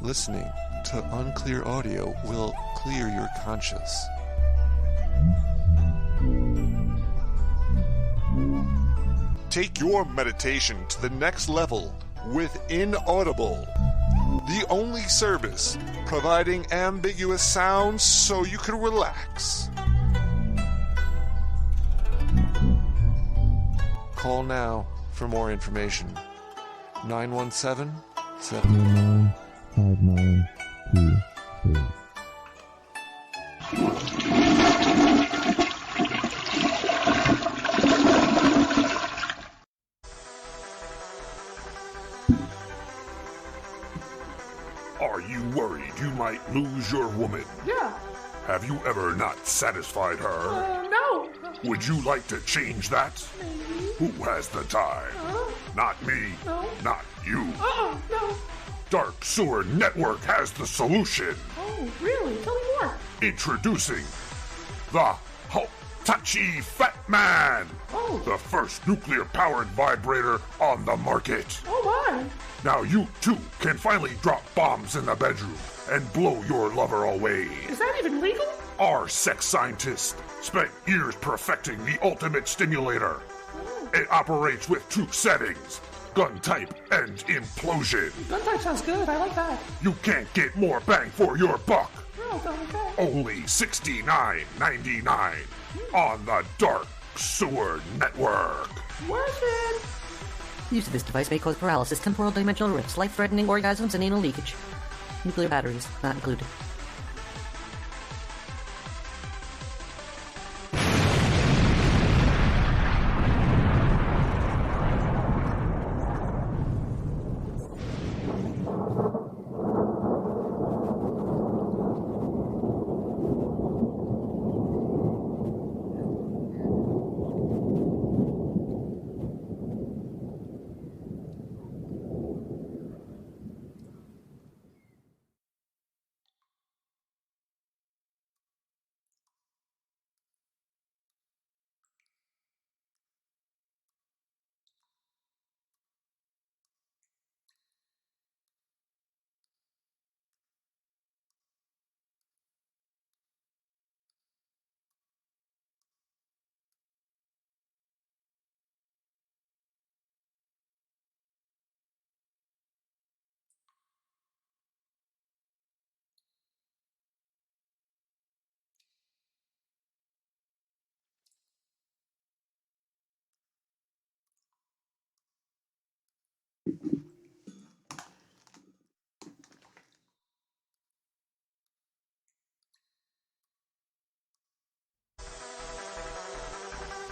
Listening to unclear audio will clear your conscience. Take your meditation to the next level with Inaudible, the only service providing ambiguous sounds so you can relax. Call now for more information. 917 7 5923. Are you worried you might lose your woman? Yeah. Have you ever not satisfied her? No. Would you like to change that? Who has the time? Not me. No. Not you. No. Dark Sewer Network has the solution. Oh, really? Tell me more. Introducing the Hitachi Fat Man. Oh. The first nuclear-powered vibrator on the market. Oh, my. Now you, too, can finally drop bombs in the bedroom and blow your lover away. Is that even legal? Our sex scientist spent years perfecting the ultimate stimulator. It operates with 2 settings, gun type and implosion. Gun type sounds good. I like that. You can't get more bang for your buck. Oh, okay. Only $69.99 on the Dark Sewer Network. Worth it. Use of this device may cause paralysis, temporal dimensional rifts, life-threatening orgasms, and anal leakage. Nuclear batteries not included.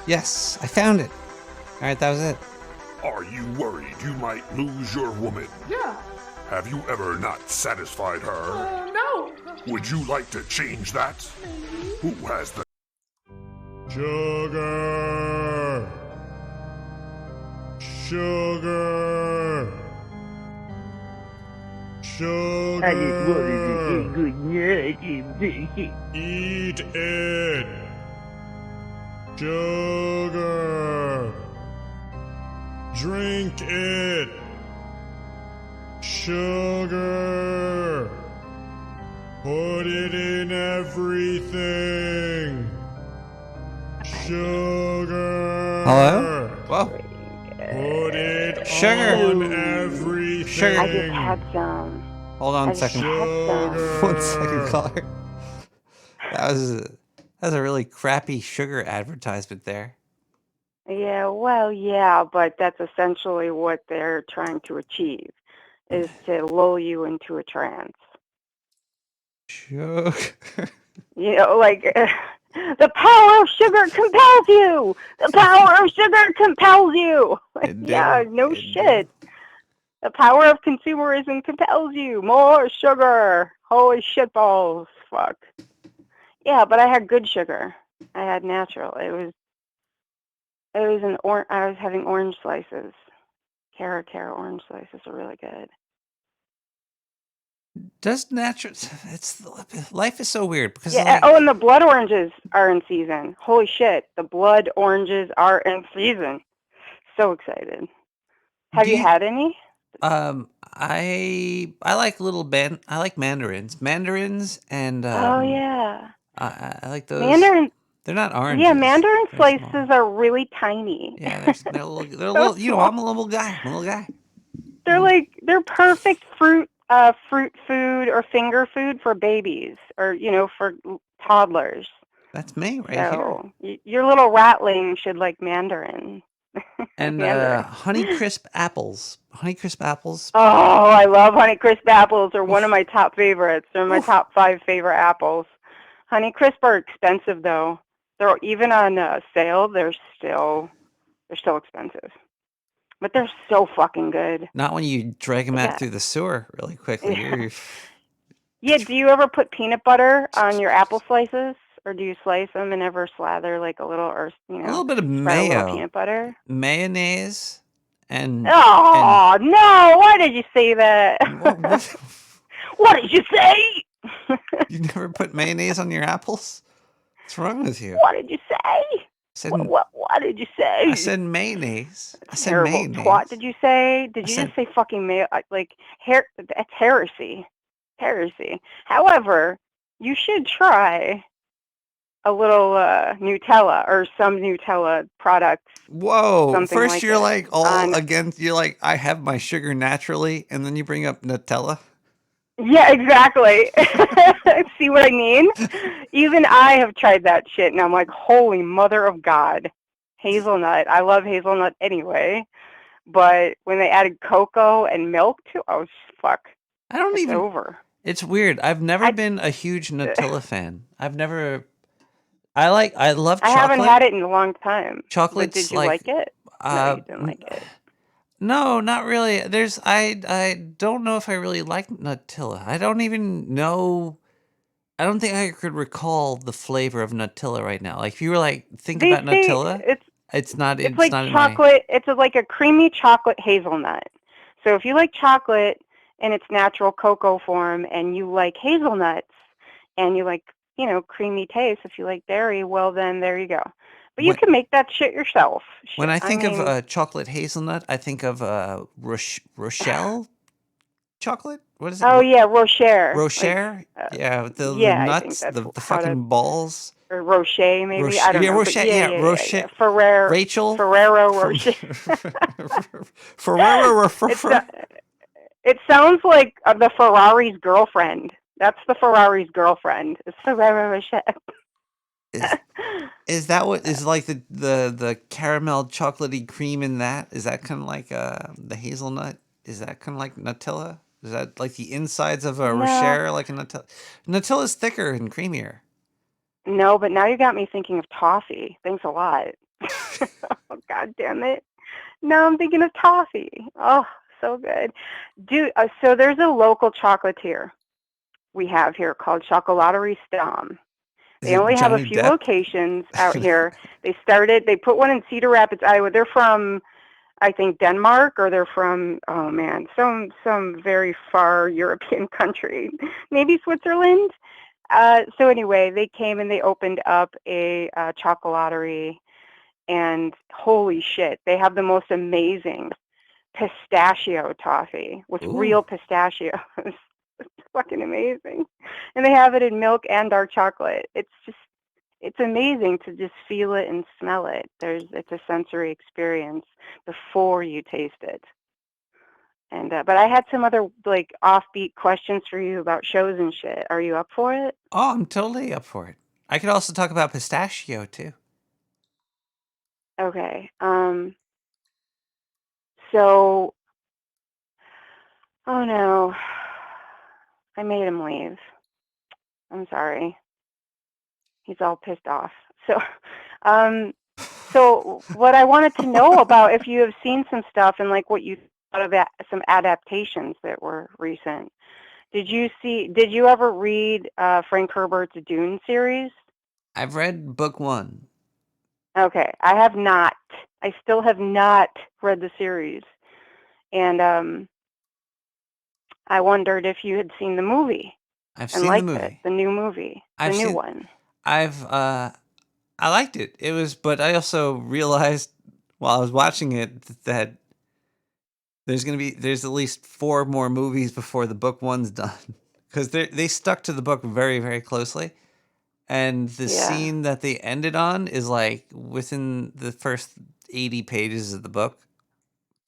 Yes, I found it. All right, that was it. Are you worried you might lose your woman? Yeah. Have you ever not satisfied her? No. Would you like to change that? Who has the Sugar. Sugar. Sugar. I just wanted to say good night. Eat it. Sugar. Drink it. Sugar. Put it in everything. Sugar. Hello? Whoa. Put it Sugar. on everything. Sugar. I just had some. Hold on I a just second. had some. 1 second, caller. That was a really crappy sugar advertisement there. Yeah, well, yeah, but that's essentially what they're trying to achieve, is to lull you into a trance. Sugar. You know, like, the power of sugar compels you! The power of sugar compels you! Like, yeah, no shit. The power of consumerism compels you. More sugar. Holy shitballs. Fuck. Yeah, but I had good sugar. I had natural. It was I was having orange slices. Cara orange slices are really good. Does natural? Life is so weird because Yeah. like, Oh, and the blood oranges are in season. Holy shit! The blood oranges are in season. So excited. Have you had any? I like I like mandarins and Oh yeah. I like those. Mandarin. They're not oranges. Yeah, mandarin They're slices small. are really tiny. Yeah, they're a little. You know, I'm a little guy. They're perfect fruit food or finger food for babies or for toddlers. That's me right So your little ratling should like mandarin. here. And Mandarin. Honeycrisp apples. Honeycrisp apples. Oh, I love Honeycrisp apples. They're one of my top favorites. They're my top 5 favorite apples. Honeycrisp are expensive though. They're even on sale. They're still expensive, but they're so fucking good. Not when you drag them out Yeah. through the sewer really quickly. Yeah. Yeah. Do you ever put peanut butter on your apple slices, or do you slice them and ever slather like a little A little bit of spread a mayo, little peanut butter? mayonnaise, and Oh no! Why did you say that? What did you say? you never put mayonnaise on your apples? What's wrong with you? What did you say? Said, What did you say? I said mayonnaise. I said Terrible mayonnaise. twat. Did you say? Did I you said- just say fucking mayo? That's heresy. Heresy. However, you should try a little Nutella or some Nutella products. Whoa! Something First like you're it like all on- against. You're like, I have my sugar naturally, and then you bring up Nutella. Yeah, exactly. See what I mean? Even I have tried that shit, and I'm like, holy mother of God. Hazelnut. I love hazelnut anyway, but when they added cocoa and milk to, oh fuck. I don't it's even. over. It's weird. I've never been a huge Nutella fan. I've never. I love chocolate. I haven't had it in a long time. But Chocolate's did you like- like it? No, you didn't like it. No, not really. I don't know if I really like Nutella. I don't even know. I don't think I could recall the flavor of Nutella right now. Like if you were like think They about say Nutella, it's not. It's like not in my. chocolate. It's like a creamy chocolate hazelnut. So if you like chocolate in its natural cocoa form, and you like hazelnuts, and you like creamy taste, if you like dairy, well then there you go. But you can make that shit yourself. When I think mean, of chocolate hazelnut, I think of Rochelle chocolate. What is it? Oh yeah, Rocher. Rocher? Yeah, with the yeah, I nuts, think the that's fucking balls. Or Rocher, maybe. Rocher, I don't yeah, know. Rocher, but yeah, Rocher. Yeah. Ferrero. Rachel. Ferrero Rocher. Ferrero. It sounds like the Ferrari's girlfriend. That's the Ferrari's girlfriend. It's Ferrero Rocher. Is that what is like the caramel chocolatey cream in that? Is that kind of like the hazelnut? Is that kind of like Nutella? Is that like the insides of a No. Rocher like a Nutella? Nutella's thicker and creamier. No, but now you got me thinking of toffee. Thanks a lot. Oh, God damn it. Now I'm thinking of toffee. Oh, so good. So there's a local chocolatier we have here called Chocolaterie Stam. Is They only it have a Johnny few Depp? locations out here. They put one in Cedar Rapids, Iowa. They're from, I think, Denmark, or they're from, oh man, some very far European country, maybe Switzerland. So anyway, they came and they opened up a chocolaterie, and holy shit, they have the most amazing pistachio toffee with real pistachios. It's fucking amazing. And they have it in milk and dark chocolate. It's amazing to just feel it and smell it. It's a sensory experience before you taste it. And but I had some other like offbeat questions for you about shows and shit. Are you up for it? Oh, I'm totally up for it. I could also talk about pistachio too. Okay. So, oh no, I made him leave. I'm sorry. He's all pissed off. Um, so what I wanted to know about if you have seen some stuff and like what you thought of some adaptations that were recent. Did you ever read Frank Herbert's Dune series? I've read book 1. Okay, I have not. I still have not read the series. And I wondered if you had seen the movie. I've and seen the liked it, movie. the new movie, the new one. I liked it. It was, but I also realized while I was watching it that there's at least 4 more movies before the book 1's done, because they stuck to the book very, very closely, and the scene that they ended on is like within the first 80 pages of the book.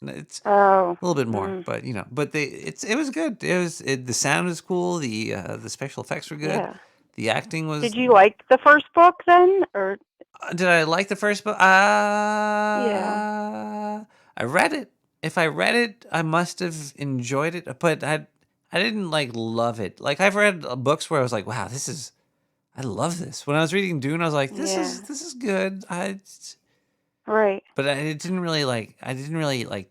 It's a little bit more, but it was good. The sound was cool. The special effects were good. Yeah. The acting was. Did you like the first book then, or? Did I like the first book? Yeah. I read it. If I read it, I must have enjoyed it, but I didn't like love it. Like I've read books where I was like, wow, I love this. When I was reading Dune, I was like, this is good. Right. But I didn't really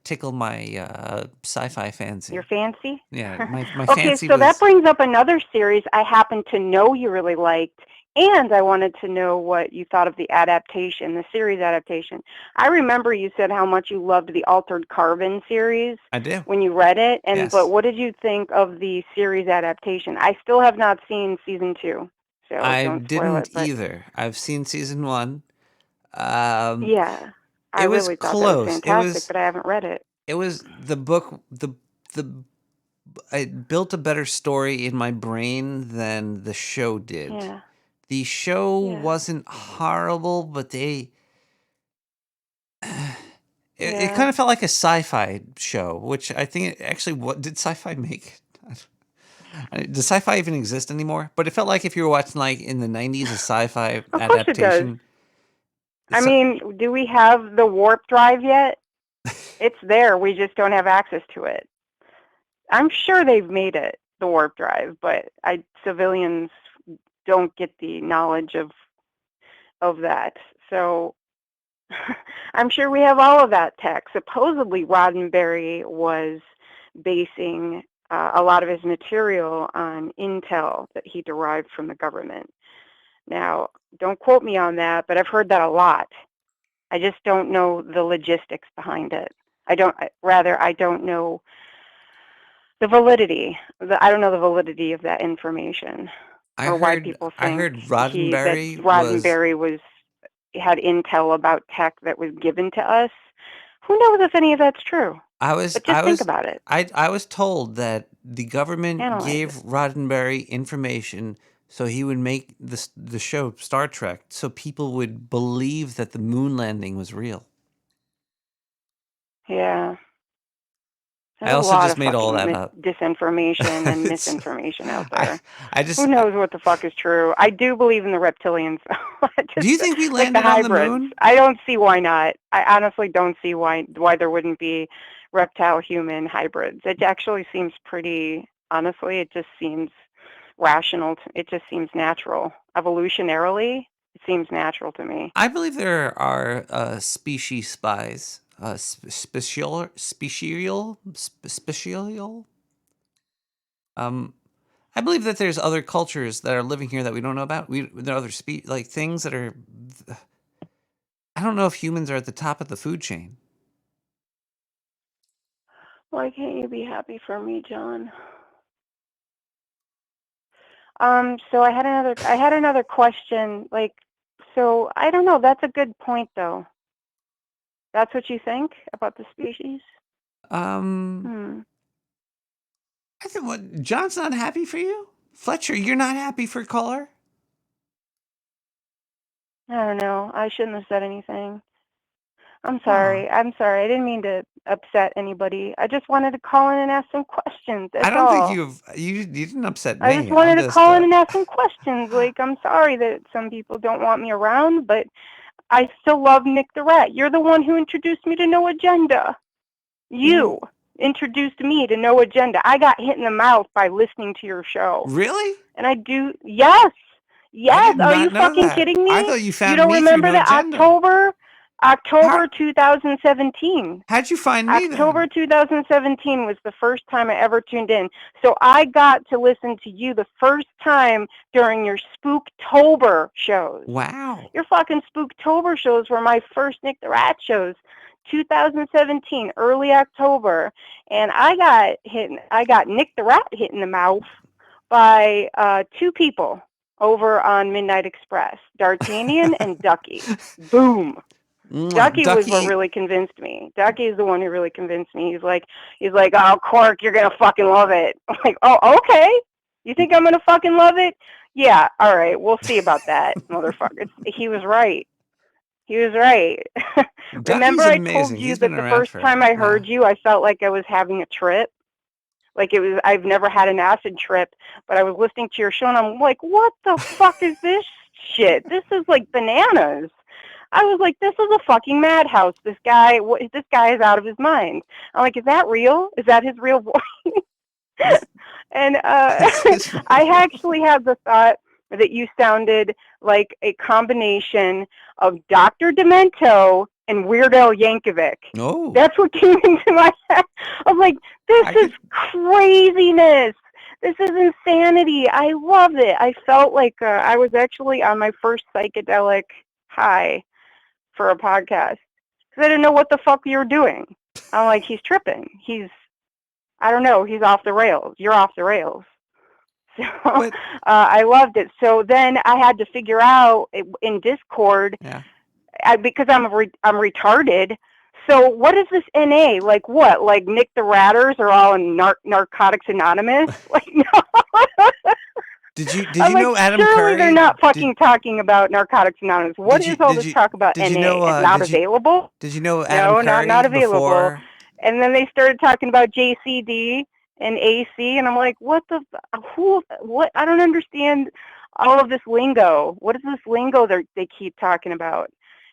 tickle my sci-fi fancy. Your fancy? Yeah, my Okay, fancy so was. that brings up another series I happen to know you really liked, and I wanted to know what you thought of the adaptation, the series adaptation. I remember you said how much you loved the Altered Carbon series. I do. When you read it, Yes. But what did you think of the series adaptation? I still have not seen season 2, so I don't spoil didn't it. But either. I've seen season 1. yeah, I It was really thought that was close. fantastic, but I haven't read it. It was the book. It built a better story in my brain than the show did. Yeah. The show wasn't horrible, but it kind of felt like a sci-fi show, which I think what did sci-fi make? Does sci-fi even exist anymore? But it felt like if you were watching like in the 90s a sci-fi Of course adaptation. it does. I mean, do we have the warp drive yet? It's there. We just don't have access to it. I'm sure they've made it, the warp drive, but civilians don't get the knowledge of that. So I'm sure we have all of that tech. Supposedly Roddenberry was basing a lot of his material on intel that he derived from the government. Now, don't quote me on that, but I've heard that a lot. I just don't know the logistics behind it. I don't know the validity. I don't know the validity of that information, why people think I heard Roddenberry that Roddenberry had intel about tech that was given to us. Who knows if any of that's true? But just think about it. I was told that the government Analyze gave Roddenberry information so he would make the show Star Trek, so people would believe that the moon landing was real. Yeah. There's I also a lot just of made all fucking that up. disinformation and misinformation out there. Who knows what the fuck is true? I do believe in the reptilians. Do you think we like landed the on the hybrids. moon? I don't see why not. I honestly don't see why there wouldn't be reptile-human hybrids. It actually seems pretty, honestly, it just seems rational. It just seems natural. Evolutionarily, It seems natural to me. I believe there are species spies, special. I believe that there's other cultures that are living here that we don't know about. There are other like things that are. I don't know if humans are at the top of the food chain. Why can't you be happy for me, John? So I had another question. Like, so I don't know. That's a good point, though. That's what you think about the species? I think what John's not happy for you, Fletcher. You're not happy for caller. I don't know. I shouldn't have said anything. I'm sorry. I'm sorry. I didn't mean to upset anybody. I just wanted to call in and ask some questions. That's I don't all. think you didn't upset me. I just wanted to call in and ask some questions. Like, I'm sorry that some people don't want me around, but I still love Nick the Rat. You're the one who introduced me to No Agenda. You introduced me to No Agenda. I got hit in the mouth by listening to your show. Really? And I do. Yes. Yes. did Are not you know fucking that. kidding me? I thought you found You don't me through remember No that Agenda. October 2017. How'd you find me then? October 2017 was the first time I ever tuned in. So I got to listen to you the first time during your Spooktober shows. Wow. Your fucking Spooktober shows were my first Nick the Rat shows. 2017, early October, and I got Nick the Rat hit in the mouth by two people over on Midnight Express, D'Artagnan and Ducky. Boom. Ducky was what really convinced me. Ducky is the one who really convinced me. He's like, oh, Quark, you're gonna fucking love it. I'm like, oh, okay. You think I'm gonna fucking love it? Yeah, all right, we'll see about that, motherfucker. He was right. He was right. Remember I told you that the first time I heard you, I felt like I was having a trip? Like I've never had an acid trip, but I was listening to your show and I'm like, what the fuck is this shit? This is like bananas. I was like, this is a fucking madhouse. This guy is out of his mind. I'm like, is that real? Is that his real voice? And I actually had the thought that you sounded like a combination of Dr. Demento and Weird Al Yankovic. Oh. That's what came into my head. I was like, this is craziness. This is insanity. I love it. I felt like I was actually on my first psychedelic high for a podcast because I didn't know what the fuck you were doing. I'm like, he's tripping. I don't know. He's off the rails. You're off the rails. So I loved it. So then I had to figure out in Discord, because I'm retarded. So what is this NA? Like what? Like Nick the Ratters are all in Narcotics Anonymous? Like no. Did you know Adam surely Curry? They're not fucking talking about Narcotics Anonymous. What is all this talk about NA? You know, it's not available? Did you know Adam Curry? No, not available. Before? And then they started talking about JCD and AC, and I'm like, what? I don't understand all of this lingo. What is this lingo they keep talking about?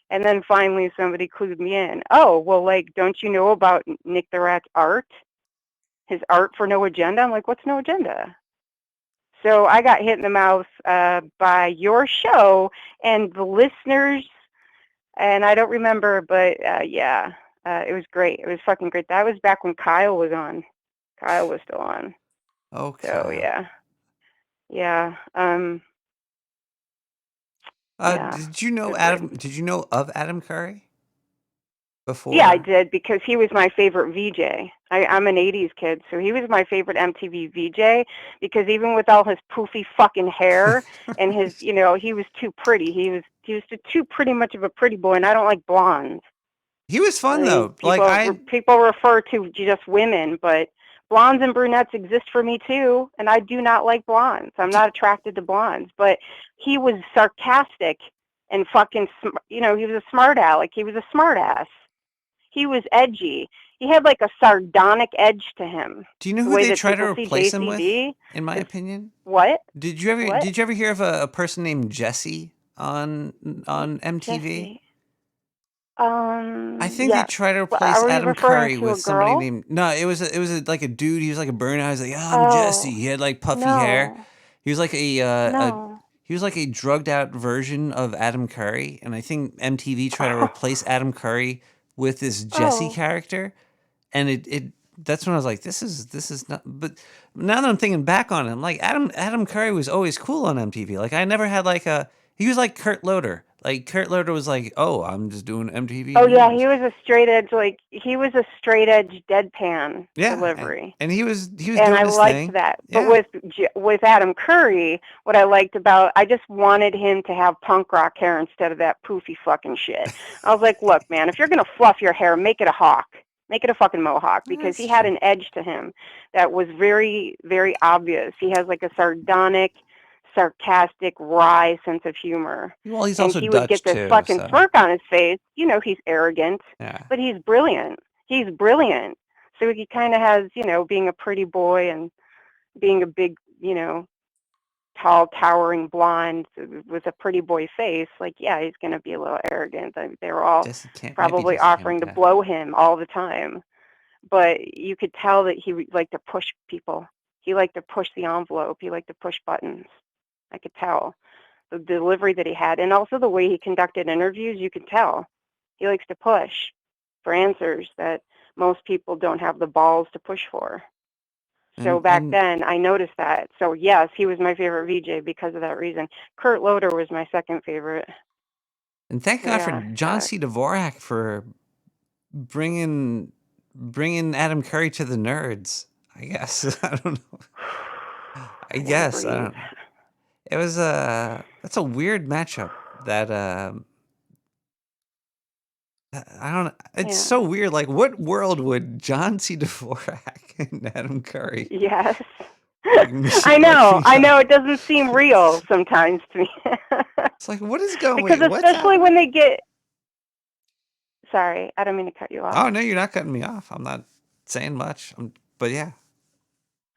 And then finally somebody clued me in. Oh, well, like, don't you know about Nick the Rat's art? His art for No Agenda? I'm like, what's No Agenda? So I got hit in the mouth by your show and the listeners, and I don't remember, but it was great. It was fucking great. That was back when Kyle was on. Kyle was still on. Okay. So yeah. Did you know Adam? Did you know of Adam Curry before? Yeah, I did, because he was my favorite VJ. I'm an 80s kid, so he was my favorite MTV VJ, because even with all his poofy fucking hair and his, he was too pretty. He was too pretty much of a pretty boy, and I don't like blondes. He was fun though. People refer to just women, but blondes and brunettes exist for me too, and I do not like blondes. I'm not attracted to blondes, but he was sarcastic and fucking, he was a smart aleck. He was a smart ass. He was edgy. He had like a sardonic edge to him. Do you know who they try to replace him with? In my opinion, what? Did you ever hear of a person named Jesse on MTV? Jesse. I think they try to replace Adam Curry with somebody named. No, it was like a dude. He was like a burnout. He was like, I'm Jesse. He had like puffy hair. He was like he was like a drugged out version of Adam Curry, and I think MTV tried to replace Adam Curry with this Jesse character, and it that's when I was like, this is not. But now that I'm thinking back on it, I'm like, Adam Curry was always cool on MTV. Like I never had he was like Kurt Loder. Like Kurt Loder was like, oh, I'm just doing MTV. Oh yeah, he was a straight edge deadpan Yeah, delivery. and he was And doing I his liked thing. that. Yeah. But with Adam Curry, what I liked about, I just wanted him to have punk rock hair instead of that poofy fucking shit. I was like, look, man, if you're gonna fluff your hair, make it a hawk. Make it a fucking mohawk, because he had an edge to him that was very, very obvious. He has like a sardonic, sarcastic, wry sense of humor. Well, he's And also he would Dutch get this too. fucking So. smirk on his face. You know, he's arrogant, Yeah. but he's brilliant. He's brilliant. So he kind of has, being a pretty boy and being a big, tall, towering blonde with a pretty boy face. Like, yeah, he's going to be a little arrogant. They're all probably offering to blow him all the time. But you could tell that he liked to push people. He liked to push the envelope. He liked to push buttons. I could tell the delivery that he had, and also the way he conducted interviews. You could tell he likes to push for answers that most people don't have the balls to push for. So back then, I noticed that. So yes, he was my favorite VJ because of that reason. Kurt Loder was my second favorite. And thank God for John C. Dvorak for bringing Adam Curry to the nerds. I guess I don't know. I guess I don't. It was that's a weird matchup. That I don't know. It's so weird. Like, what world would John C. Dvorak and Adam Curry? Yes. I know. It doesn't seem real sometimes to me. It's like, what is going on? Because especially when they get... Sorry, I don't mean to cut you off. Oh, no, you're not cutting me off. I'm not saying much. But yeah.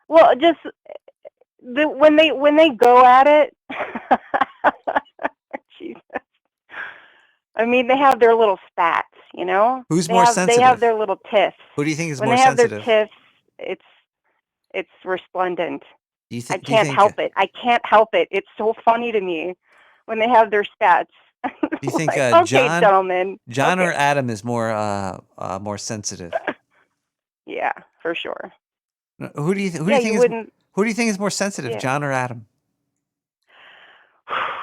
Well, just when they go at it... Jesus. I mean, they have their little spats, Who's more sensitive? They have their little tiffs. Who do you think is when more they have sensitive? Their tiffs, it's resplendent. I Do you can't think, help it. I can't help it. It's so funny to me when they have their spats. Do you think okay, John, gentlemen. John okay. or Adam is more sensitive? Yeah, for sure. Who do you think is more sensitive, John or Adam?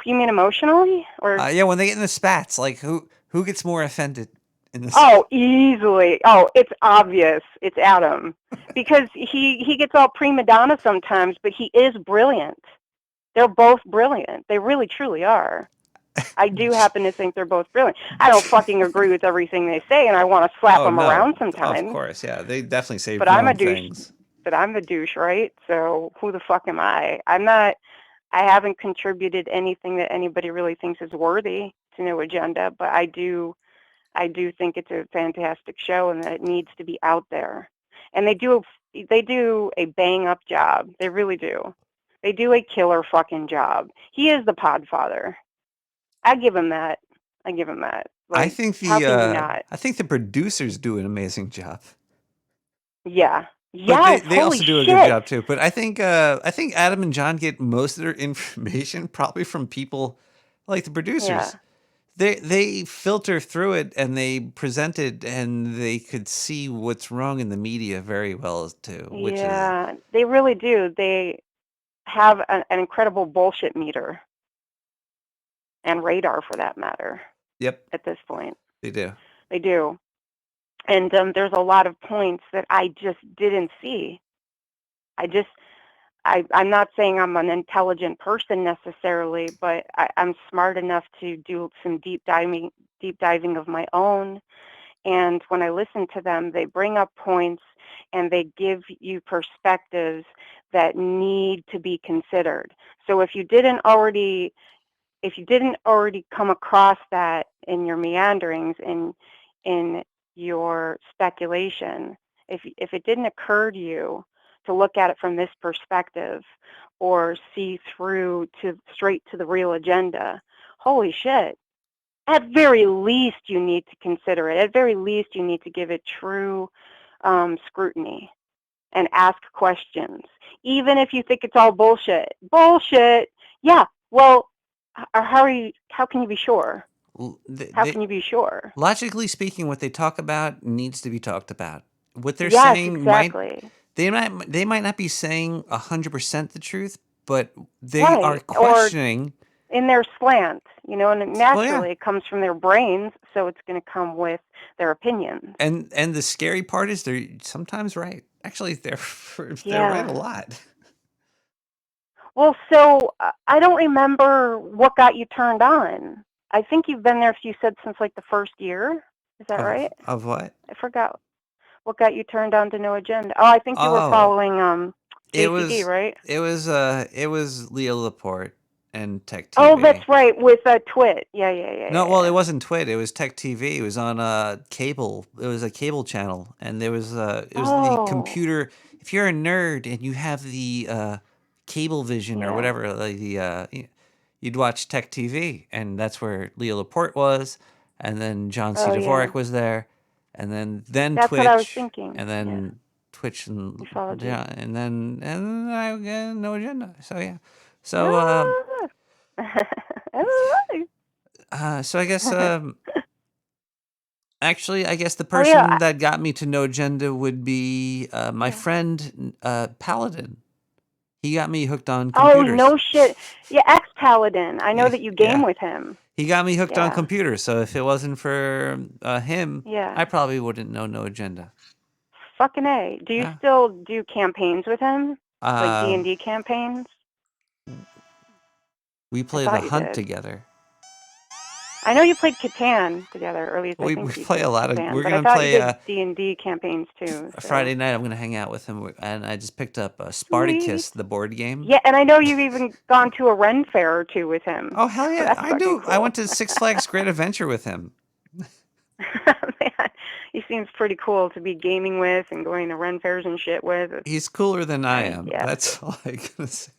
You mean emotionally, or yeah, when they get in the spats, like who gets more offended in this? Oh, easily. Oh, it's obvious. It's Adam, because he gets all prima donna sometimes, but he is brilliant. They're both brilliant. They really, truly are. I do happen to think they're both brilliant. I don't fucking agree with everything they say, and I want to slap them around sometimes. Of course, yeah, they definitely say but wrong I'm a douche. things. But I'm a douche, right? So who the fuck am I? I'm not. I haven't contributed anything that anybody really thinks is worthy to No Agenda, but I do think it's a fantastic show and that it needs to be out there. And they do a bang up job. They really do. They do a killer fucking job. He is the podfather. I give him that. Like, I think how can you not? I think the producers do an amazing job. Yeah. But they also holy do a shit. good job too. But I think Adam and John get most of their information probably from people like the producers. Yeah. They filter through it and they present it and they could see what's wrong in the media very well too. They really do. They have an incredible bullshit meter and radar, for that matter. Yep. At this point, they do. They do. And there's a lot of points that I just didn't see. I'm not saying I'm an intelligent person necessarily, but I'm smart enough to do some deep diving of my own. And when I listen to them, they bring up points and they give you perspectives that need to be considered. So if you didn't already come across that in your meanderings, in your speculation, if it didn't occur to you to look at it from this perspective or see through straight to the real agenda, holy shit. At very least, you need to consider it. At very least, you need to give it true scrutiny and ask questions. Even if you think it's all bullshit. Bullshit! Yeah, well, or how can you be sure? How They, can you be sure? logically speaking, what they talk about needs to be talked about. What they're Yes, saying exactly. they might not be saying 100% the truth, but they are Right. Or questioning. in their slant, and Well, naturally yeah. it comes from their brains, so it's going to come with their opinions. And the scary part is they're sometimes right. Actually, they're right Yeah. a lot. Well, so I don't remember what got you turned on. I think you've been there, you said, since like the first year. Is that right? Of what? I forgot. What got you turned on to No Agenda? Oh, I think you were Oh, following it JCD, right? it was Leo Laporte and Tech Oh, TV. that's right, with Twit. Yeah. No, well, it wasn't Twit. It was Tech TV. It was on cable. It was a cable channel, and there was it was the computer. If you're a nerd and you have the cable vision or Yeah. whatever, like you'd watch Tech TV, and that's where Leo Laporte was, and then John C. Oh, Dvorak yeah. was there, and then That's Twitch, what I was thinking. and then Twitch and We followed you. and then I No Agenda. So yeah, so so I guess actually, I guess the Oh, yeah. person that got me to No Agenda would be my friend Paladin. He got me hooked on Oh, computers. no shit. Yeah, ex-Paladin. I know that you game with him. He got me hooked on Yeah. computers. So if it wasn't for him, Yeah. I probably wouldn't know No Agenda. Fucking A. Do you Yeah. still do campaigns with him? Like Um, D&D campaigns? We play thought The you Hunt did. together. I know you played Catan together, or at least I We think you play did a lot of. Catan, We're but I gonna thought play you did D&D campaigns too. So. Friday night. I'm gonna hang out with him, and I just picked up Spartacus, the board game. Yeah, and I know you've even gone to a Ren fair or two with him. Oh hell yeah, That's I fucking do. cool. I went to Six Flags Great Adventure with him. Man, he seems pretty cool to be gaming with and going to Ren fairs and shit with. He's cooler than I am. Yeah. That's all I can say.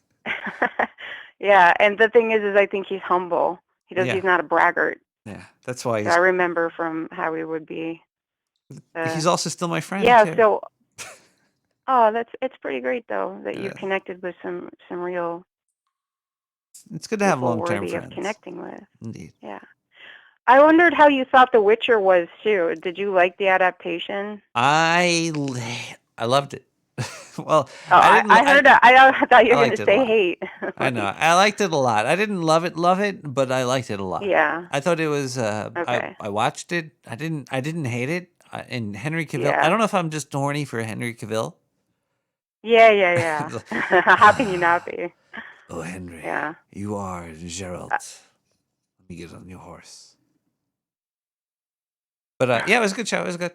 Yeah, and the thing is I think he's humble. Yeah. He's not a braggart. Yeah, that's why So I remember from how he would be. he's also still my friend. Yeah, too. so it's pretty great though that you connected with some real it's good to have people long-term worthy friends. of connecting with. Indeed. Yeah. I wondered how you thought The Witcher was too. Did you like the adaptation? I loved it. Well, Oh, I heard that. I thought you were going liked to it a say lot. hate. I know. I liked it a lot. I didn't love it, but I liked it a lot. Yeah. I thought it was. Okay. I watched it. I didn't hate it. And Henry Cavill. Yeah. I don't know if I'm just horny for Henry Cavill. Yeah. How can you not be? Oh, Henry. Yeah. You are Geralt. Let me get on your horse. But yeah, it was a good show. It was good.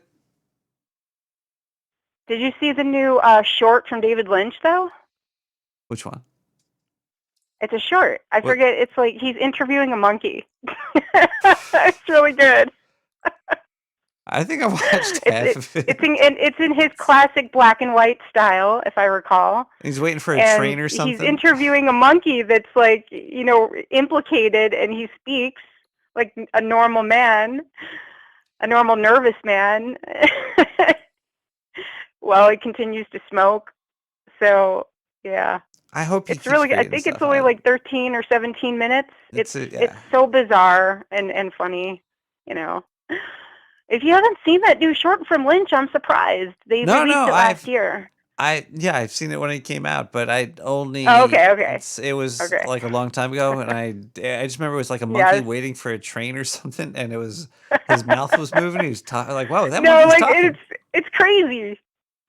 Did you see the new short from David Lynch though? Which one? It's a short. I What? forget. It's like he's interviewing a monkey. It's really good. I think I watched half of it. It's in his classic black and white style, if I recall. He's waiting for a And train or something. he's interviewing a monkey that's like, implicated, and he speaks like a normal man, a normal nervous man, while he continues to smoke. So, yeah. I hope he It's keeps really good. I creating think it's stuff. only like 13 or 17 minutes. It's yeah. so bizarre and funny, If you haven't seen that new short from Lynch, I'm surprised. They released it last year. I've seen it when it came out, but I only. Oh, okay. It was Okay. like a long time ago, and I just remember it was like a monkey waiting for a train or something, and it was his mouth was moving. He was talking like, "Whoa, that monkey's talking." It's crazy.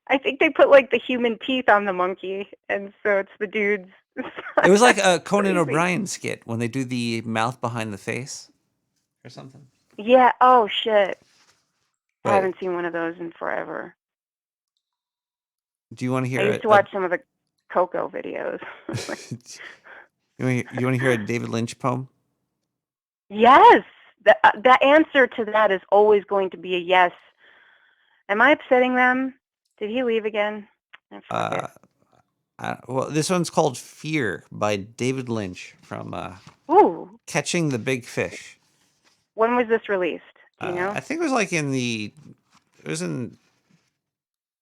I think they put like the human teeth on the monkey, and so it's the dude's. It was like a Conan O'Brien skit when they do the mouth behind the face or something. Yeah. Oh shit. I Wait. haven't seen one of those in forever. Do you want to hear? I used to watch some of the Coco videos. You want to hear a David Lynch poem? Yes. The answer to that is always going to be a yes. Am I upsetting them? Did he leave again? I forget. Well, this one's called "Fear" by David Lynch from Ooh. Catching the Big Fish. When was this released? Do you know? I think it was like it was in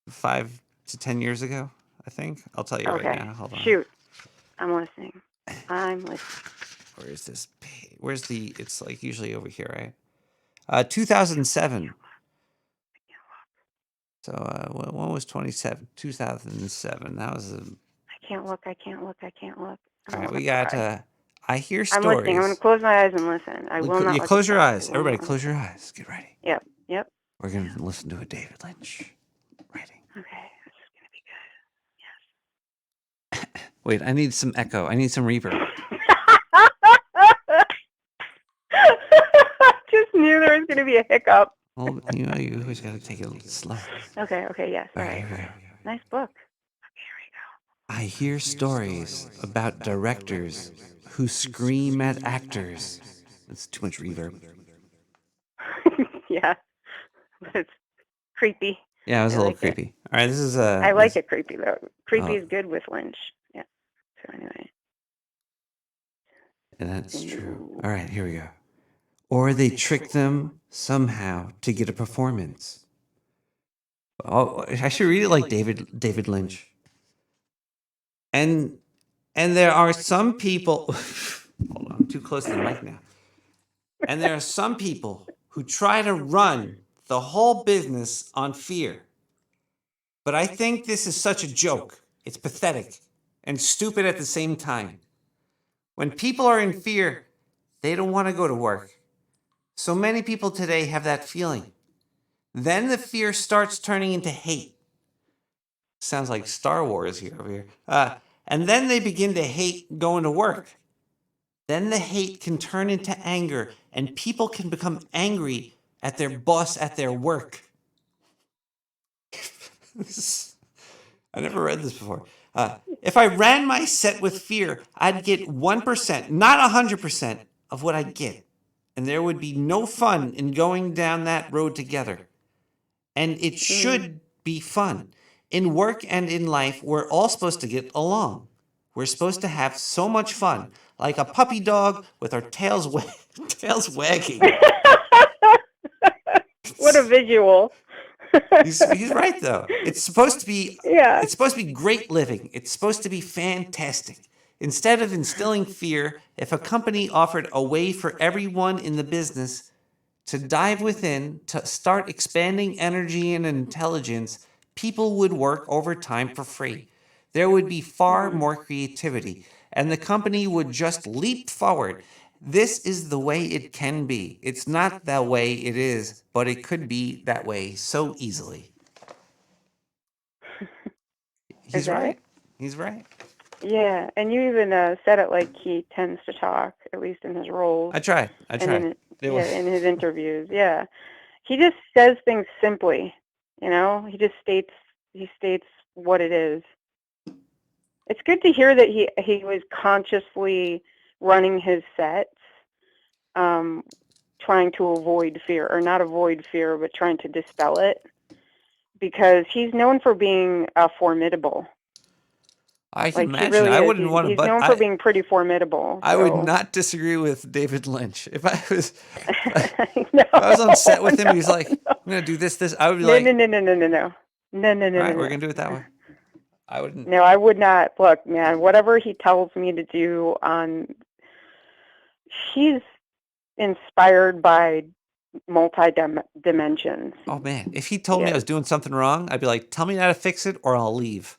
5 to 10 years ago, I think. I'll tell you right now. Hold on. Shoot. I'm listening. Where is this? Where's the? It's like usually over here, right? 2007. So when was 2007? That was I can't look. I can't look. I can't look. all right. We got. I hear I'm listening. I'm going stories. to close my eyes and listen. I will not. You look close at your that. eyes. Everybody, close your eyes. Get ready. Yep. Yep. We're gonna listen to a David Lynch writing. Okay. This is going to be good. Wait, I need some echo. I need some reverb. I just knew there was going to be a hiccup. Well, you always got to take it a little slow. Okay. Okay. Yes. All right, here we go. Nice book. I hear stories about directors who scream at actors. That's too much reverb. Yeah. But it's creepy. Yeah, it was a little like creepy. All right, this is I like it creepy though. Creepy is good with Lynch. Yeah. So anyway. And that's true. All right, here we go. Or they trick them somehow to get a performance. Oh, I should read it like David Lynch. And there are some people. Hold on, I'm too close to the mic now. And there are some people who try to run the whole business on fear. But I think this is such a joke. It's pathetic and stupid at the same time. When people are in fear, they don't want to go to work. So many people today have that feeling. Then the fear starts turning into hate. Sounds like Star Wars here over here. And then they begin to hate going to work. Then the hate can turn into anger, and people can become angry at their boss at their work. I never read this before. If I ran my set with fear, I'd get 1%, not 100% of what I'd get. And there would be no fun in going down that road together. And it should be fun. In work and in life, we're all supposed to get along. We're supposed to have so much fun, like a puppy dog with our tails wagging. What a visual. He's right though. It's supposed to be It's supposed to be great living. It's supposed to be fantastic. Instead of instilling fear, if a company offered a way for everyone in the business to dive within, to start expanding energy and intelligence, people would work overtime for free. There would be far more creativity, and the company would just leap forward. This is the way it can be. It's not the way it is, but it could be that way so easily. He's right. He's right. Yeah, and you even said it like he tends to talk, at least in his roles. I try. In his interviews. Yeah, he just says things simply. You know, he states what it is. It's good to hear that he was consciously running his sets, trying to avoid fear, or not avoid fear, but trying to dispel it, because he's known for being formidable. I can imagine. Really I wouldn't want to. He's known for being pretty formidable. I would not disagree with David Lynch. If I was, if I was on set with him, he's like, "I'm gonna do this." I would be like, No. All right, we're gonna do it that way. I wouldn't. No, I would not. Look, man, whatever he tells me to do he's inspired by multi-dimensions. Oh man, if he told me I was doing something wrong, I'd be like, "Tell me how to fix it, or I'll leave."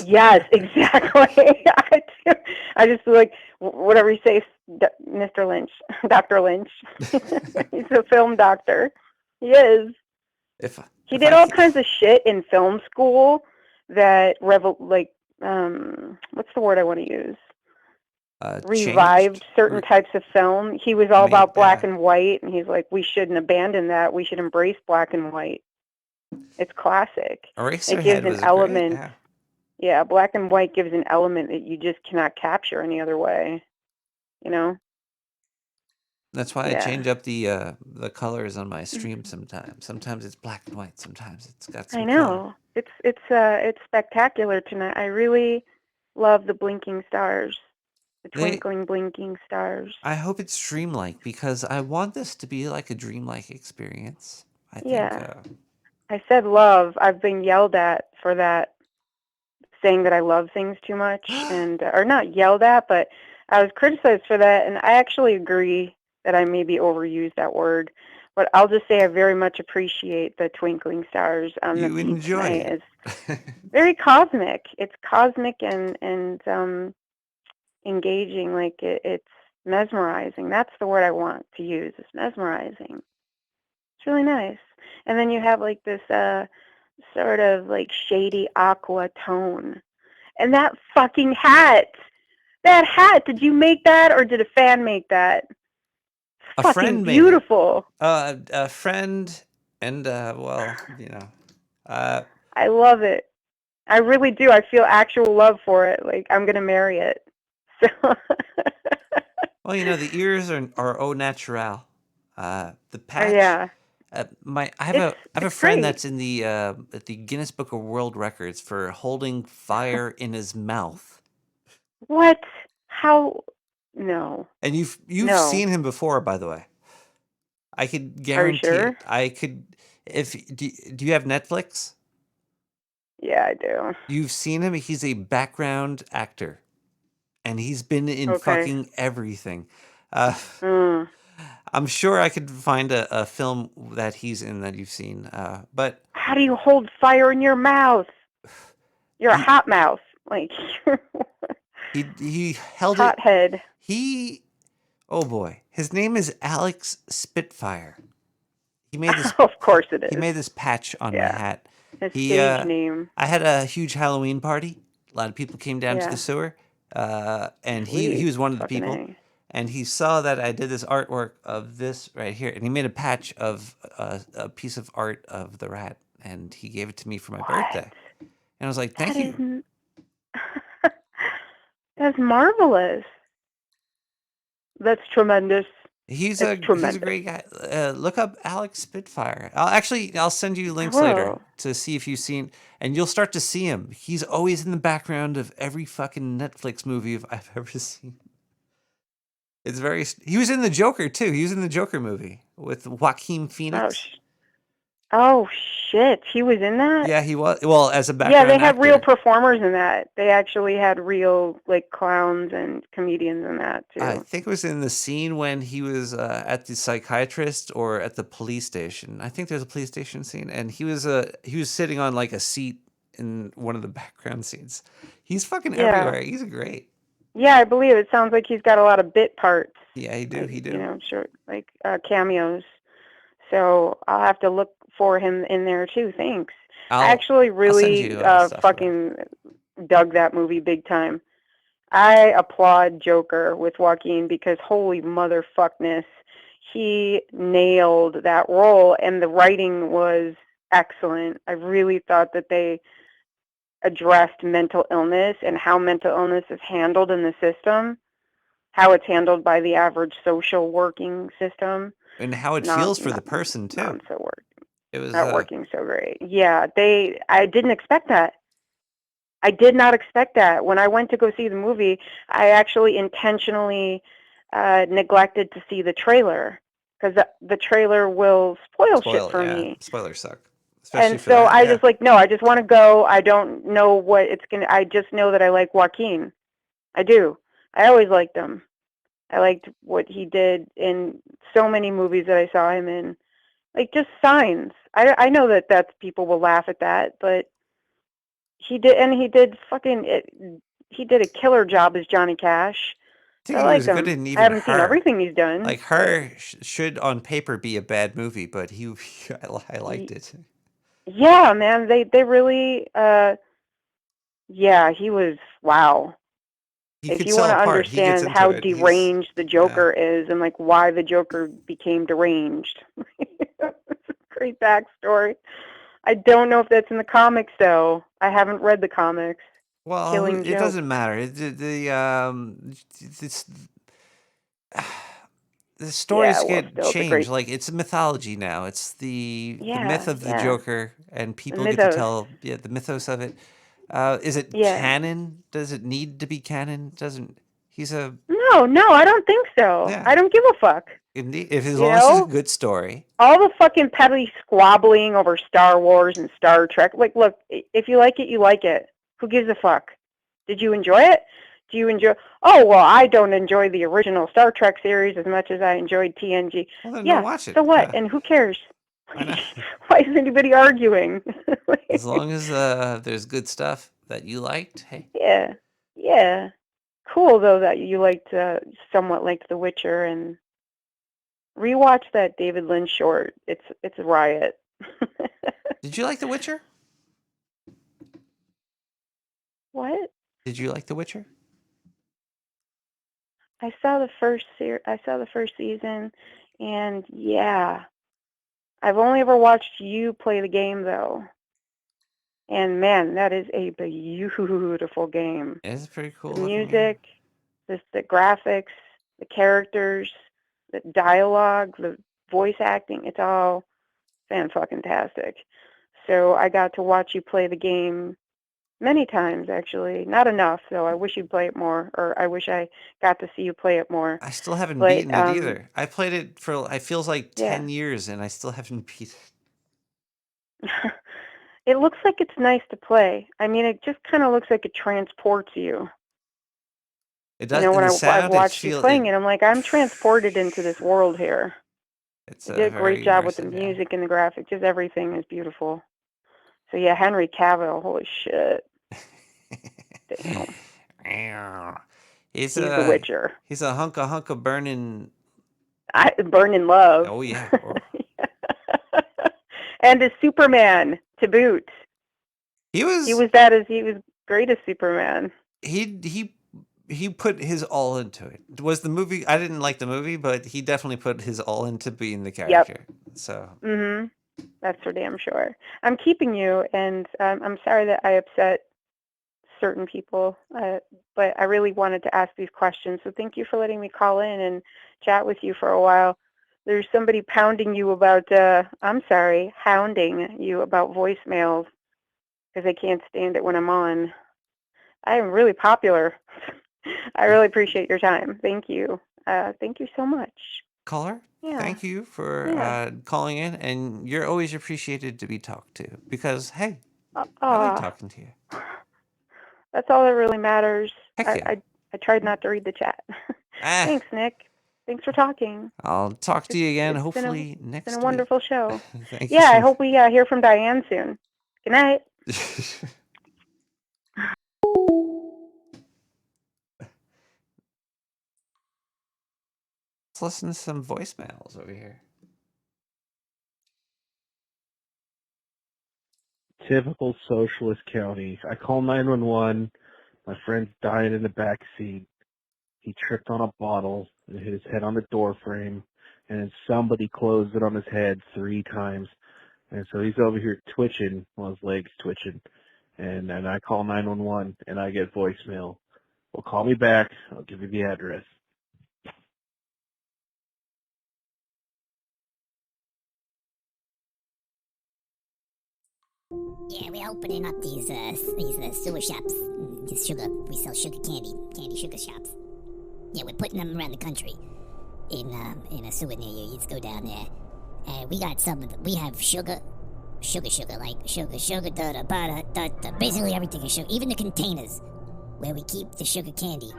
Yes, exactly. I just like whatever you say, Mr. Lynch, Dr. Lynch. He's a film doctor. He is. He did all kinds of shit in film school that what's the word I want to use? Revived certain types of film. He was all about black and white, and he's like, we shouldn't abandon that. We should embrace black and white. It's classic. It gives an element. Great, yeah, black and white gives an element that you just cannot capture any other way. You know. That's why I change up the colors on my stream sometimes. Sometimes it's black and white. Sometimes it's got some I know. Color. It's spectacular tonight. I really love the blinking stars. The twinkling, blinking stars. I hope it's dreamlike, because I want this to be like a dreamlike experience. I think. I said love. I've been yelled at for that, saying that I love things too much, and or not yelled at, but I was criticized for that, and I actually agree that I maybe overused that word. But I'll just say I very much appreciate the twinkling stars on the You feed enjoy tonight. it. It's very cosmic. It's cosmic and engaging. Like it's mesmerizing. That's the word I want to use. It's mesmerizing. It's really nice. And then you have like this sort of like shady aqua tone. And that fucking hat. That hat. Did you make that or did a fan make that? A Fucking friend made beautiful. it. A friend and well, I love it. I really do. I feel actual love for it. Like I'm gonna marry it. So well, the ears are au naturel. The patch. yeah. I have a It's friend great. that's in the at the Guinness Book of World Records for holding fire in his mouth. What? How? No. And you've No. seen him before, by the way. I could Are you guarantee sure? it. I could. If do you have Netflix? Yeah, I do. You've seen him. He's a background actor, and he's been in Okay. fucking everything. Mm. I'm sure I could find a film that he's in that you've seen. But How do you hold fire in your mouth? You're a hot mouth. Like he held hot it. head. Oh boy, his name is Alex Spitfire. He made this. Of course it is. He made this patch on my hat. His stage name. I had a huge Halloween party. A lot of people came down to Yeah. the sewer, and Sweet. he was one of the Fucking people. A. And he saw that I did this artwork of this right here, and he made a patch of a piece of art of the rat, and he gave it to me for my birthday. And I was like, "Thank you." That's marvelous. That's tremendous. He's a great guy. Look up Alex Spitfire. I'll send you links later to see if you've seen, and you'll start to see him. He's always in the background of every fucking Netflix movie I've ever seen. He was in the Joker too. He was in the Joker movie with Joaquin Phoenix. Oh shit! He was in that. Yeah, he was. Well, as a background Yeah, they had actor. real performers in that. They actually had real like clowns and comedians in that too. I think it was in the scene when he was at the psychiatrist or at the police station. I think there's a police station scene, and he was sitting on like a seat in one of the background scenes. He's fucking everywhere. He's great. Yeah, I believe it. Sounds like he's got a lot of bit parts. Yeah, he do. He do. You know, short like cameos. So I'll have to look for him in there too. Thanks. I actually really fucking dug that movie big time. I applaud Joker with Joaquin because holy motherfuckness, he nailed that role and the writing was excellent. I really thought that they addressed mental illness and how mental illness is handled in the system, how it's handled by the average social working system. And how it feels for the person too. Not so working. It was not working so great. Yeah, I didn't expect that. I did not expect that. When I went to go see the movie, I actually intentionally neglected to see the trailer because the trailer will spoil shit for me. Spoilers suck. And so I just no, I just want to go. I don't know what it's going to, I just know that I like Joaquin. I do. I always liked him. I liked what he did in so many movies that I saw him in. Like just Signs. I know that people will laugh at that, but he did a killer job as Johnny Cash. I like him. I haven't seen everything he's done. Like Her should on paper be a bad movie, but I liked it. Yeah, man, they really he was wow. If you want to understand how deranged the Joker is and like why the Joker became deranged. It's a great backstory. I don't know if that's in the comics though. I haven't read the comics. Well, it doesn't matter. The stories get changed. Like it's a mythology now. It's the myth of the Joker, and people get to tell the mythos of it. Is it canon? Does it need to be canon? He's a No, I don't think so. Yeah. I don't give a fuck. Indeed, as long as it's a good story. All the fucking petty squabbling over Star Wars and Star Trek. Like, look, if you like it, you like it. Who gives a fuck? Did you enjoy it? Do you enjoy? Oh, well, I don't enjoy the original Star Trek series as much as I enjoyed TNG. Well, then Yeah, don't watch it. so what? And who cares? Why is anybody arguing? As long as there's good stuff that you liked, hey. Yeah. Cool, though, that you liked, somewhat liked The Witcher, and rewatch that David Lynch short. It's a riot. Did you like The Witcher? What? Did you like The Witcher? I saw the first season, and yeah, I've only ever watched you play the game though, and man, that is a beautiful game. It's pretty cool. The looking game. music, the graphics, the characters, the dialogue, the voice acting—it's all fan-fucking-tastic. So I got to watch you play the game many times, actually. Not enough, though. I wish you'd play it more, or I wish I got to see you play it more. I still haven't But, beaten it either. I played it for, it feels like Yeah. 10 years, and I still haven't beat it. It looks like it's nice to play. I mean, it just kind of looks like it transports you. It does. You know, when and the sound, I've watched you playing it, it, I'm like, I'm transported into this world here. It's You did a great job with the music and the graphics. Just everything is beautiful. So yeah, Henry Cavill, holy shit. Damn. He's The Witcher. He's a hunk of burning. Burning love. Oh yeah. And as Superman to boot. He was great as Superman. He put his all into it. Was the movie? I didn't like the movie, but he definitely put his all into being the character. So. That's for damn sure. I'm keeping you, and I'm sorry that I upset certain people, but I really wanted to ask these questions. So thank you for letting me call in and chat with you for a while. There's somebody hounding you about voicemails because they can't stand it when I'm on. I am really popular. I really appreciate your time. Thank you. Thank you so much. Caller, thank you for calling in, and you're always appreciated to be talked to because, hey, I like talking to you. That's all that really matters. Heck yeah. I tried not to read the chat. Thanks, Nick. Thanks for talking. I'll talk to you again, hopefully next week. It's been a wonderful show. Thank you. I hope we hear from Diane soon. Good night. Let's listen to some voicemails over here. Typical socialist county. I call 911. My friend's dying in the back seat. He tripped on a bottle and hit his head on the door frame, and then somebody closed it on his head 3 times. And so he's over here twitching while his leg's twitching. And then I call 911 and I get voicemail. Well, call me back. I'll give you the address. Yeah, we're opening up these sewer shops. Just sugar. We sell sugar candy sugar shops. Yeah, we're putting them around the country. In a sewer near you. You just go down there. And we got some of them. We have sugar, like sugar, da. Basically everything is sugar. Even the containers where we keep the sugar candy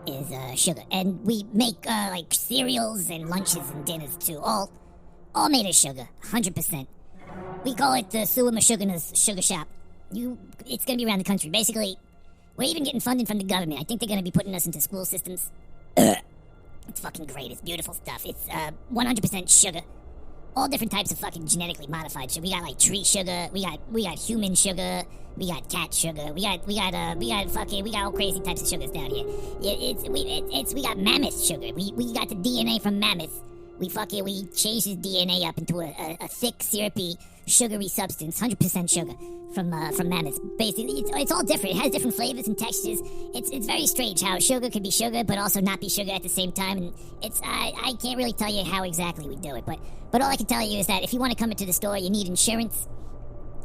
is sugar. And we make like cereals and lunches and dinners too. All made of sugar, 100%. We call it the Sewer Meshuggah's Sugar Shop. It's gonna be around the country. Basically, we're even getting funding from the government. I think they're gonna be putting us into school systems. It's fucking great. It's beautiful stuff. It's 100% sugar. All different types of fucking genetically modified sugar. We got like tree sugar. We got human sugar. We got cat sugar. We got all crazy types of sugars down here. We got mammoth sugar. We got the DNA from mammoths. We changed his DNA up into a thick, syrupy, sugary substance, 100% sugar from mammoths. Basically, it's all different. It has different flavors and textures. It's very strange how sugar can be sugar, but also not be sugar at the same time. And I can't really tell you how exactly we do it, but all I can tell you is that if you want to come into the store, you need insurance.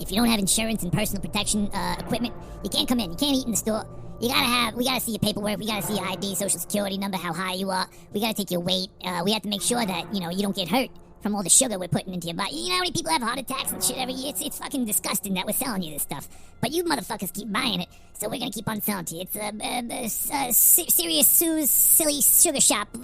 If you don't have insurance and personal protection equipment, you can't come in. You can't eat in the store. We gotta see your paperwork. We gotta see your ID, social security number, how high you are. We gotta take your weight. We have to make sure that, you don't get hurt from all the sugar we're putting into your body. You know how many people have heart attacks and shit every year? It's fucking disgusting that we're selling you this stuff. But you motherfuckers keep buying it, so we're gonna keep on selling to you. It's Serious Sue's Silly Sugar Shop.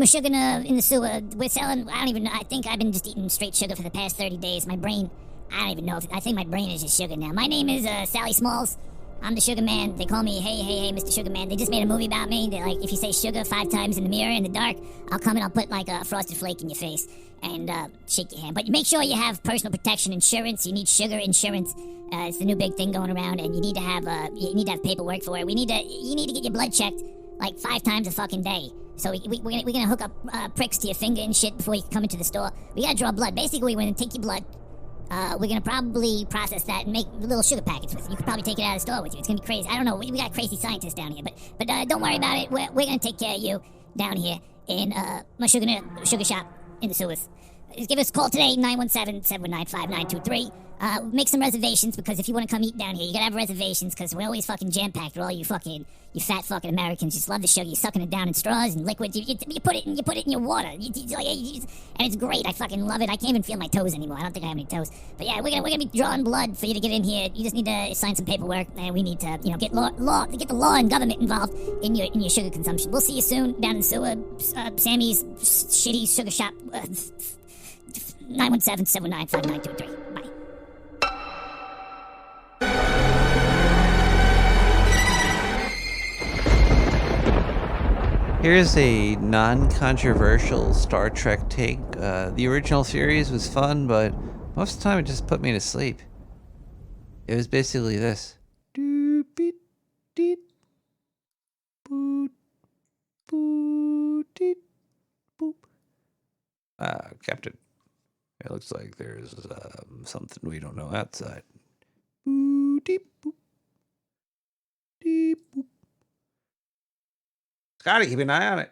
Sugar in the sewer. We're selling, I don't even know, I think I've been just eating straight sugar for the past 30 days. My brain, I don't even know, I think my brain is just sugar now. My name is Sally Smalls. I'm the Sugar Man. They call me, hey, Mr. Sugar Man. They just made a movie about me. They're like, if you say sugar 5 times in the mirror in the dark, I'll come and I'll put like a frosted flake in your face and shake your hand. But make sure you have personal protection insurance. You need sugar insurance. It's the new big thing going around, and you need to have paperwork for it. You need to get your blood checked like 5 times a fucking day. So we're gonna hook up pricks to your finger and shit before you come into the store. We gotta draw blood. Basically, we're gonna take your blood. We're gonna probably process that and make little sugar packets with it. You could probably take it out of the store with you. It's gonna be crazy. I don't know. We got crazy scientists down here, but don't worry about it. We're gonna take care of you down here in my sugar shop in the sewers. Just give us a call today, 917-719-5923. Make some reservations, because if you want to come eat down here, you gotta have reservations, because we're always fucking jam-packed with all you fat fucking Americans. Just love the sugar. You're sucking it down in straws and liquids. You put it in your water. And it's great. I fucking love it. I can't even feel my toes anymore. I don't think I have any toes. But yeah, we're gonna be drawing blood for you to get in here. You just need to sign some paperwork, and we need to, get the law and government involved in your sugar consumption. We'll see you soon down in the sewer. Sammy's shitty sugar shop. 917-719-5923. Bye. Here's a non-controversial Star Trek take. The original series was fun, but most of the time it just put me to sleep. It was basically this. Captain, it looks like there's something we don't know outside. Gotta keep an eye on it.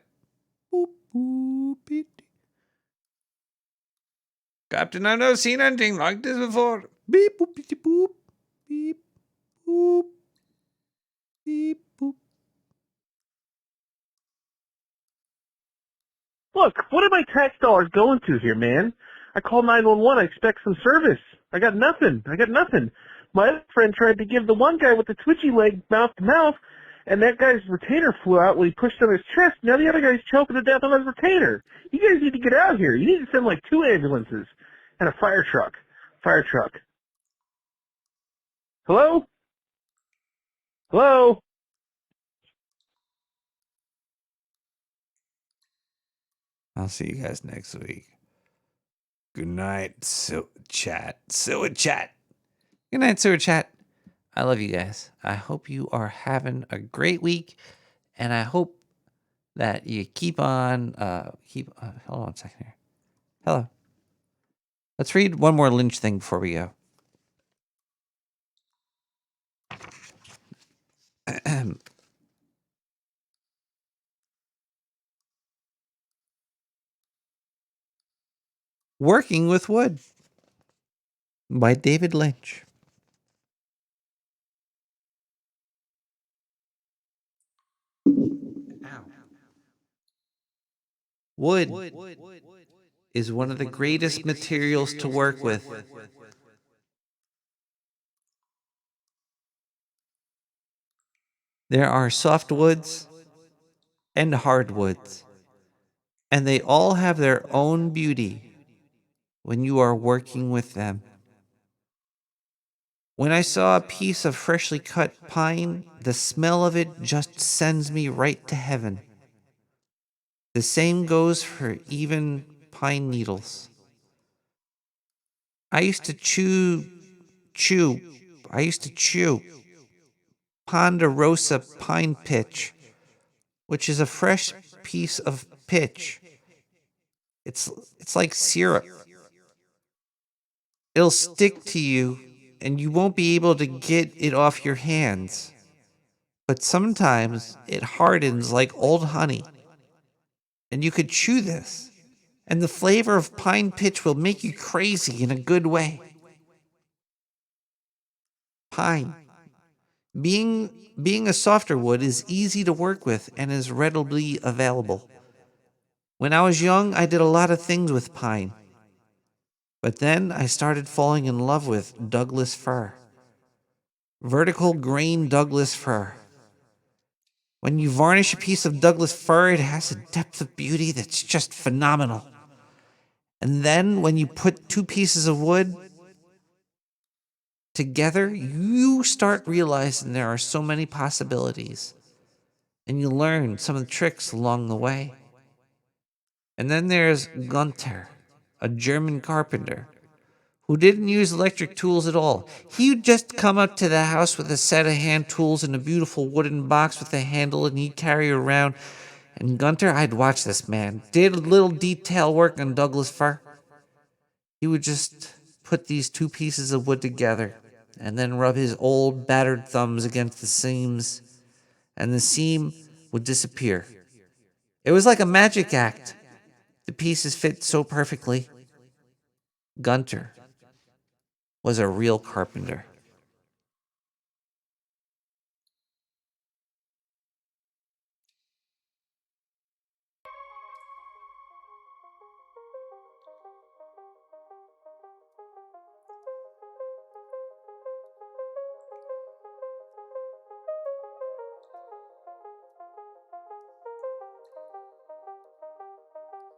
Captain, I've never seen anything like this before. Beep boop beep boop. Beep boop. Beep boop. Look, what are my tax dollars going to here, man? I called 911. I expect some service. I got nothing. My other friend tried to give the one guy with the twitchy leg mouth to mouth, and that guy's retainer flew out when he pushed on his chest. Now the other guy's choking to death on his retainer. You guys need to get out here. You need to send like 2 ambulances and a fire truck. Hello? Hello? I'll see you guys next week. Good night, Sewer Chat. Good night, Sewer Chat. I love you guys. I hope you are having a great week, and I hope that you keep on. Hold on a second here. Hello. Let's read one more Lynch thing before we go. Working with Wood by David Lynch. Wood is one of the greatest materials to work with. There are soft woods and hardwoods, and they all have their own beauty when you are working with them. When I saw a piece of freshly cut pine, the smell of it just sends me right to heaven. The same goes for even pine needles. I used to chew ponderosa pine pitch, which is a fresh piece of pitch. It's like syrup. It'll stick to you, and you won't be able to get it off your hands. But sometimes it hardens like old honey. And you could chew this, and the flavor of pine pitch will make you crazy in a good way. Pine. Being a softer wood is easy to work with and is readily available. When I was young, I did a lot of things with pine. But then I started falling in love with Douglas fir. Vertical grain Douglas fir. When you varnish a piece of Douglas fir, it has a depth of beauty that's just phenomenal. And then when you put two pieces of wood together, you start realizing there are so many possibilities. And you learn some of the tricks along the way. And then there's Gunther, a German carpenter, who didn't use electric tools at all. He'd just come up to the house with a set of hand tools and a beautiful wooden box with a handle, and he'd carry it around. And Gunther, I'd watch this man, did a little detail work on Douglas fir. He would just put these two pieces of wood together and then rub his old battered thumbs against the seams, and the seam would disappear. It was like a magic act. The pieces fit so perfectly. Gunther was a real carpenter.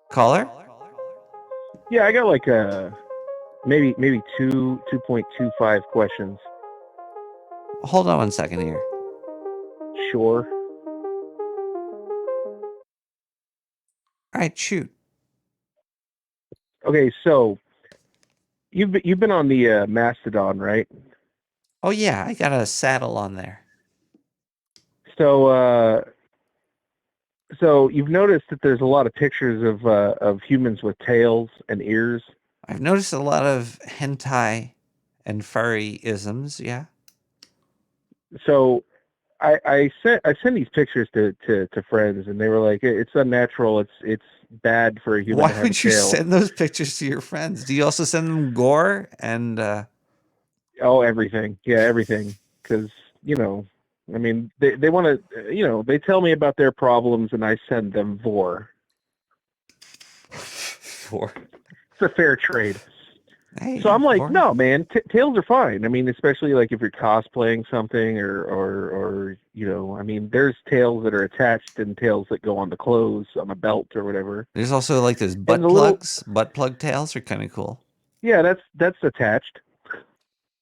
Caller? Yeah, I got like maybe 2.25 questions. Hold on one second here. Sure. All right, shoot. Okay, so you've been on the Mastodon, right? Oh yeah, I got a saddle on there. So you've noticed that there's a lot of pictures of humans with tails and ears. I've noticed a lot of hentai and furry isms, yeah. So I sent these pictures to friends, and they were like, it's unnatural. It's bad for a human Why to have would a you tail. send those pictures to your friends? Do you also send them gore and Oh, everything. Yeah, everything. Because, I mean, they want to, they tell me about their problems, and I send them vor. Vor. It's a fair trade. Hey, so I'm like, vor. no, man, tails are fine. I mean, especially like if you're cosplaying something or I mean, there's tails that are attached and tails that go on the clothes, on a belt or whatever. There's also like those butt plugs. Butt plug tails are kind of cool. Yeah, that's attached.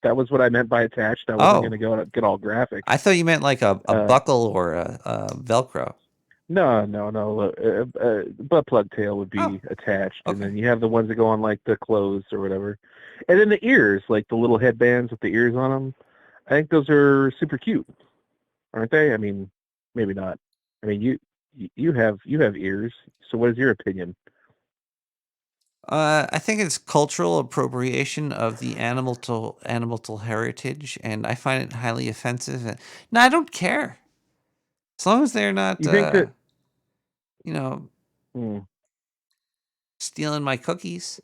That was what I meant by attached. I wasn't going to go get all graphic. I thought you meant like a buckle or a Velcro. No. Butt plug tail would be attached, and then you have the ones that go on like the clothes or whatever, and then the ears, like the little headbands with the ears on them. I think those are super cute, aren't they? I mean, maybe not. I mean, you have ears. So, what is your opinion? I think it's cultural appropriation of the animal heritage, and I find it highly offensive. No, I don't care. As long as they're not, You think that, stealing my cookies.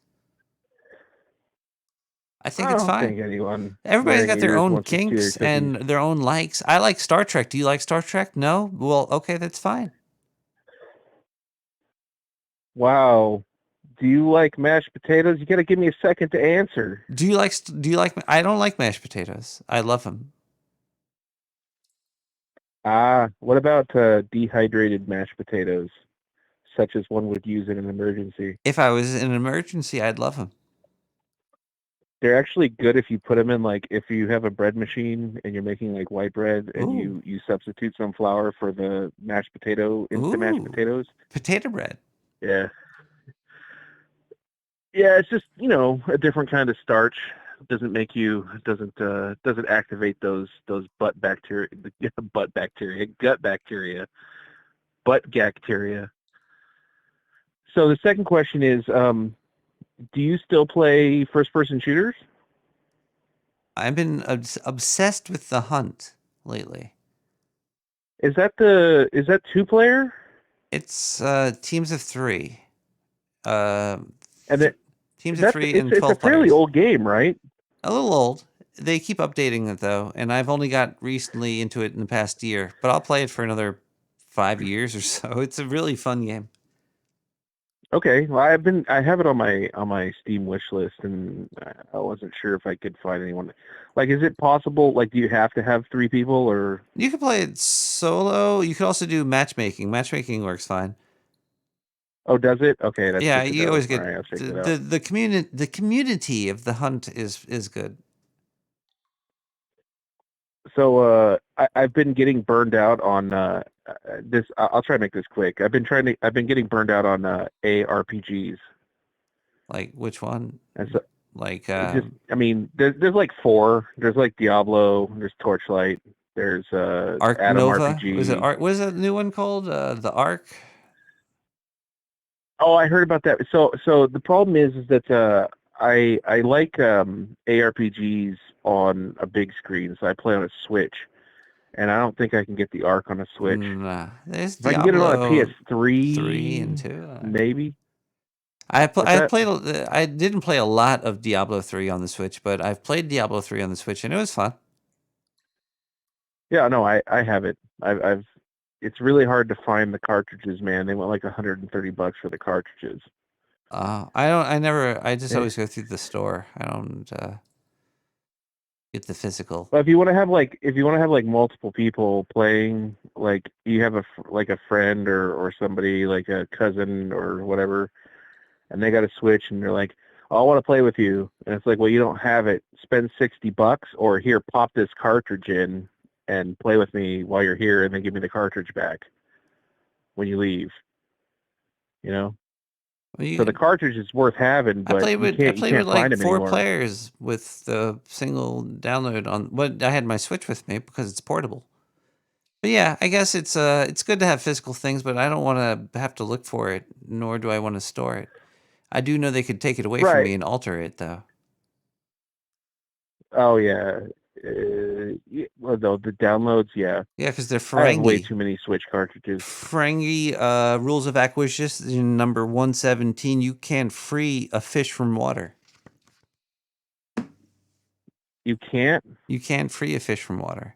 I think I it's don't fine. think anyone Everybody's wearing got their ears own wants to steal your kinks and their own likes. I like Star Trek. Do you like Star Trek? No? Well, okay, that's fine. Wow. Do you like mashed potatoes? You got to give me a second to answer. Do you like? I don't like mashed potatoes. I love them. What about dehydrated mashed potatoes, such as one would use in an emergency? If I was in an emergency, I'd love them. They're actually good if you put them in, like, if you have a bread machine and you're making like white bread and you substitute some flour for the mashed potato, instant mashed potatoes. Potato bread. Yeah. Yeah, it's just, a different kind of starch. Doesn't activate those gut bacteria. So the second question is, do you still play first-person shooters? I've been obsessed with The Hunt lately. Is that 2-player? It's teams of 3. And teams of 3 and 12 it's a fairly players. old game, right? A little old. They keep updating it though, and I've only got recently into it in the past year. But I'll play it for another 5 years or so. It's a really fun game. Okay, well, I have it on my Steam wish list, and I wasn't sure if I could find anyone. Like, is it possible? Like, do you have to have 3 people, or You can play it solo. You can also do matchmaking. Matchmaking works fine. oh, does it? Okay, that's Yeah, good to you know. always All get right, I'll check that out. the community of the hunt is good. So I've been getting burned out on this. I'll try to make this quick. I've been getting burned out on ARPGs. Like which one? And so, Like just I mean, there's like 4. There's like Diablo. There's Torchlight. There's Arc Atom Nova. RPG. Was it Arc? What is that new one called? The Arc. Oh, I heard about that. So the problem is that I like ARPGs on a big screen, so I play on a Switch, and I don't think I can get the Arc on a Switch. Nah, there's If I can get it on a Diablo PS3, 3 and 2. maybe. I What's that? played. I didn't play a lot of Diablo 3 on the Switch, but I've played Diablo 3 on the Switch, and it was fun. Yeah, no, I have it. I've. It's really hard to find the cartridges, man. They want like $130 for the cartridges. I just Yeah. always go through the store. I don't get the physical. But if you want to have like multiple people playing, like you have a friend or somebody like a cousin or whatever, and they got a Switch and they're like, oh, I want to play with you, and it's like, well, you don't have it. Spend $60, or here, pop this cartridge in and play with me while you're here, and then give me the cartridge back when you leave. You know. So the cartridge is worth having, but I played you with can't like find them 4 anymore. players with the single download on. But I had my Switch with me because it's portable. But yeah, I guess it's good to have physical things, but I don't want to have to look for it, nor do I want to store it. I do know they could take it away from Right. me and alter it, though. Oh yeah. Well, the downloads, yeah. Yeah, because they're I have way Ferengi. too many Switch cartridges. Ferengi rules of acquisition number 117. You can free a fish from water. You can't? You can free a fish from water.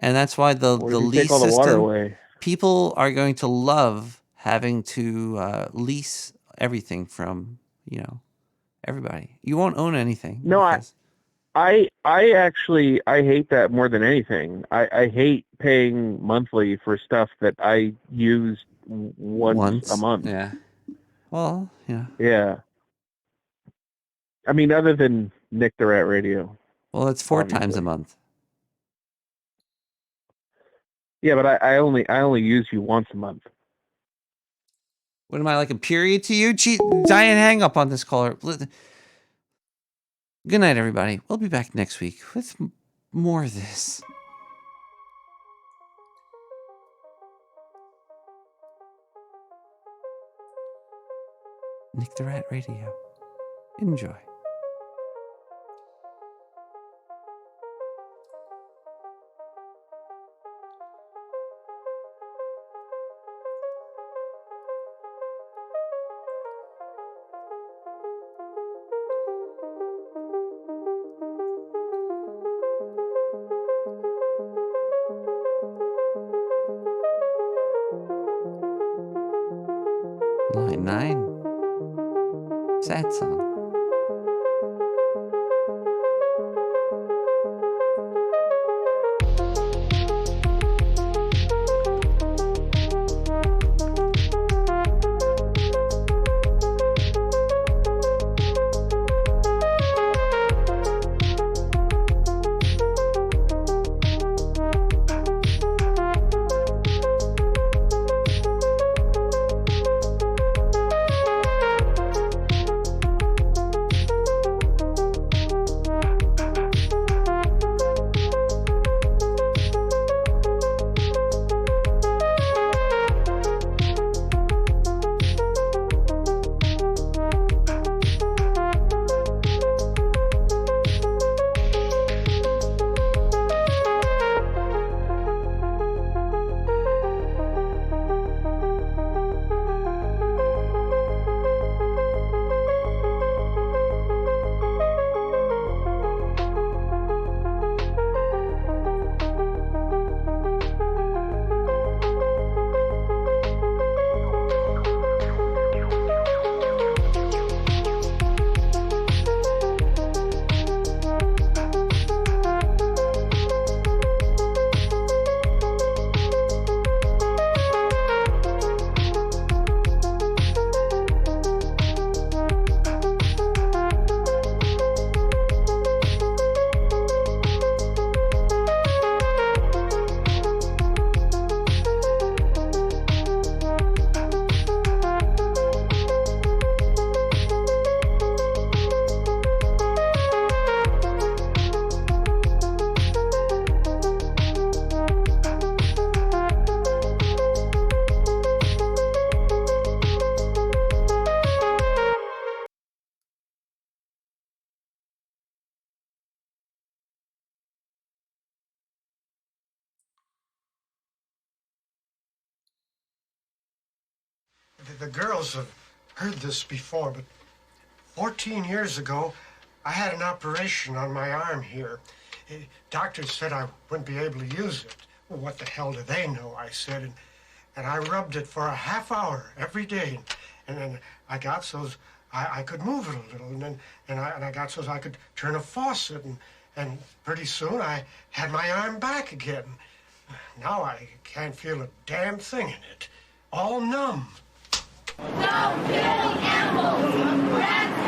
And that's why the What if you lease take all the water system, away? people are going to love having to lease everything from, everybody. You won't own anything. No, I actually hate that more than anything. I hate paying monthly for stuff that I use once a month. Yeah. Well, yeah. Yeah. I mean, other than Nick the Rat Radio. Well, it's 4 times obviously. a month. Yeah, but I only use you once a month. What am I, like a period to you? Diane, hang up on this caller. Good night, everybody. We'll be back next week with more of this. Nick the Rat Radio. Enjoy. Line 9. Sad song. the girls have heard this before, but 14 years ago, I had an operation on my arm here. Doctors said I wouldn't be able to use it. Well, what the hell do they know, I said. And I rubbed it for a half hour every day. And then I got so I could move it a little. And I got so I could turn a faucet. And pretty soon I had my arm back again. Now I can't feel a damn thing in it. All numb. No killing animals! Rats